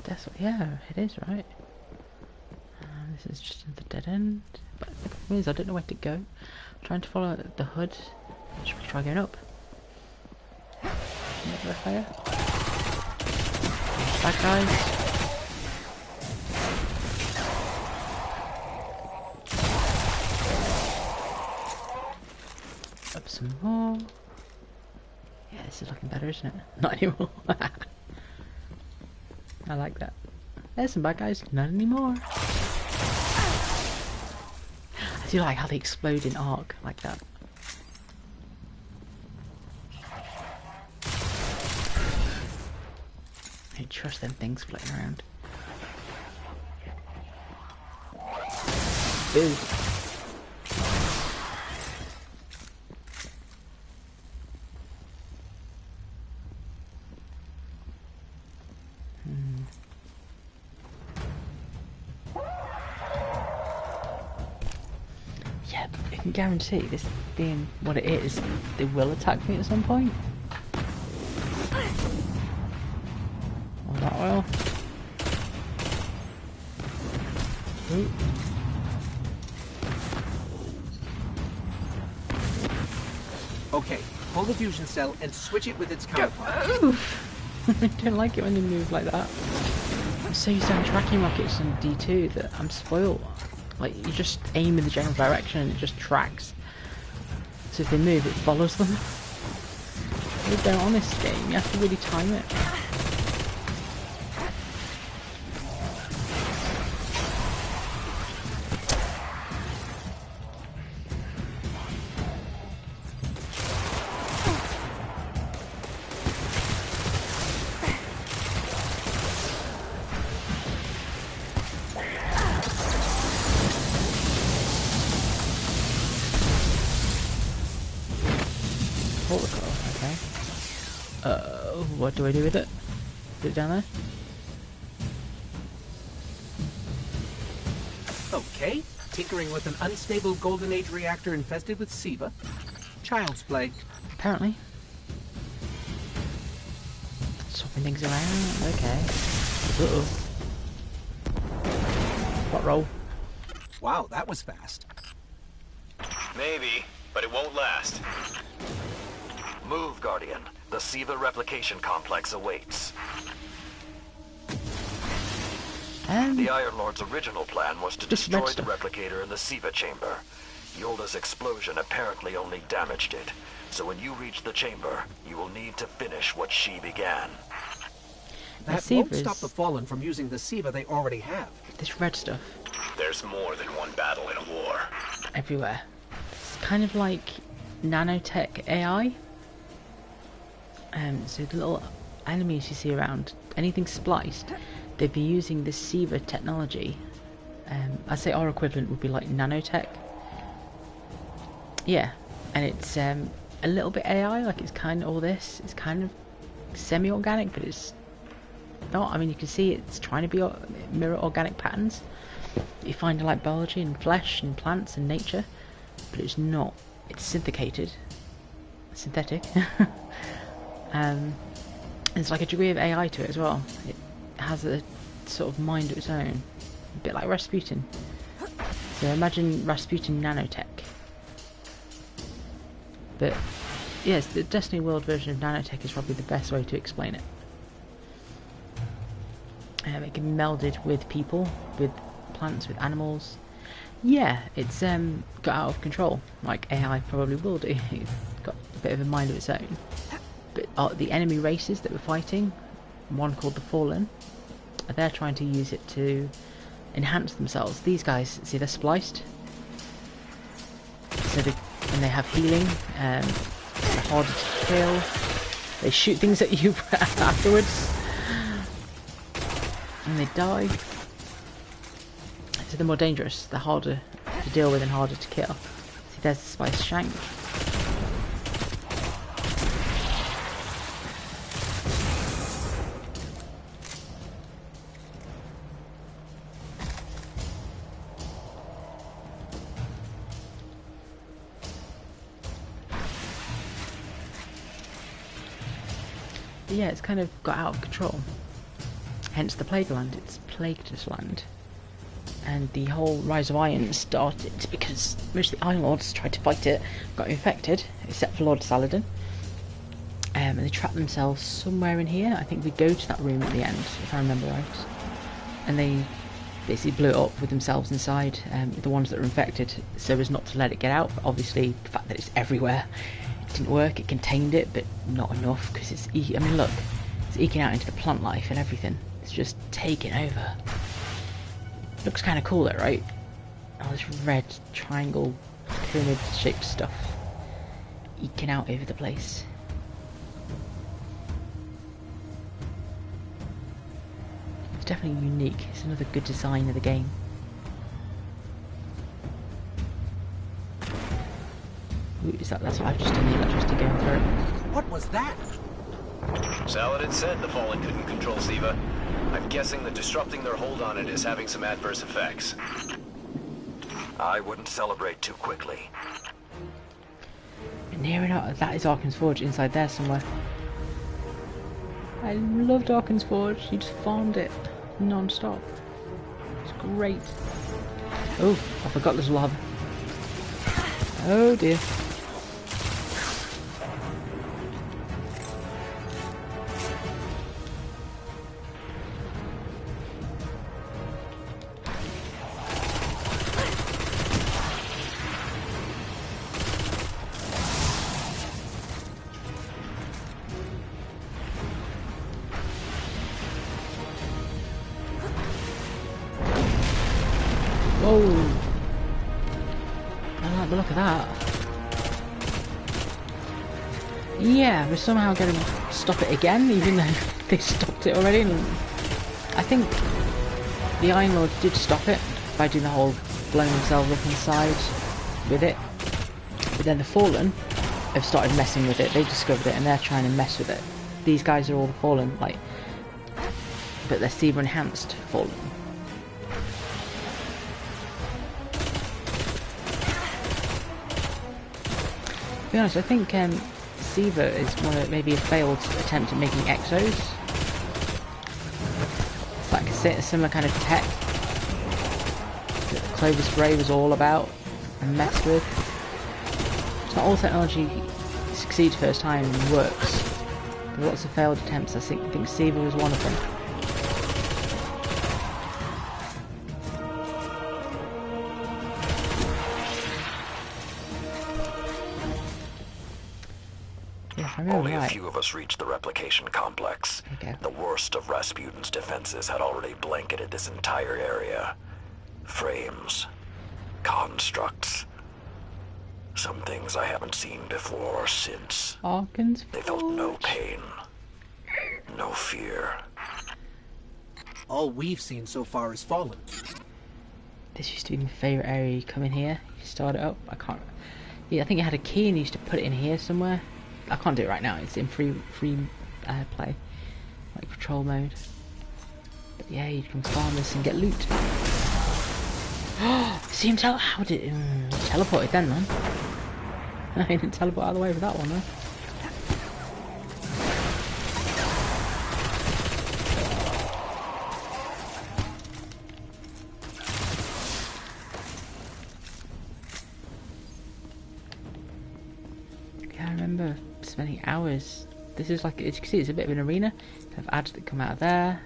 That's what, yeah, it is, right? This is just the dead end. But the problem is, I don't know where to go. I'm trying to follow the hood. Should we try going up? Never fire. Bad guys. Up some more. Yeah, this is looking better, isn't it? Not anymore. I like that. There's some bad guys, not anymore. I do like how they explode in arc like that. I don't trust them things floating around. Boo. Yeah, I can guarantee this being what it is, they will attack me at some point. Oh, that oil. Ooh. Okay, pull the fusion cell and switch it with its counterpart. I don't like it when they move like that. I'm so used to having tracking rockets in D2 that I'm spoiled. Like, you just aim in the general direction and it just tracks. So if they move, it follows them. They don't on this game, you have to really time it. What do I do with it? Put it down there? Okay, tinkering with an unstable Golden Age reactor infested with SIVA. Child's play. Apparently. Swapping things around, okay. Uh-oh. What roll? Wow, that was fast. Maybe, but it won't last. Move, Guardian. The SIVA replication complex awaits. The Iron Lord's original plan was to destroy the replicator in the SIVA chamber. Yolda's explosion apparently only damaged it. So when you reach the chamber, you will need to finish what she began. That won't stop the Fallen from using the SIVA they already have. This red stuff. There's more than one battle in a war. Everywhere. It's kind of like nanotech AI. So the little enemies you see around, anything spliced, they'd be using this SIVA technology. I'd say our equivalent would be like nanotech. Yeah, and it's a little bit AI, like it's kind of all this. It's kind of semi-organic, but it's not. I mean, you can see it's trying to be mirror organic patterns you find in like biology and flesh and plants and nature, but it's not. It's synthetic. There's like a degree of AI to it as well. It has a sort of mind of its own, a bit like Rasputin. So imagine Rasputin nanotech. But yes, the Destiny World version of nanotech is probably the best way to explain it. It can be melded with people, with plants, with animals. Yeah, it's got out of control, like AI probably will do. It's got a bit of a mind of its own. But the enemy races that we're fighting, one called the Fallen, they're trying to use it to enhance themselves. These guys, see, they're spliced, so and they have healing. harder to kill. They shoot things at you afterwards. And they die. So they're more dangerous, they're harder to deal with and harder to kill. See, there's the spice shank. But yeah, it's kind of got out of control. Hence the Plague Land, it's plagued this land. And the whole Rise of Iron started because most of the Iron Lords tried to fight it, got infected, except for Lord Saladin. And they trapped themselves somewhere in here. I think we go to that room at the end, if I remember right. And they basically blew it up with themselves inside, the ones that were infected, so as not to let it get out. But obviously, the fact that it's everywhere, it didn't work. It contained it, but not enough, because it's, I mean, look, it's eking out into the plant life and everything. It's just taking over. Looks kind of cool though, right? All this red triangle pyramid shaped stuff eking out over the place. It's definitely unique. It's another good design of the game. Ooh, is that's what I've just done, the electricity going through it. What was that? Saladin said the Fallen couldn't control Siva. I'm guessing that disrupting their hold on it is having some adverse effects. I wouldn't celebrate too quickly. Near enough. That is Arkan's Forge inside there somewhere. I loved Arkan's Forge. You just farmed it non-stop. It's great. Oh, I forgot there's lava. Oh dear. Whoa! I like the look of that. Yeah, we're somehow going to stop it again, even though they stopped it already. And I think the Iron Lord did stop it by doing the whole blowing themselves up inside with it. But then the Fallen have started messing with it. They discovered it and they're trying to mess with it. These guys are all the Fallen, like, but they're Siva enhanced Fallen. To be honest, I think Siva is maybe a failed attempt at making exos. It's like a similar kind of tech that the Clover Spray was all about and messed with. It's not all technology succeeds first time and works. There are lots of failed attempts. I think Siva was one of them. Only a few of us reached the replication complex. Okay. The worst of Rasputin's defenses had already blanketed this entire area. Frames, constructs, some things I haven't seen before or since. Arkan's They felt no pain, no fear. All we've seen so far is Fallen. This used to be my favourite area. You come in here, you start it up. I can't. Yeah, I think it had a key and you used to put it in here somewhere. I can't do it right now. It's in free play, like patrol mode. But yeah, you can farm this and get loot. See him how did it teleported then, man? I didn't teleport out of the way with that one, though. I remember spending hours. This is like, as you can see, it's a bit of an arena. You have ads that come out of there.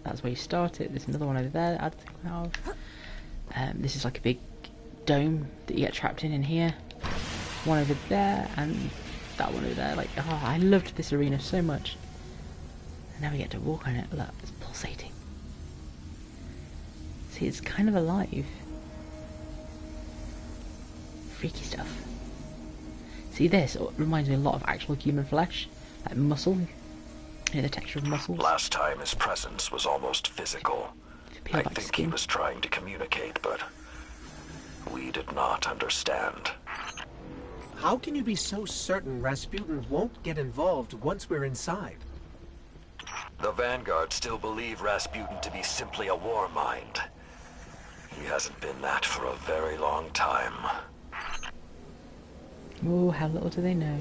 That's where you start it. There's another one over there. Ads that come out of. This is like a big dome that you get trapped in here. One over there and that one over there. Like, oh, I loved this arena so much. And now we get to walk on it. Look, it's pulsating. See, it's kind of alive. Freaky stuff. See, this reminds me a lot of actual human flesh, like muscle. You know, the texture of muscles. Last time his presence was almost physical. I think he was trying to communicate, but we did not understand. How can you be so certain Rasputin won't get involved once we're inside? The Vanguard still believe Rasputin to be simply a war mind. He hasn't been that for a very long time. Oh, how little do they know.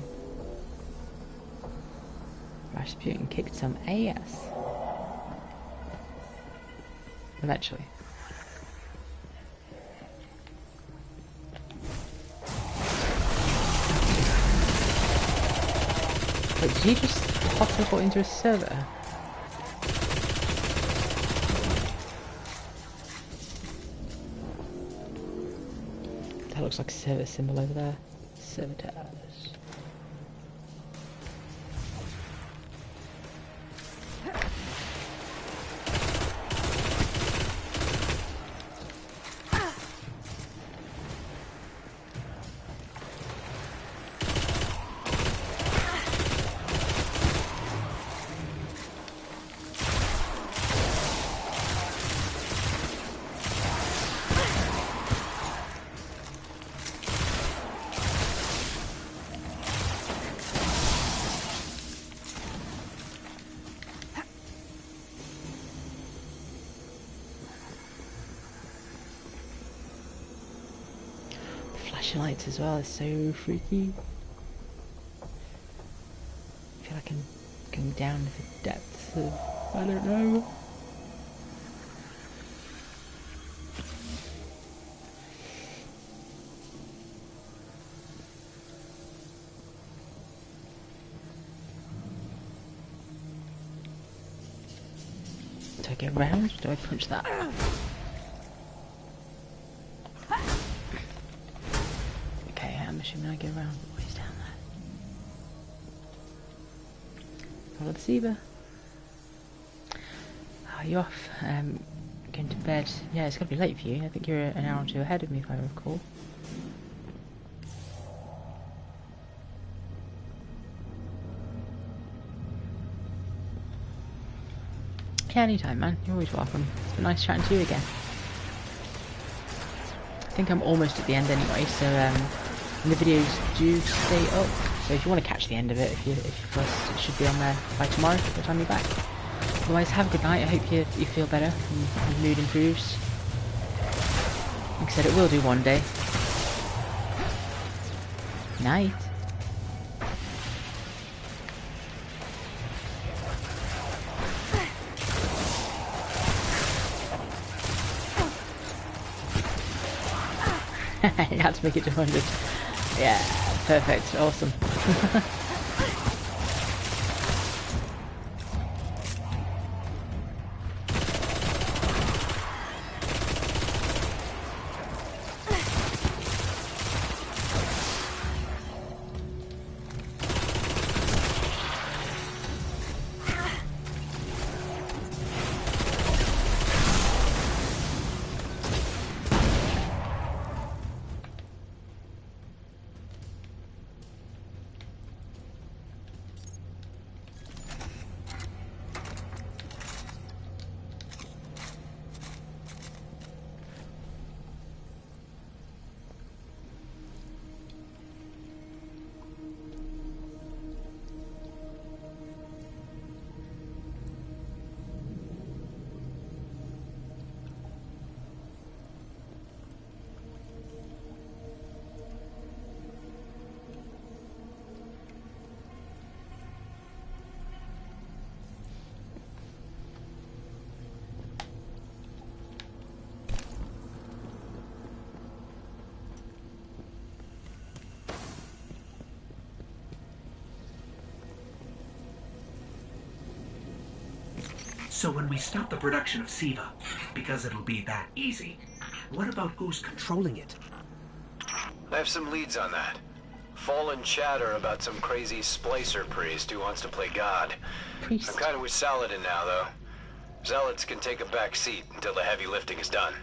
Rasputin kicked some ass. Eventually. Wait, did he just hot teleport into a server? That looks like a server symbol over there. Servitors. Lights as well, it's so freaky. I feel like I'm going down to the depths of, I don't know. Do I go round? Do I punch that? I'm assuming I go around the ways down there. Follow the Siva. Are you off? Going to bed. Yeah, it's going to be late for you. I think you're an hour or two ahead of me, if I recall. Yeah, anytime, man. You're always welcome. It's been nice chatting to you again. I think I'm almost at the end anyway, so and the videos do stay up, so if you want to catch the end of it, if you first, it should be on there by tomorrow, by the time you're back. Otherwise, have a good night. I hope you feel better and your mood improves. Like I said, it will do one day. Night. You had to make it to 100. Yeah, perfect, awesome. So when we stop the production of Siva, because it'll be that easy, what about who's controlling it? I have some leads on that. Fallen chatter about some crazy splicer priest who wants to play God. I'm kind of with Saladin now, though. Zealots can take a back seat until the heavy lifting is done.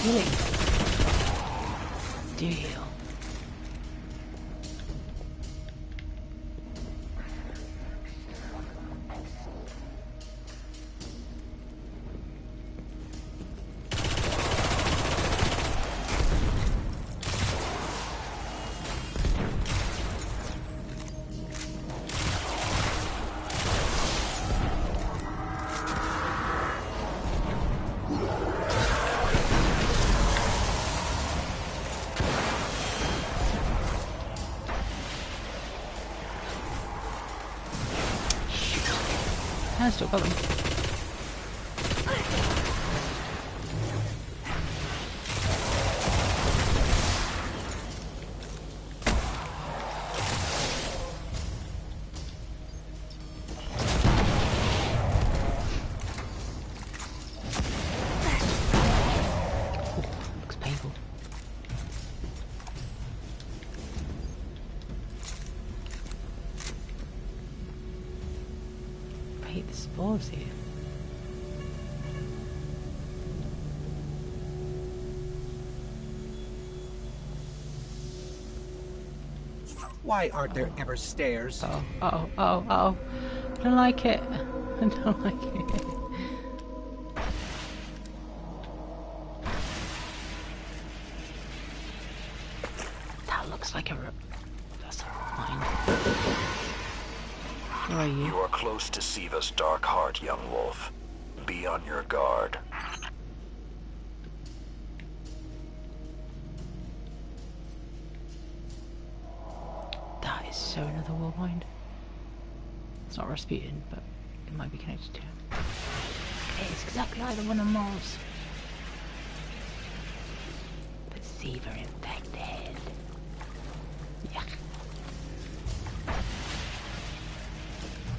Healing. Do you heal? I still got them. Looks painful. I hate the spores here. Why aren't there ever stairs? Oh, oh, oh, oh. I don't like it. I don't like it. That looks like a... That's mine. Who are you? You are close to Siva's dark heart, young wolf. Be on your guard. That is so another war mind. It's not Rasputin, but it might be connected to him. It's exactly like the one on Mars. But Siva infected. Yeah.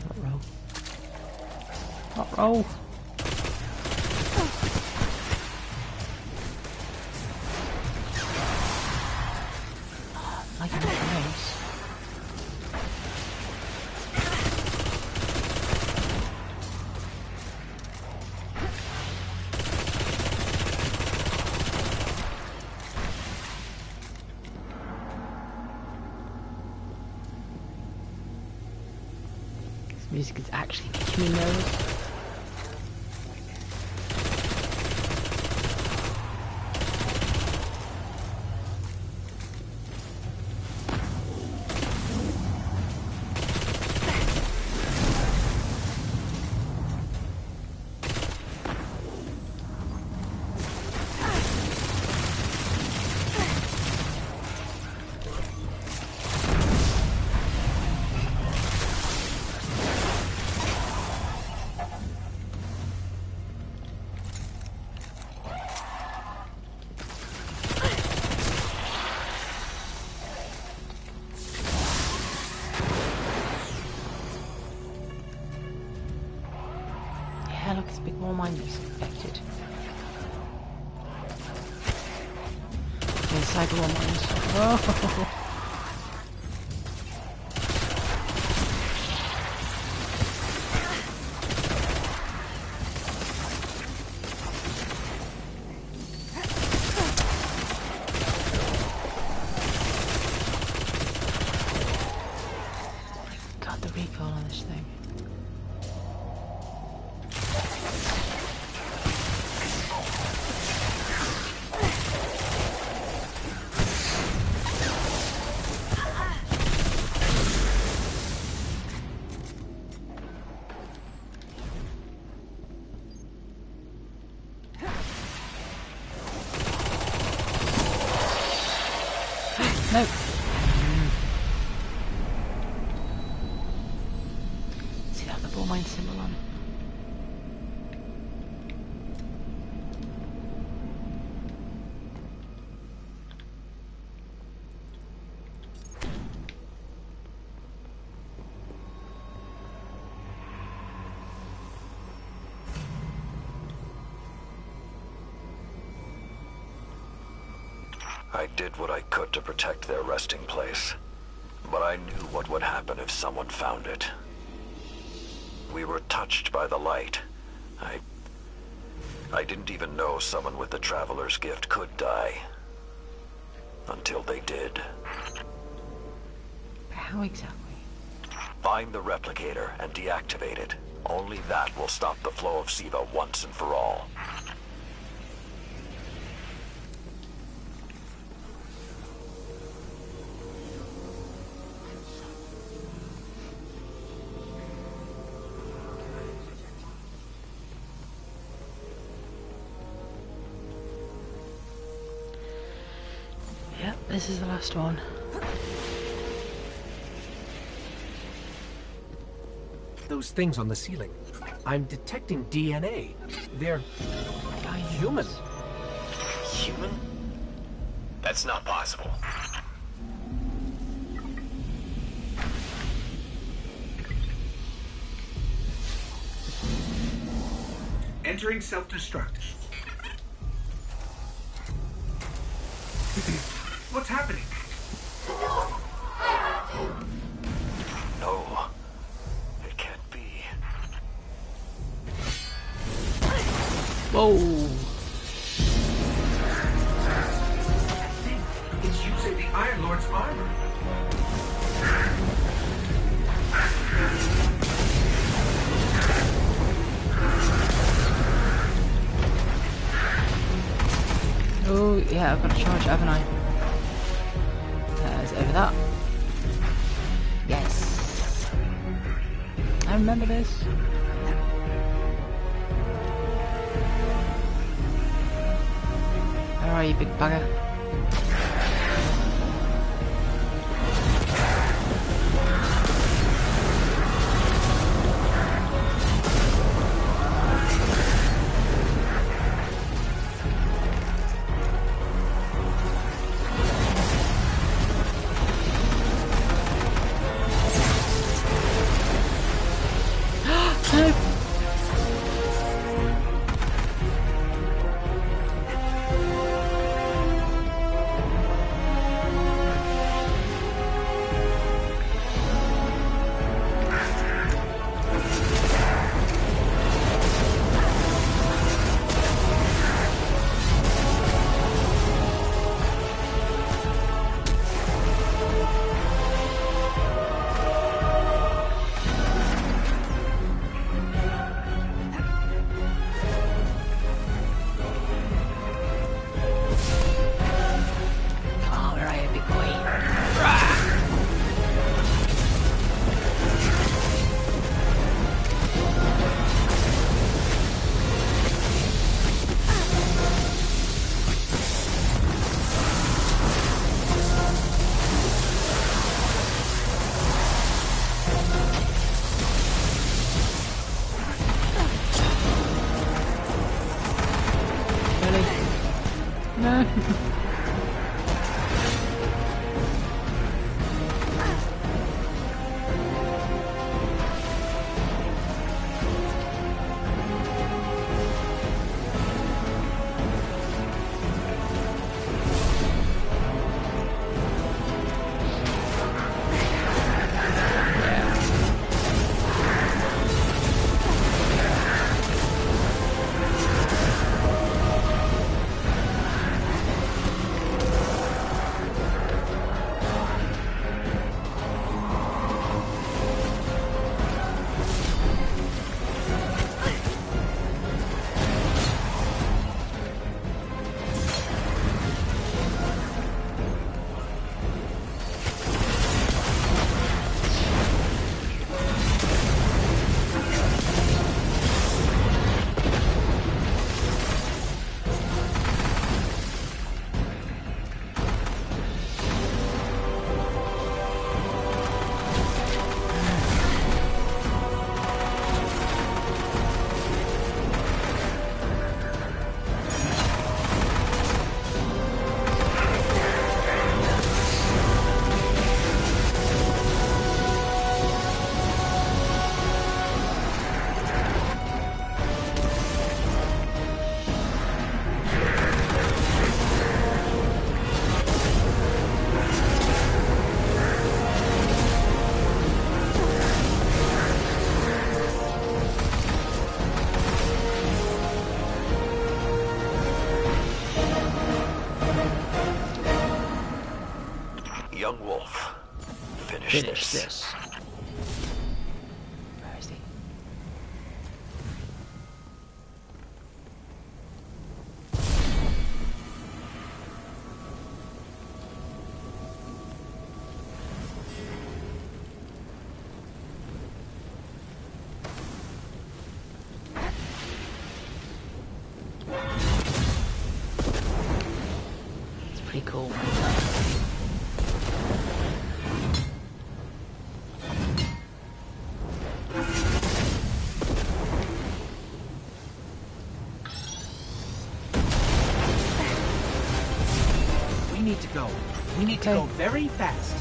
Not roll. Not roll. Like a race. This music is actually making me nervous. Yeah, look, it's a big war mine that's infected. Inside the war mines. Oh! God, the recoil on this thing. Nope. See that the ball mine symbol on it? I did what I could to protect their resting place, but I knew what would happen if someone found it. We were touched by the light. I didn't even know someone with the Traveler's Gift could die. Until they did. How exactly? Find the replicator and deactivate it. Only that will stop the flow of Siva once and for all. Yep, this is the last one. Those things on the ceiling. I'm detecting DNA. They're human. Human? That's not possible. Entering self-destruct. What's happening? No. It can't be. Whoa. That thing is using the Iron Lord's armor. Oh, yeah, I've got to charge, haven't I? Over that. Yes. I remember this. Where are you, big bugger? No. Finish this. Where is he? It's pretty cool. We need to go. We need to go very fast.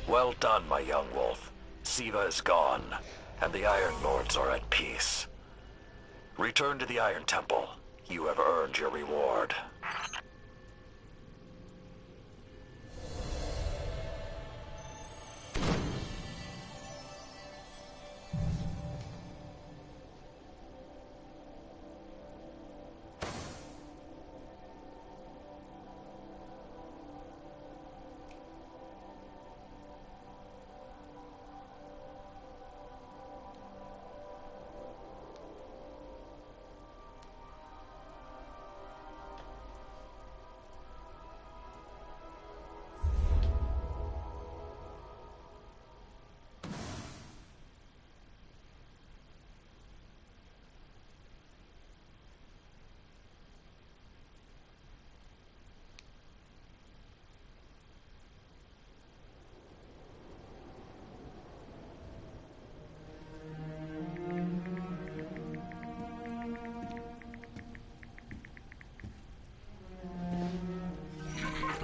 Well done, my young wolf. Siva is gone, and the Iron Lords are at peace. Return to the Iron Temple. You have earned your reward.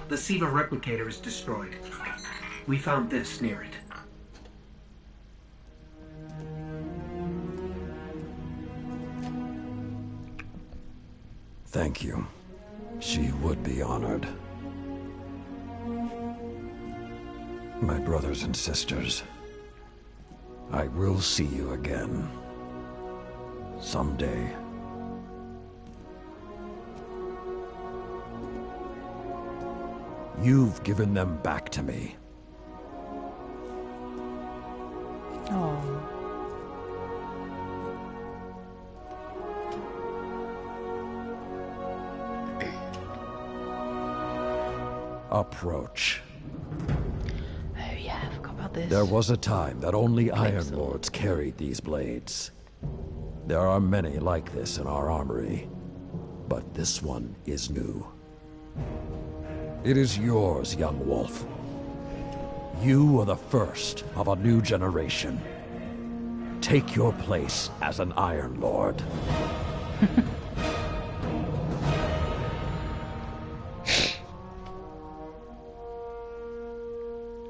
The Siva replicator is destroyed. We found this near it. Thank you. She would be honored. My brothers and sisters, I will see you again. Someday. You've given them back to me. Oh. Approach. Oh yeah, I forgot about this. There was a time that only Iron Lords carried these blades. There are many like this in our armory, but this one is new. It is yours, young wolf. You are the first of a new generation. Take your place as an Iron Lord.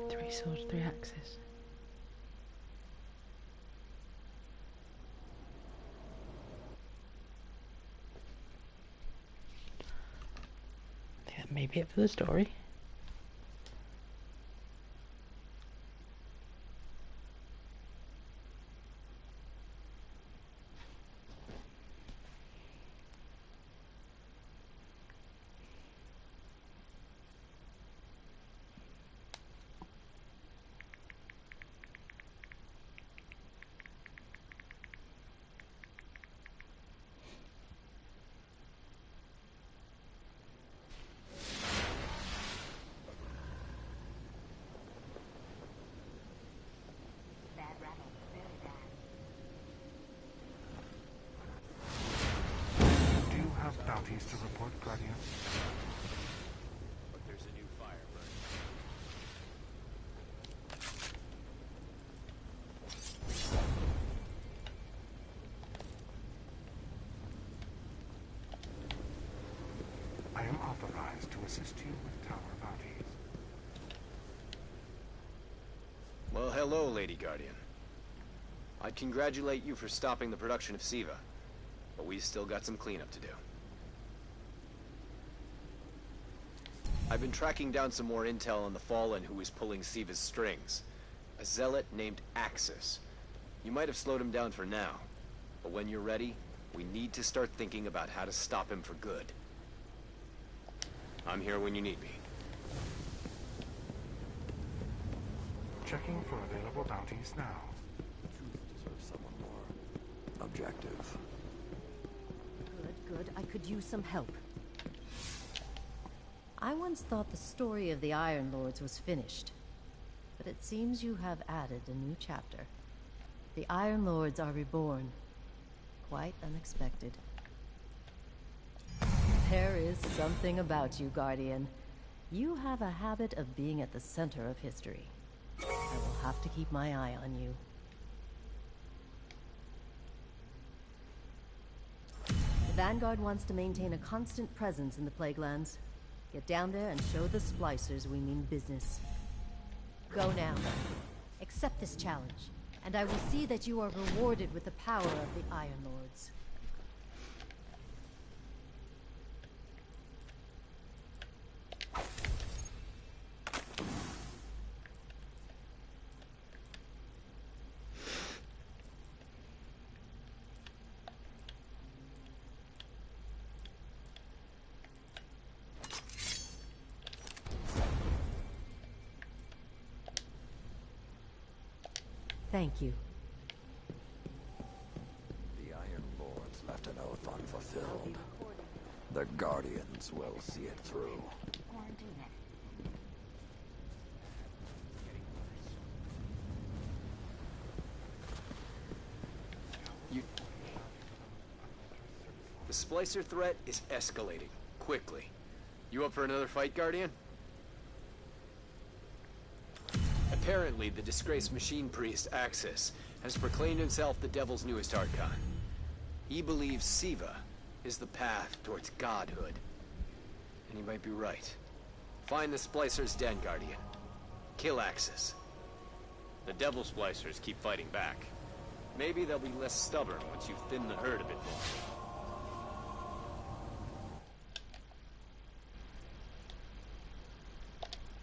Three swords, three axes. I think that may be it for the story. Do you have bounties to report, Guardian? assist you with tower bounties. Well, hello, Lady Guardian. I'd congratulate you for stopping the production of Siva, but we still got some cleanup to do. I've been tracking down some more intel on the Fallen who is pulling Siva's strings. A zealot named Axis. You might have slowed him down for now, but when you're ready, we need to start thinking about how to stop him for good. I'm here when you need me. Checking for available bounties now. Truth deserves someone more objective. Good. I could use some help. I once thought the story of the Iron Lords was finished, but it seems you have added a new chapter. The Iron Lords are reborn. Quite unexpected. There is something about you, Guardian. You have a habit of being at the center of history. I will have to keep my eye on you. The Vanguard wants to maintain a constant presence in the Plaguelands. Get down there and show the Splicers we mean business. Go now. Accept this challenge, and I will see that you are rewarded with the power of the Iron Lords. Thank you. The Iron Lords left an oath unfulfilled. The Guardians will see it through. The Splicer threat is escalating, quickly. You up for another fight, Guardian? Apparently, the disgraced machine priest, Axis, has proclaimed himself the Devil's newest Archon. He believes Siva is the path towards godhood. And he might be right. Find the Splicer's den, Guardian. Kill Axis. The Devil Splicers keep fighting back. Maybe they'll be less stubborn once you thin the herd a bit more.